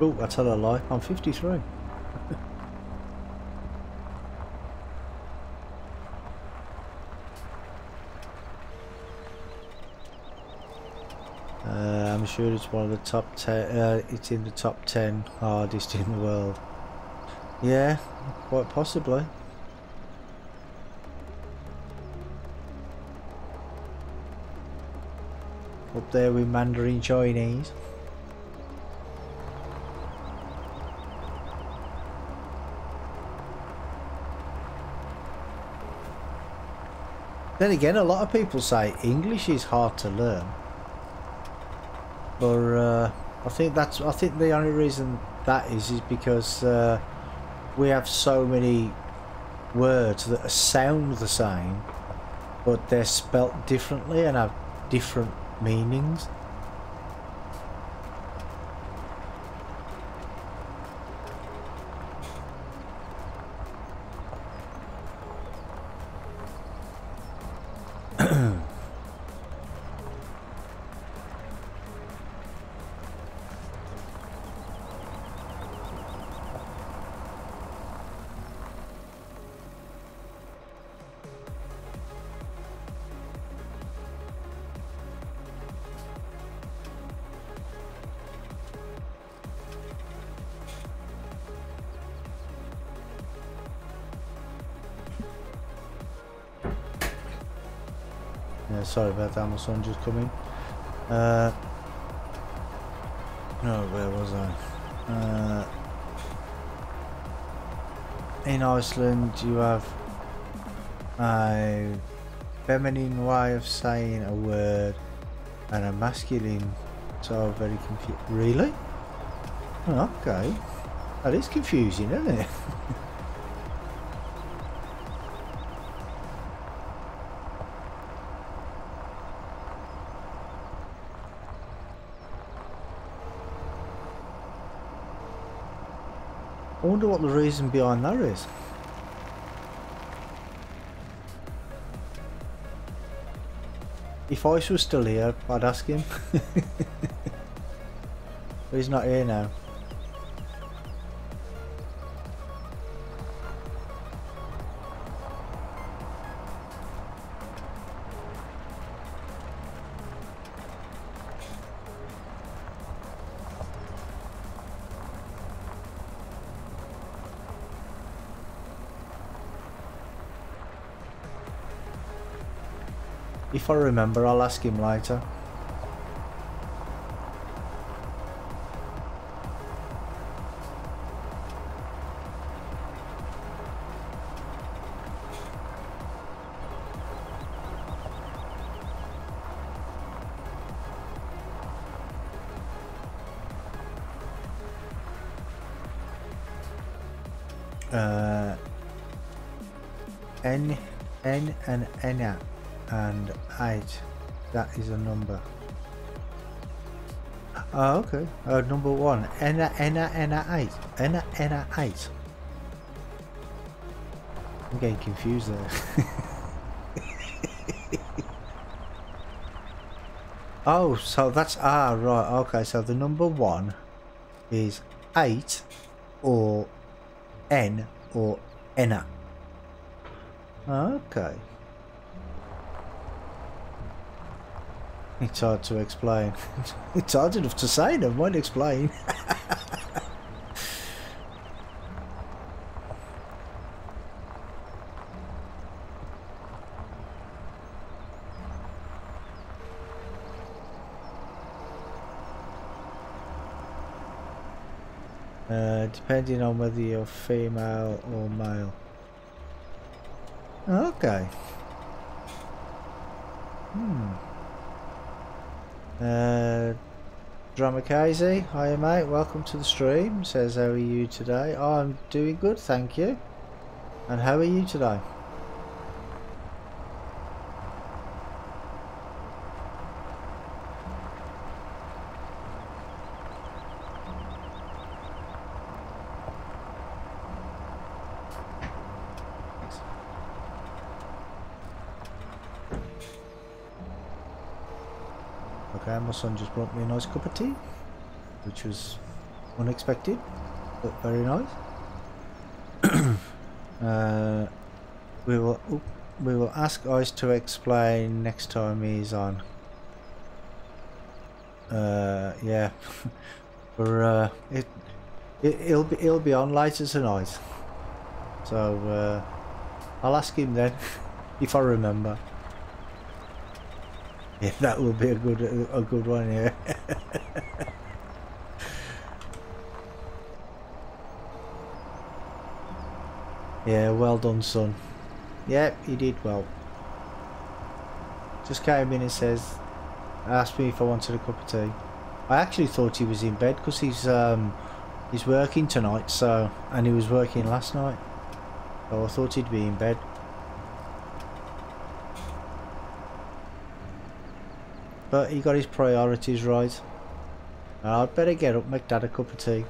Oh, I tell a lie, I'm 53. I'm sure it's one of the top 10, it's in the top 10 hardest in the world. Yeah, quite possibly. Up there with Mandarin Chinese. Then again, a lot of people say English is hard to learn, but I think the only reason that is because we have so many words that sound the same, but they're spelt differently and have different meanings. Yeah, sorry about that, my son just come in. Oh, where was I? In Iceland you have a feminine way of saying a word and a masculine, so very confused. Really? Oh, okay. That is confusing, isn't it? I wonder what the reason behind that is. If Ice was still here, I'd ask him. But he's not here now. If I remember, I'll ask him later. N and N and 8, that is a number. Oh, okay. Number 1, N8, N8. I'm getting confused there. Oh, so that's right. Okay, so the number 1 is 8 or N or Enna. Okay. It's hard to explain. It's hard enough to say, never mind explain. Depending on whether you're female or male. Okay. Dramakazi, hiya mate, welcome to the stream. Says, how are you today? Oh, I'm doing good, thank you. And how are you today? Okay, my son just brought me a nice cup of tea, which was unexpected, but very nice. We will ask Ice to explain next time he's on. Yeah, he'll be on later tonight, so I'll ask him then if I remember. Yeah, that will be a good one, yeah. Yeah, well done, son. Yep, he did well. Just came in and asked me if I wanted a cup of tea. I actually thought he was in bed because he's working tonight, and he was working last night, so I thought he'd be in bed. But he got his priorities right. I'd better get up, make Dad a cup of tea.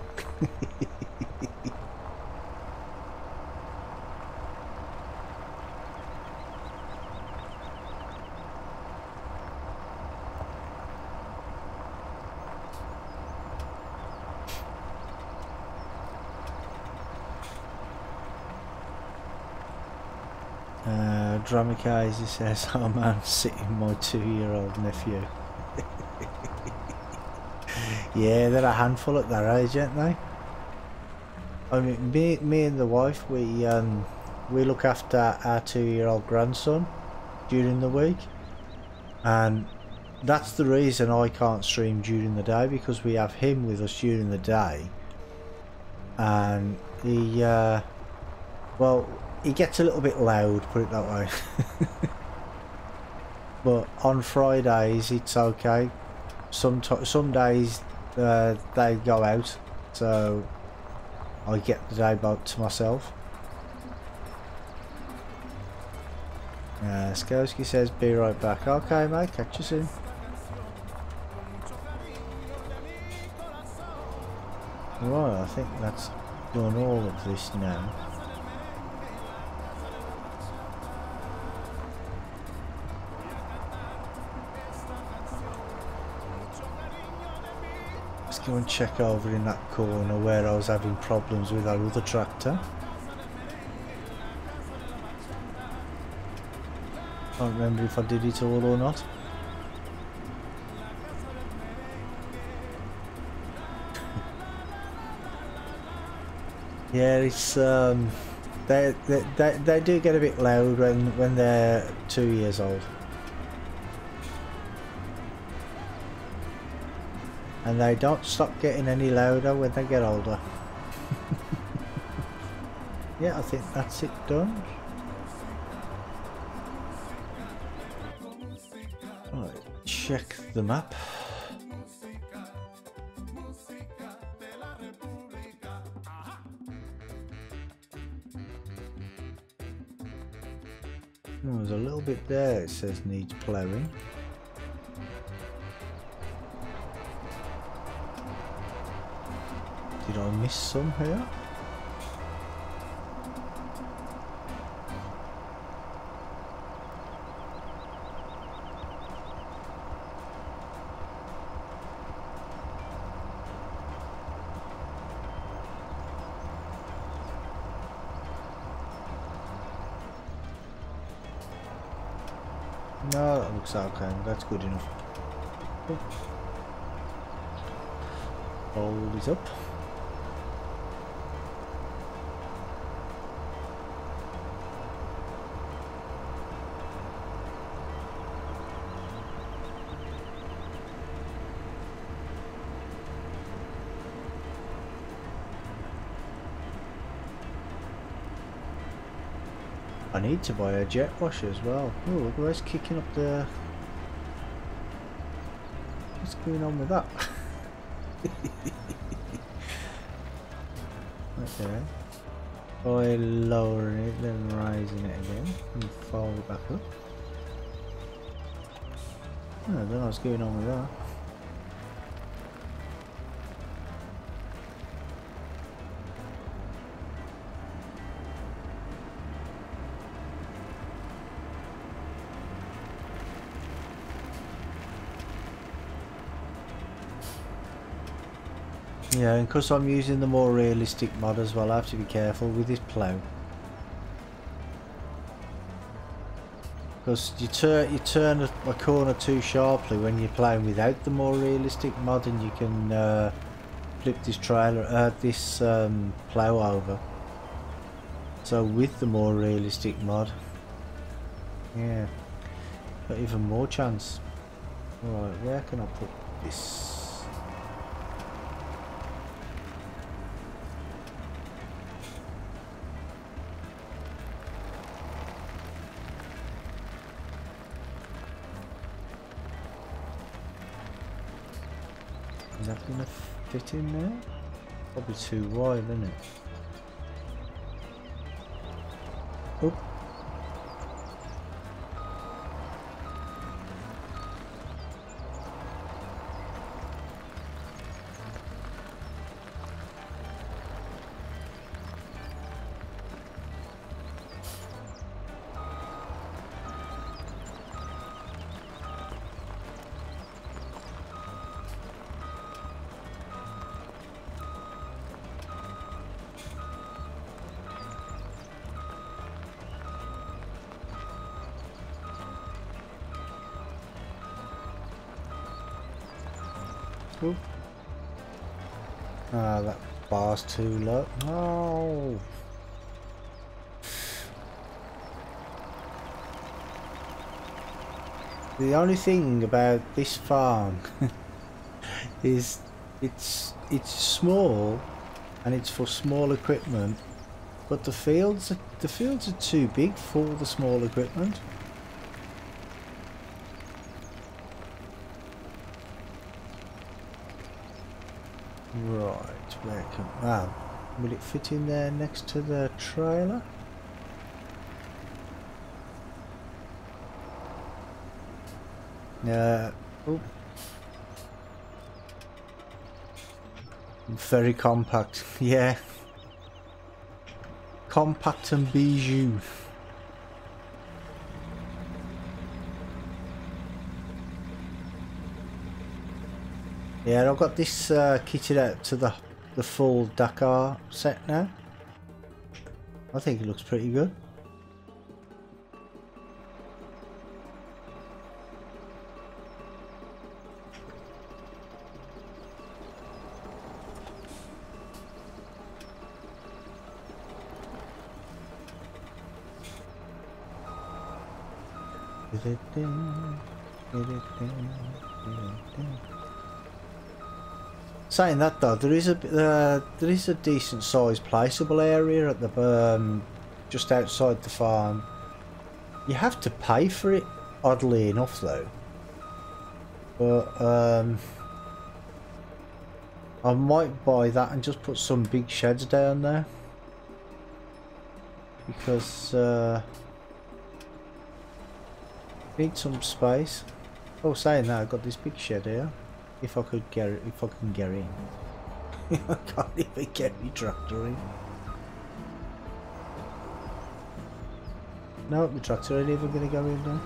Dramakazi says, oh man, sitting my 2-year-old nephew. Yeah, they're a handful at their age, aren't they? I mean, me and the wife, we look after our 2-year-old grandson during the week, and that's the reason I can't stream during the day, because we have him with us during the day, and he well, he gets a little bit loud, put it that way. But on Fridays it's okay. Some days they go out, so I get the day back to myself. Skowski says, be right back. Okay mate, catch you soon. Right, I think that's done all of this now. Let's go and check over in that corner where I was having problems with our other tractor. Can't remember if I did it all or not. Yeah, it's they do get a bit loud when they're 2 years old, and they don't stop getting any louder when they get older. Yeah, I think that's it done. Right, check the map. Oh, there's a little bit there, it says needs ploughing. Did I miss some here? No, that looks okay. That's good enough. Hold this up. I need to buy a jet washer as well. Oh, look at us kicking up the... What's going on with that? Okay. By lowering it, then raising it again, and fold it back up. Oh, I don't know what's going on with that. Yeah, and because I'm using the more realistic mod as well, I have to be careful with this plough. Because you turn a corner too sharply when you're ploughing without the more realistic mod, and you can flip this plough over. So with the more realistic mod, yeah, got even more chance. Right, where can I put this? Is that going to fit in there? Probably too wide, isn't it? Oh. Ooh. Ah, that bar's too low. No. The only thing about this farm is it's small and it's for small equipment, but the fields are too big for the small equipment. Right, where can... will it fit in there next to the trailer? Oh. Very compact, yeah. Compact and bijou. Yeah, I've got this kitted out to the full Dakar set now. I think it looks pretty good. Saying that though, there is a decent sized placeable area at the just outside the farm. You have to pay for it, oddly enough though. But I might buy that and just put some big sheds down there, because need some space. Oh, saying that, I've got this big shed here. If I can get in. I can't even get my tractor in. No, the tractor ain't even gonna go in now.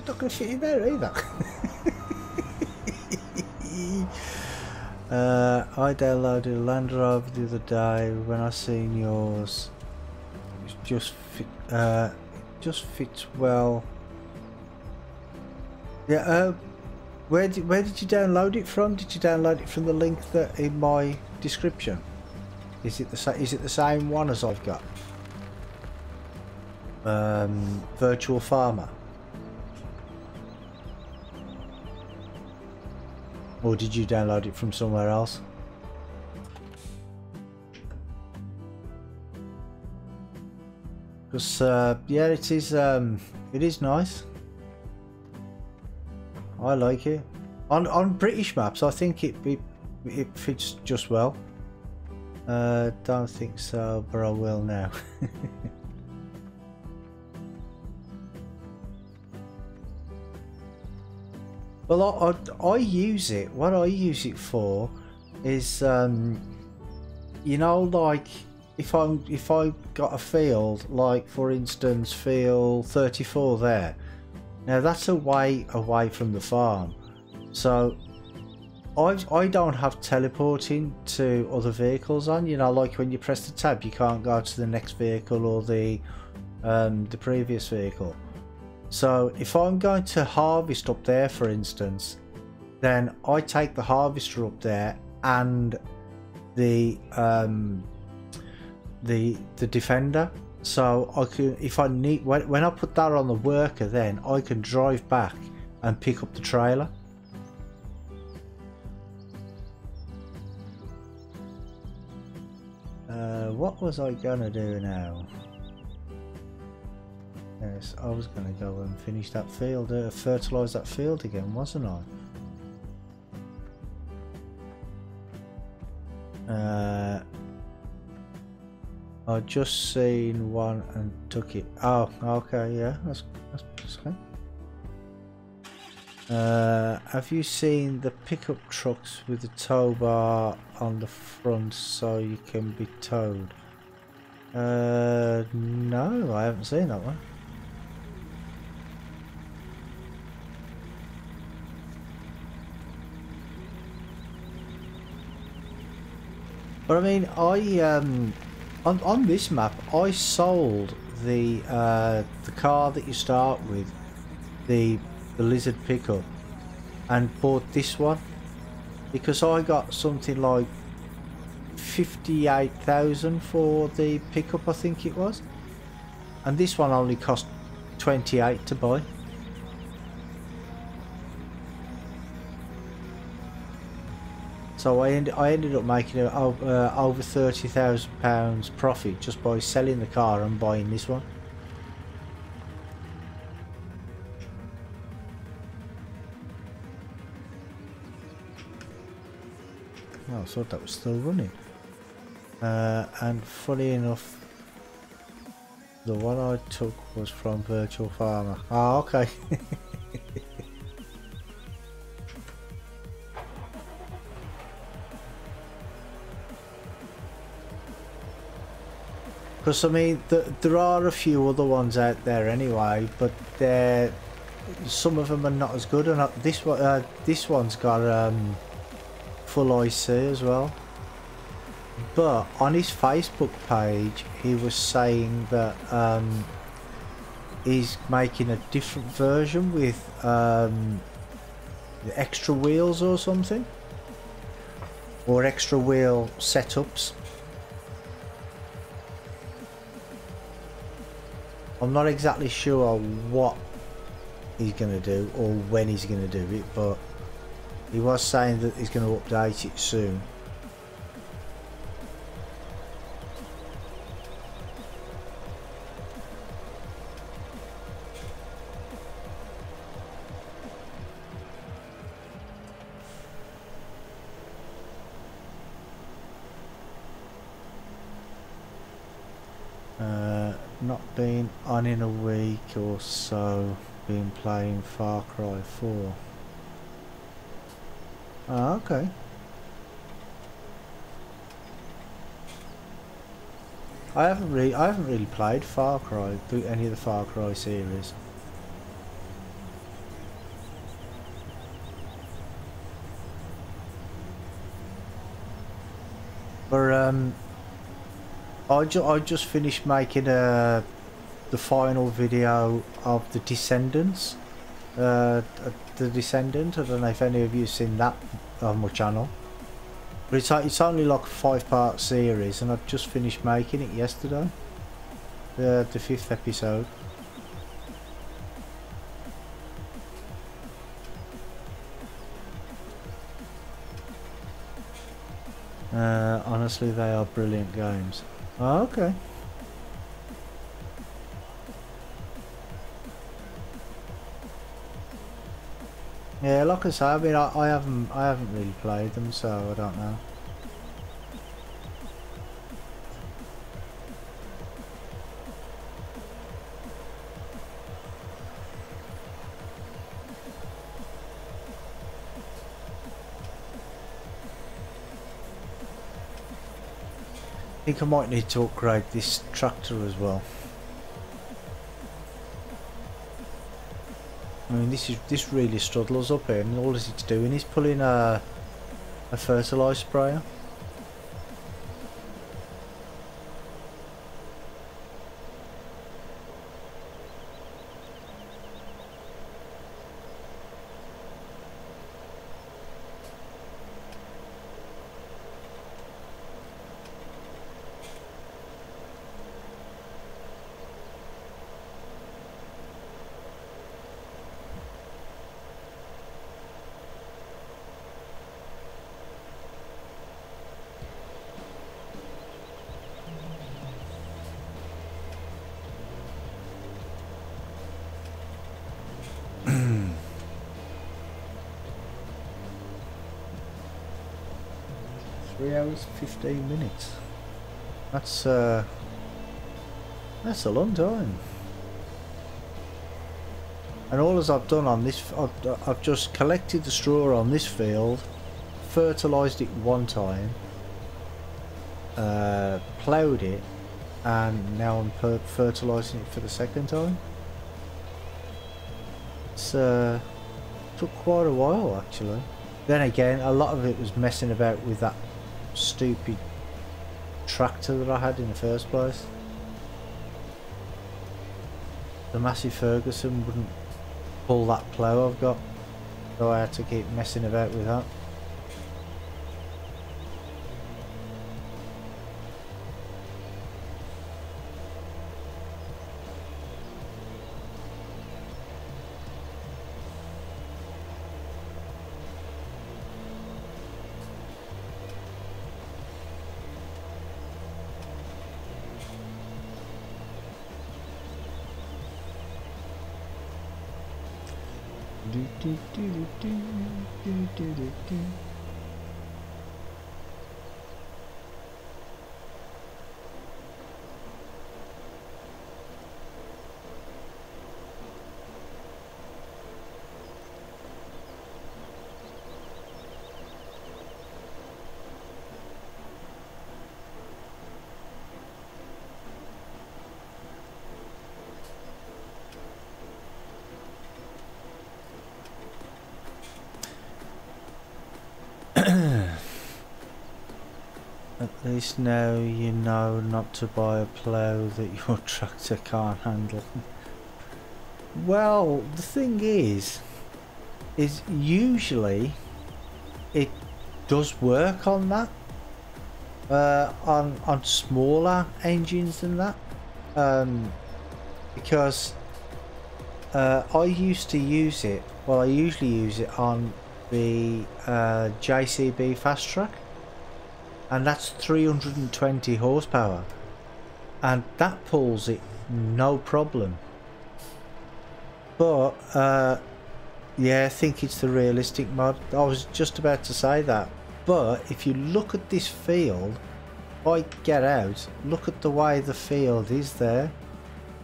not going to fit in there either. I downloaded a Land Rover the other day. When I seen yours, it just fits well. Yeah. Where did you download it from? Did you download it from the link that in my description? Is it the same one as I've got? Virtual Farmer. Or did you download it from somewhere else? Because yeah, it is nice. I like it. On British maps, I think it fits just well. Don't think so, but I will now. Well, I use it. What I use it for is, you know, like if I got a field, like for instance, field 34 there. Now that's away from the farm, so I don't have teleporting to other vehicles on. You know, like when you press the tab, you can't go to the next vehicle or the previous vehicle. So if I'm going to harvest up there, for instance, then I take the harvester up there and the defender. So I can, if I need, when I put that on the worker, then I can drive back and pick up the trailer. What was I gonna do now? Yes, I was gonna go and finish that field, fertilise that field again, wasn't I? I just seen one and took it. Oh, okay, yeah, that's okay. Have you seen the pickup trucks with the tow bar on the front so you can be towed? No, I haven't seen that one. But I mean, on this map, I sold the car that you start with, the Lizard pickup, and bought this one because I got something like 58,000 for the pickup, I think it was, and this one only cost 28 to buy. So I ended up making over £30,000 profit just by selling the car and buying this one. Oh, I thought that was still running. And funny enough, the one I took was from Virtual Farmer. Oh, okay. Because I mean, there are a few other ones out there anyway, but some of them are not as good. And this one's got full IC as well. But on his Facebook page, he was saying that he's making a different version with extra wheels or something, or extra wheel setups. I'm not exactly sure what he's going to do or when he's going to do it, but he was saying that he's going to update it soon. Not been on in a week or so, been playing Far Cry 4. Ah, okay. I haven't really played Far Cry, any of the Far Cry series. But I just finished making the final video of the Descendants. The Descendant. I don't know if any of you have seen that on my channel. But it's only like a 5-part series, and I've just finished making it yesterday. The 5th episode. Honestly, they are brilliant games. Oh, okay. Yeah, like I say, I mean, I haven't really played them, so I don't know. I think I might need to upgrade this tractor as well. I mean, this really struggles up here, and all it's doing is pulling a fertiliser sprayer. Hours 15 minutes. That's a long time. And all as I've done on this, I've just collected the straw on this field, fertilised it one time, ploughed it, and now I'm fertilising it for the second time. It's took quite a while actually. Then again, a lot of it was messing about with that stupid tractor that I had in the first place. The Massey Ferguson wouldn't pull that plough I've got, so I had to keep messing about with that. At least now you know not to buy a plough that your tractor can't handle. Well, the thing is usually it does work on that, on smaller engines than that, because I used to use it. Well, I usually use it on the JCB Fast Track. And that's 320 horsepower, and that pulls it no problem. But yeah, I think it's the realistic mod. I was just about to say that, but if you look at this field, if I get out, look at the way the field is there.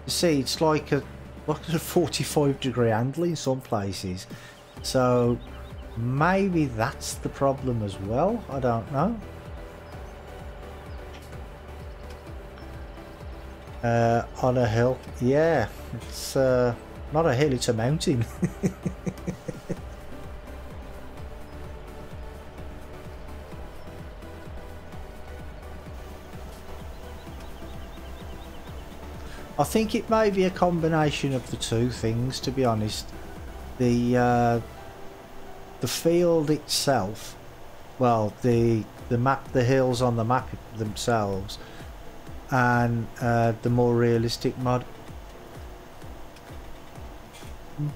You see, it's like a 45-degree angle in some places, so maybe that's the problem as well. I don't know. On a hill, yeah, it's not a hill, it's a mountain. I think it may be a combination of the two things, to be honest. The field itself, well, the map, the hills on the map themselves, and the more realistic mod.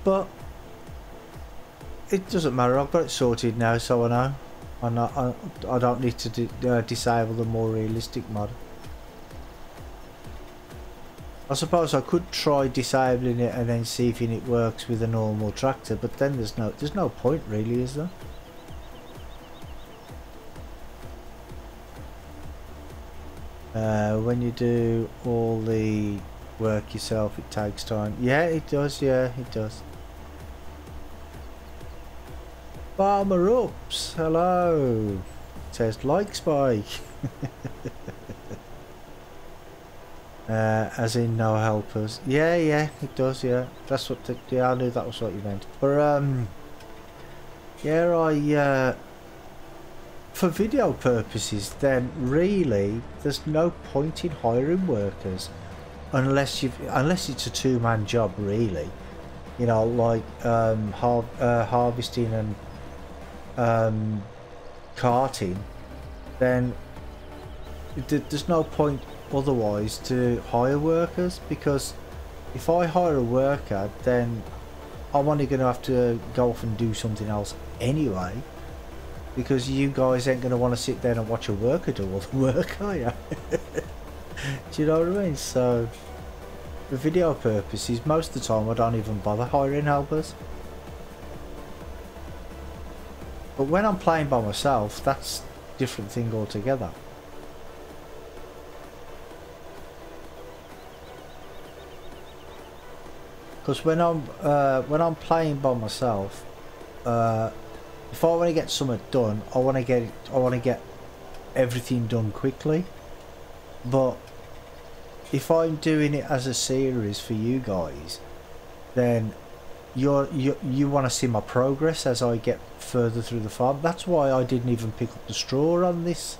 But it doesn't matter. I've got it sorted now, so I know. I don't need to disable the more realistic mod. I suppose I could try disabling it and then see if it works with a normal tractor, but then there's no point really, is there? When you do all the work yourself, it takes time. Yeah, it does. Yeah, it does. Farmer Ups, hello. It says like Spike. As in no helpers. Yeah, it does. Yeah, that's what. Yeah, I knew that was what you meant. But yeah, for video purposes, then really, there's no point in hiring workers unless it's a two-man job, really. You know, like harvesting and carting. Then there's no point otherwise to hire workers, because if I hire a worker, then I'm only going to have to go off and do something else anyway, because you guys ain't going to want to sit there and watch a worker do all the work, are you? Do you know what I mean? So for video purposes, most of the time I don't even bother hiring helpers. But when I'm playing by myself, that's a different thing altogether. Because when I'm playing by myself, if I want to get something done, I want to get everything done quickly. But if I'm doing it as a series for you guys, then you want to see my progress as I get further through the farm. That's why I didn't even pick up the straw on this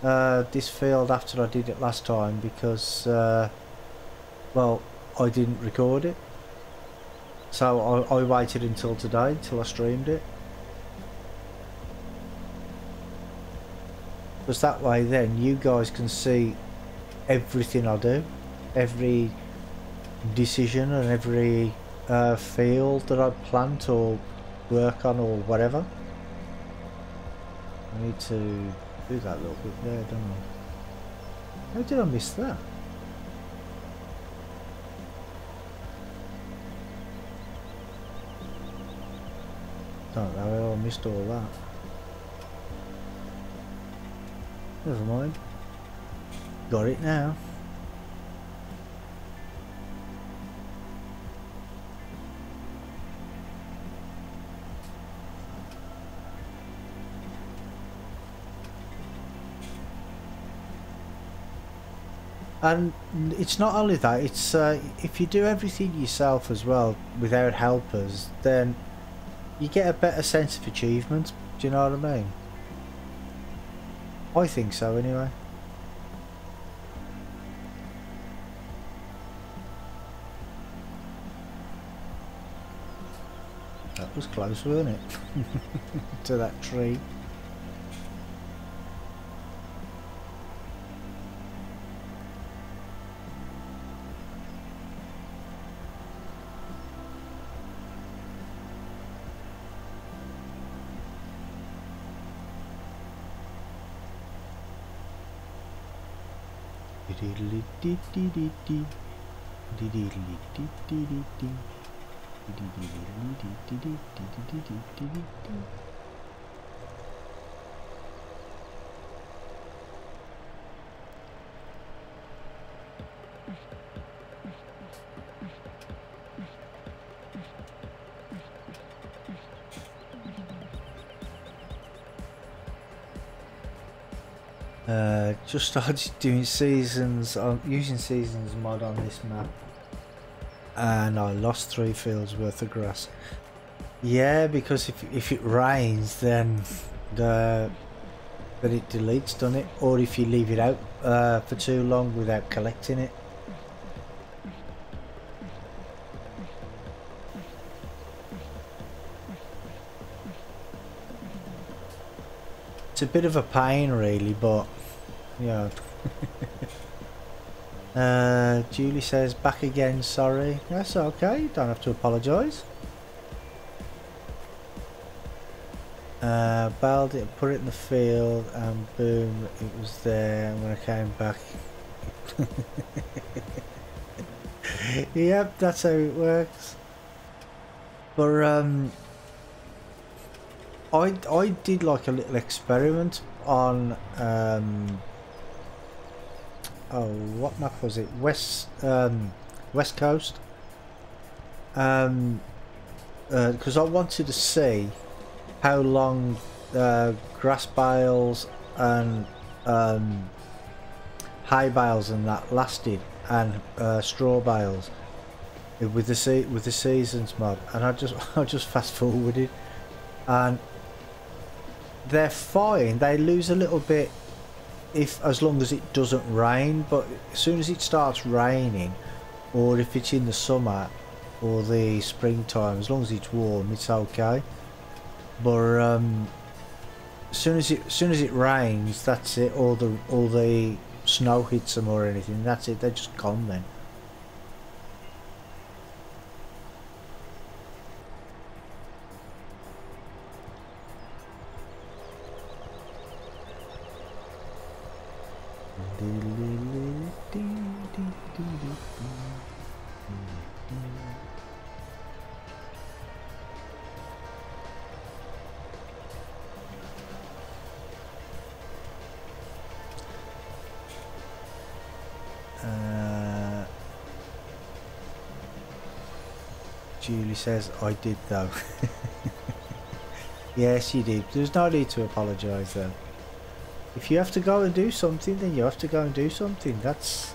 field after I did it last time, because well, I didn't record it. So I waited until today, till I streamed it. Because that way then you guys can see everything I do, every decision and every field that I plant or work on or whatever. I need to do that a little bit there, don't I? How did I miss that? Don't know how I missed all that. Never mind. Got it now. And it's not only that, it's if you do everything yourself as well without helpers, then you get a better sense of achievement. Do you know what I mean? I think so anyway. That was close, wasn't it? To that tree. Just started doing seasons, using seasons mod on this map, and I lost 3 fields worth of grass. Yeah, because if it rains, then it deletes, doesn't it? Or if you leave it out for too long without collecting it. it's a bit of a pain really, but you know. Julie says back again, sorry. That's okay, don't have to apologise. Bailed it, put it in the field, and boom, it was there. And when I came back, yep, that's how it works. But I did like a little experiment on oh, what map was it? West Coast. Because I wanted to see how long grass bales and hay bales and that lasted, and straw bales with the seasons mod, and I just fast forwarded, and they're fine. They lose a little bit as long as it doesn't rain, but as soon as it starts raining, or if it's in the summer or the springtime, as long as it's warm, it's okay. But as soon as it rains, that's it. All the snow hits them or anything, that's it. They're just gone then. Julie says, I did though. Yes, you did. There's no need to apologise though. If you have to go and do something, then you have to go and do something. That's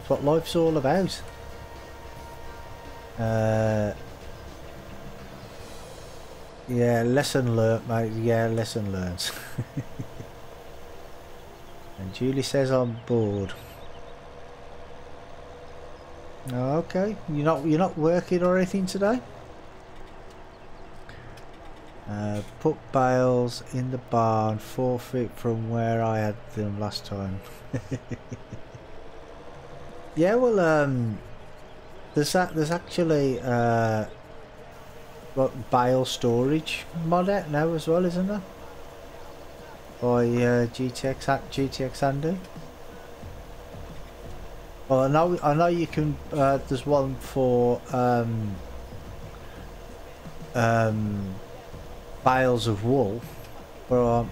what life's all about. Yeah, lesson learnt, mate. Yeah, lesson learnt. And Julie says, I'm bored. Oh, okay, you're not working or anything today? Put bales in the barn 4 feet from where I had them last time. Yeah, well, there's actually what, bale storage mod out now as well, isn't there? By GTX Andy. Well, I know you can. There's one for bales of wool, but I'm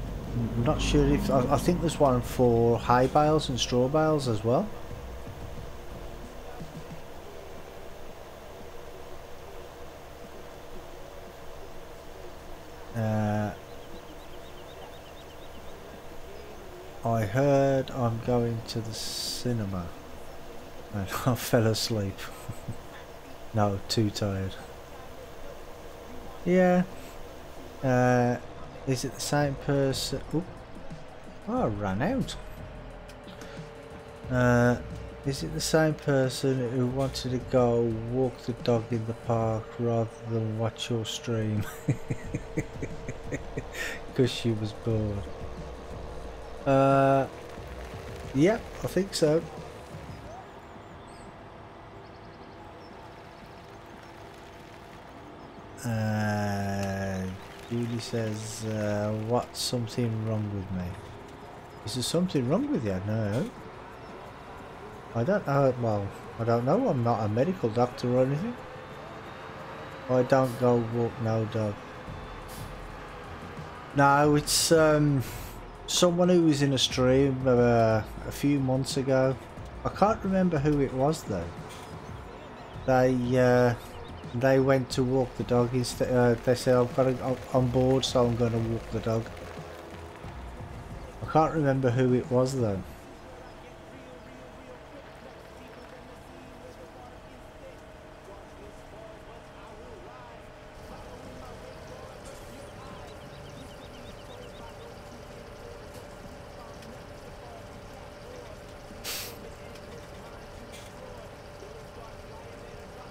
not sure if I think there's one for hay bales and straw bales as well. I heard I'm going to the cinema. And I fell asleep. No, too tired. Yeah. Is it the same person? Oop. Oh, I ran out. Is it the same person who wanted to go walk the dog in the park rather than watch your stream? Because she was bored. Yeah, I think so. Julie says, what's something wrong with me? Is there something wrong with you? No. I don't know. Well, I don't know. I'm not a medical doctor or anything. I don't go walk no dog. No, it's someone who was in a stream a few months ago. I can't remember who it was though. They went to walk the dog. They said, I'm bored, so I'm going to walk the dog. I can't remember who it was though.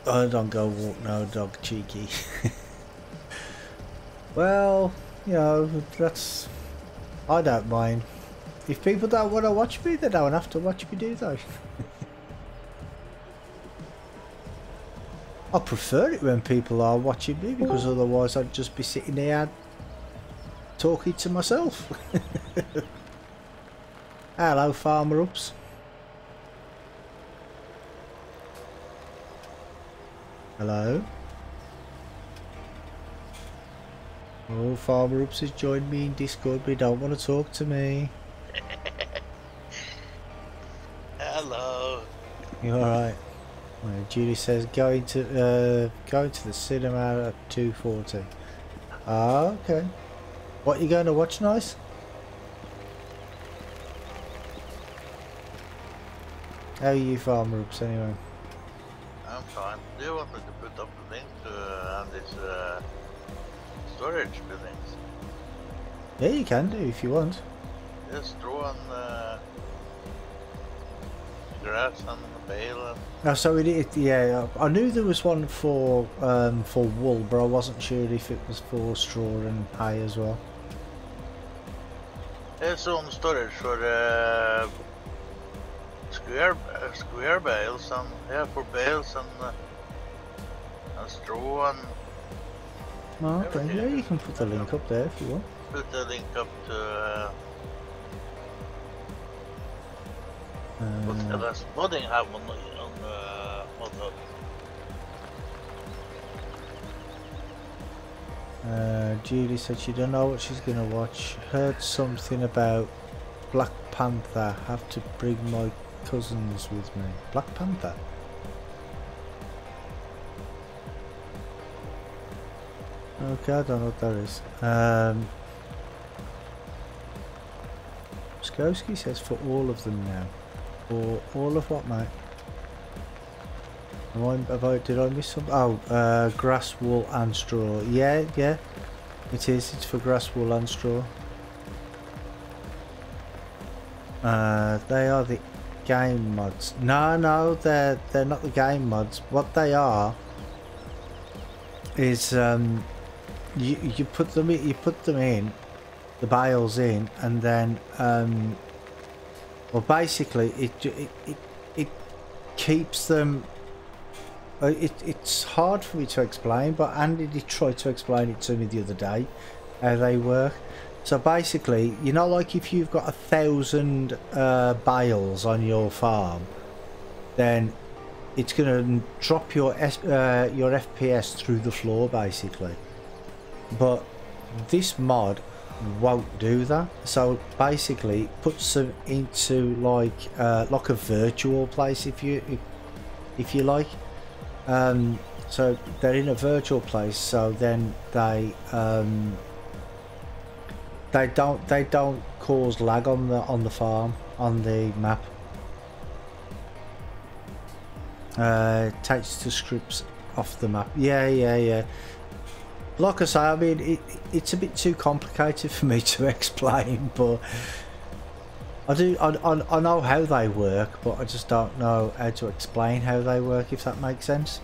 I don't go walk no dog, cheeky. Well, you know, that's... I don't mind. If people don't want to watch me, they don't have to watch me, do they? I prefer it when people are watching me, because otherwise I'd just be sitting here talking to myself. Hello, Farmer Ups. Hello. Oh, Farmer Ups has joined me in Discord, but he don't want to talk to me. Hello. You alright? Julie says going to the cinema at 2:40. Ah, okay. What are you going to watch, nice? How are you, Farmer Ups, anyway? I'm fine. Do you want me to put up a link to this storage buildings? Yeah, you can do if you want. Just draw on grass and bale and... No, so yeah, I knew there was one for wool, but I wasn't sure if it was for straw and hay as well. There's some storage for square bales and yeah, for bales and straw and... Oh, okay, yeah, you can put the link up there if you want. Put the link up to what does modding have on Modhub? Julie said she don't know what she's gonna watch. Heard something about Black Panther. Have to bring my cousins with me. Black Panther? Okay, I don't know what that is. Skowski says for all of them now. For all of what, mate? Did I miss some? Oh, grass, wool and straw. Yeah, yeah. It is. It's for grass, wool and straw. They are the game mods. No, they're not the game mods. What they are is you put them in the bales in, and then well, basically it keeps them. It's hard for me to explain, but Andy did try to explain it to me the other day how they work. So basically, you know, like if you've got 1,000 bales on your farm, then it's going to drop your FPS through the floor basically. But this mod won't do that. So basically, it puts them into like a virtual place, if you like. So they're in a virtual place. So then they don't cause lag on the farm, on the map. Takes the scripts off the map. Yeah. Like I say, I mean, it's a bit too complicated for me to explain, but I know how they work, but I just don't know how to explain how they work, if that makes sense.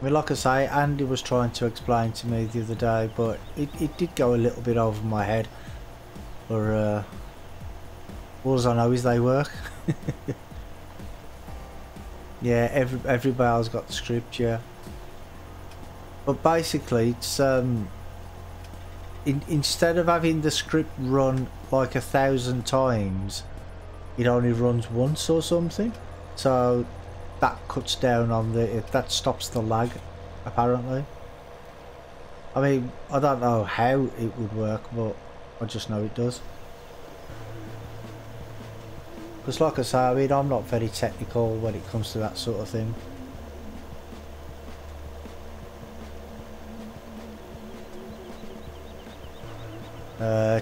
I mean, like I say, Andy was trying to explain to me the other day, but it did go a little bit over my head. Or all I know is they work. Yeah, every bale's got the script, yeah. But basically, it's instead of having the script run like 1,000 times, it only runs once or something. So that cuts down on that stops the lag, apparently. I mean, I don't know how it would work, but I just know it does. Because like I say, I mean, I'm not very technical when it comes to that sort of thing.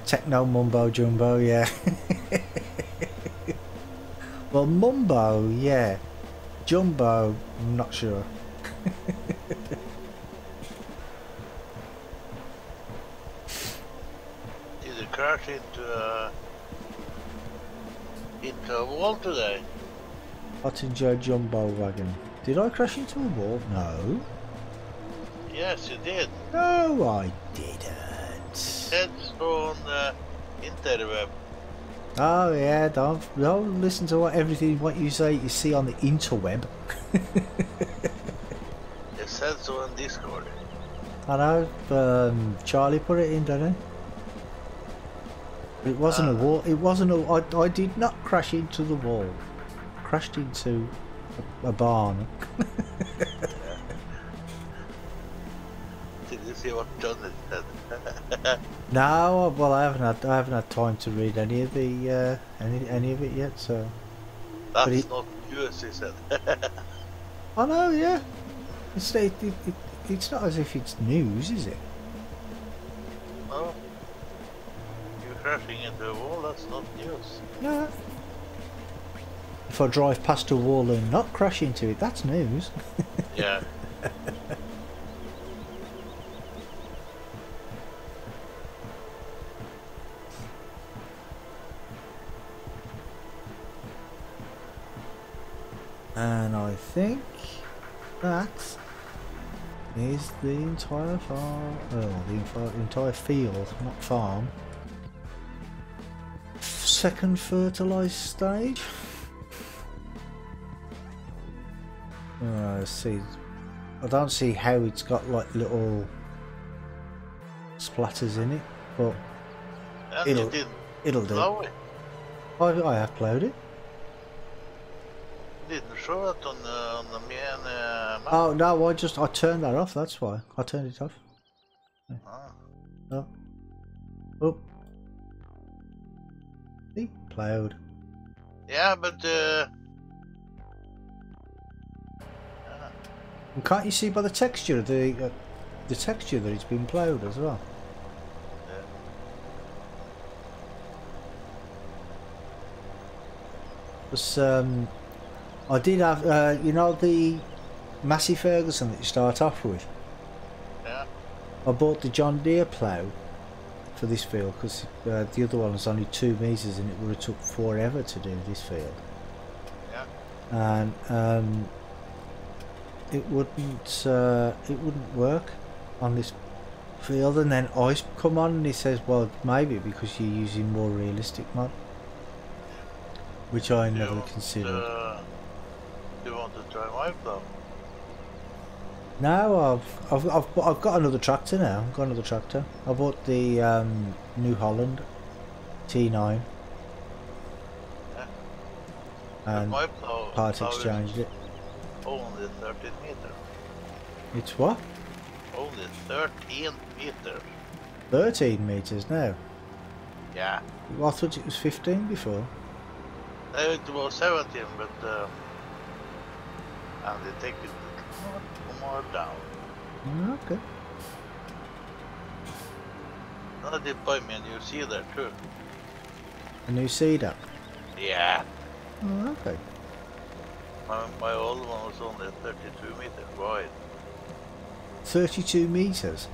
Techno mumbo jumbo, yeah. Well, mumbo, yeah. Jumbo, I'm not sure. Did you crash into a wall today? Oxygendavid jumbo wagon. Did I crash into a wall? No. Yes, you did. No, I didn't. said so on the interweb. Oh yeah, don't listen to what you say you see on the interweb. It said so on Discord. I know, Charlie put it in, didn't he? It wasn't a wall. It wasn't a. I did not crash into the wall. Crashed into a barn. Did you see what John said? No, well, I haven't had time to read any of the any of it yet. So That's not news, he said. I know, yeah. It's not as if it's news, is it? No. You crashing into a wall, that's not news. No. If I drive past a wall and not crash into it, that's news. Yeah. And I think that is the entire farm. Oh, the entire field, not farm. Second fertilised stage. See, I don't see how it's got like little splatters in it, but And it'll do. Plow it. I have ploughed it. Didn't show it on the main map. Oh no, I turned that off. That's why I turned it off. Ah. Oh, oh, see, ploughed. Yeah, but And can't you see by the texture of the texture that it's been ploughed as well? yeah. Because I did have, you know, the Massey Ferguson that you start off with. Yeah. I bought the John Deere plough for this field because the other one was only 2 meters and it would have took forever to do this field. Yeah. And it wouldn't work on this field. And then ice come on and he says, well, maybe because you're using more realistic mod, which I never considered. Do you want to try my plow? No, I've got another tractor now. I've got another tractor. I bought the New Holland T9. Yeah. And my plow part exchanged it. Only 13 meters. It's what? Only 13 meters. 13 meters now. Yeah. Well, I thought it was 15 before. It was 17, but and they take it more down. Okay. I did buy me a new seeder too. A new seeder. Yeah. Oh, okay. My old one was only 32 meters wide. 32 meters.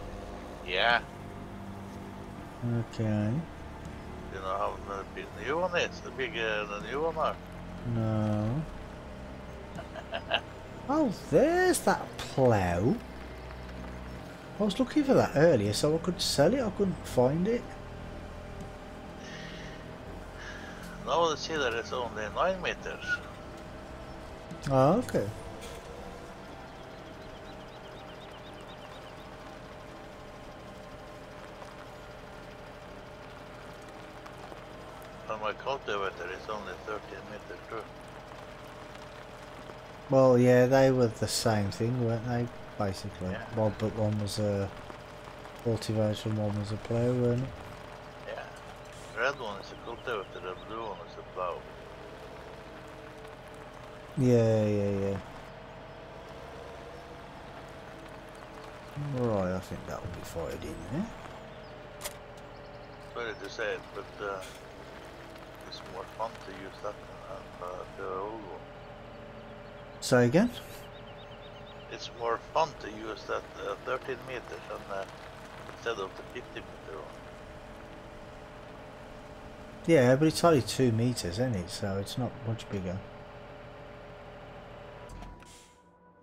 Yeah. Okay. You know how big the new one is? The bigger the new one are. No. Oh, there's that plough. I was looking for that earlier so I could sell it. I couldn't find it. Now the seeder is only 9 meters. Oh, okay. And my cultivator is only 13 meters too. Well, yeah, they were the same thing, weren't they? Basically. Yeah. Well, but one was a cultivator and one was a plough, weren't it? Yeah. Red one is a cultivator, the blue one is a plow. Yeah. Right, I think that will be fired in there. Sorry to say it, but it's more fun to use that than the old one. Say again? It's more fun to use that 13 meters instead of the 50 meter one. Yeah, but it's only 2 meters, isn't it? So it's not much bigger.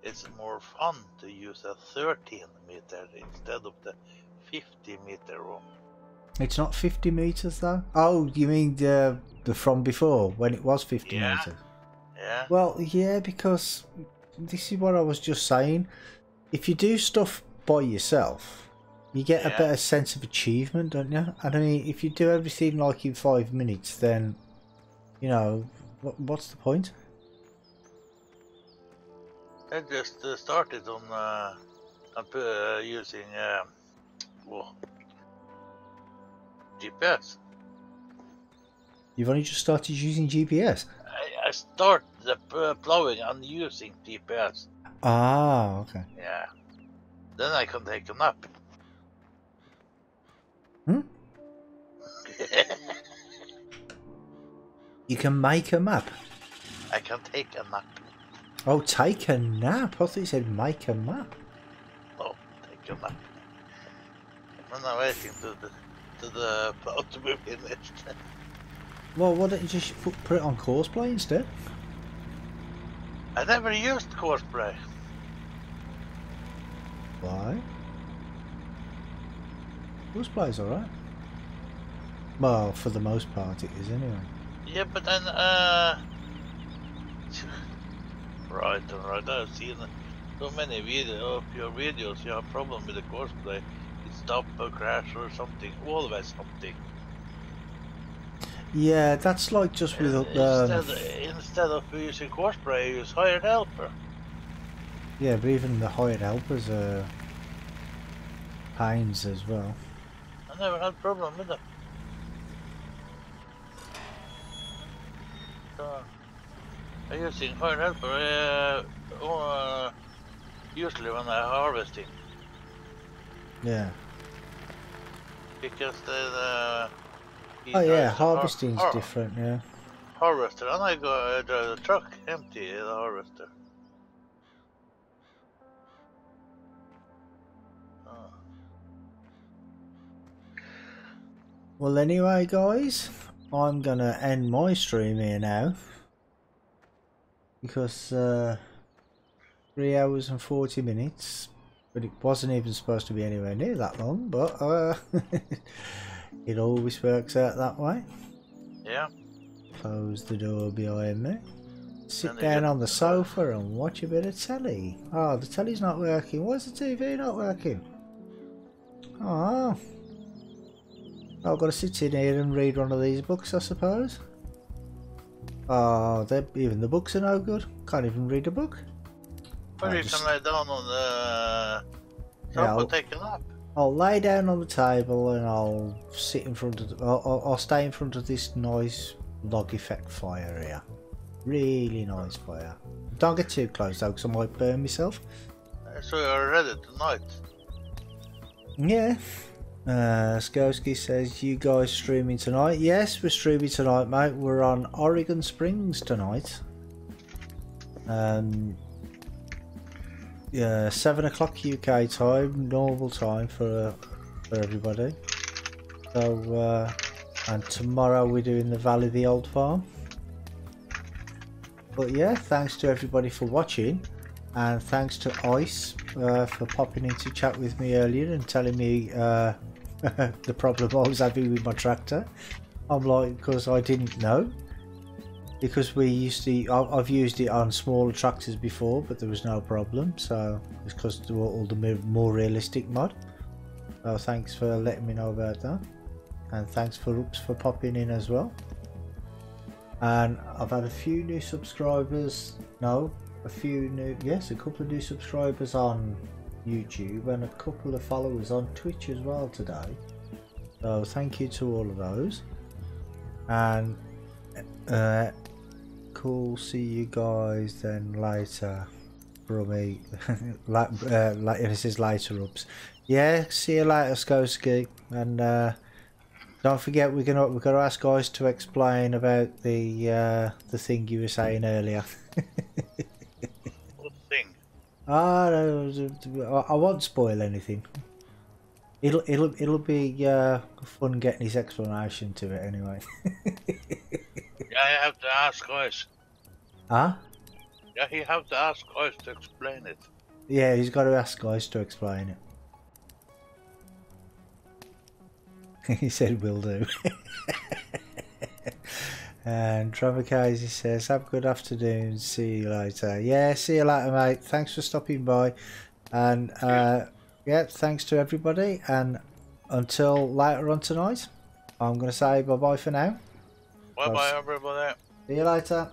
It's more fun to use a 13 meter instead of the 50 meter one. It's not 50 meters though. Oh, you mean the from before when it was 50 meters? Yeah. Well, yeah, because this is what I was just saying. If you do stuff by yourself, you get a better sense of achievement, don't you? And I mean, if you do everything like in 5 minutes, then you know what's the point? I just started on using GPS. You've only just started using GPS. I start the plowing and using GPS. Ah, okay. Yeah. Then I can take a nap. Hmm? You can make a map. I can take a nap. Oh, take a nap. I thought you said make a map. No, take a nap. I'm not waiting to the plow to move in it. Well, why don't you just put it on courseplay instead? I never used courseplay. Why? Coursplay's alright. Well, for the most part it is anyway. Yeah, but then right, I've seen so many of your videos. You have problem with the courseplay. It stop or crash or something. Always something. Yeah, that's like just with instead of using courseplay, use hired helper. Yeah, but even the hired helpers are pains as well. I never had problem with them. So, I'm using hired helper usually when I'm harvesting. Yeah. Because Oh yeah, harvesting's different, yeah. Harvester, and I go drive the truck empty, the harvester. Well anyway guys, I'm gonna end my stream here now. Because 3 hours and 40 minutes. But it wasn't even supposed to be anywhere near that long, but it always works out that way. Yeah. Close the door behind me. Sit down on the sofa and watch a bit of telly. Oh, the telly's not working. Why is the TV not working? Oh. I've got to sit in here and read one of these books, I suppose. Oh, even the books are no good. Can't even read a book. Or you can lay down on the sofa and take a nap. I'll lay down on the table and I'll sit in front of I'll stay in front of this nice log effect fire here. Really nice fire. Don't get too close though, because I might burn myself. So you're ready tonight? Yeah. Skowski says, you guys streaming tonight? Yes, we're streaming tonight, mate. We're on Oregon Springs tonight. Yeah, 7 o'clock UK time, normal time for everybody. So, and tomorrow we're doing the Valley of the Old Farm. But yeah, thanks to everybody for watching, and thanks to Ice for popping in to chat with me earlier and telling me the problem I was having with my tractor. I'm like, because I didn't know. Because we used to, I've used it on smaller tractors before, but there was no problem. So it's because of all the more realistic mod. So thanks for letting me know about that, and thanks for Ups for popping in as well. And I've had a few new subscribers. No, a couple of new subscribers on YouTube and a couple of followers on Twitch as well today. So thank you to all of those. And cool, see you guys then later from me. This is later Ups. Yeah, see you later Skoski, and don't forget we're gonna ask guys to explain about the thing you were saying earlier. What thing? I won't spoil anything. It'll be fun getting his explanation to it anyway. Yeah, I have to ask guys. Huh? Yeah, you have to ask guys to explain it. Yeah, he's got to ask guys to explain it. He said, will do. And Trevor Casey says, have a good afternoon. See you later. Yeah, see you later, mate. Thanks for stopping by. And yeah, thanks to everybody. And until later on tonight, I'm going to say bye-bye for now. Bye-bye, everybody. See you later.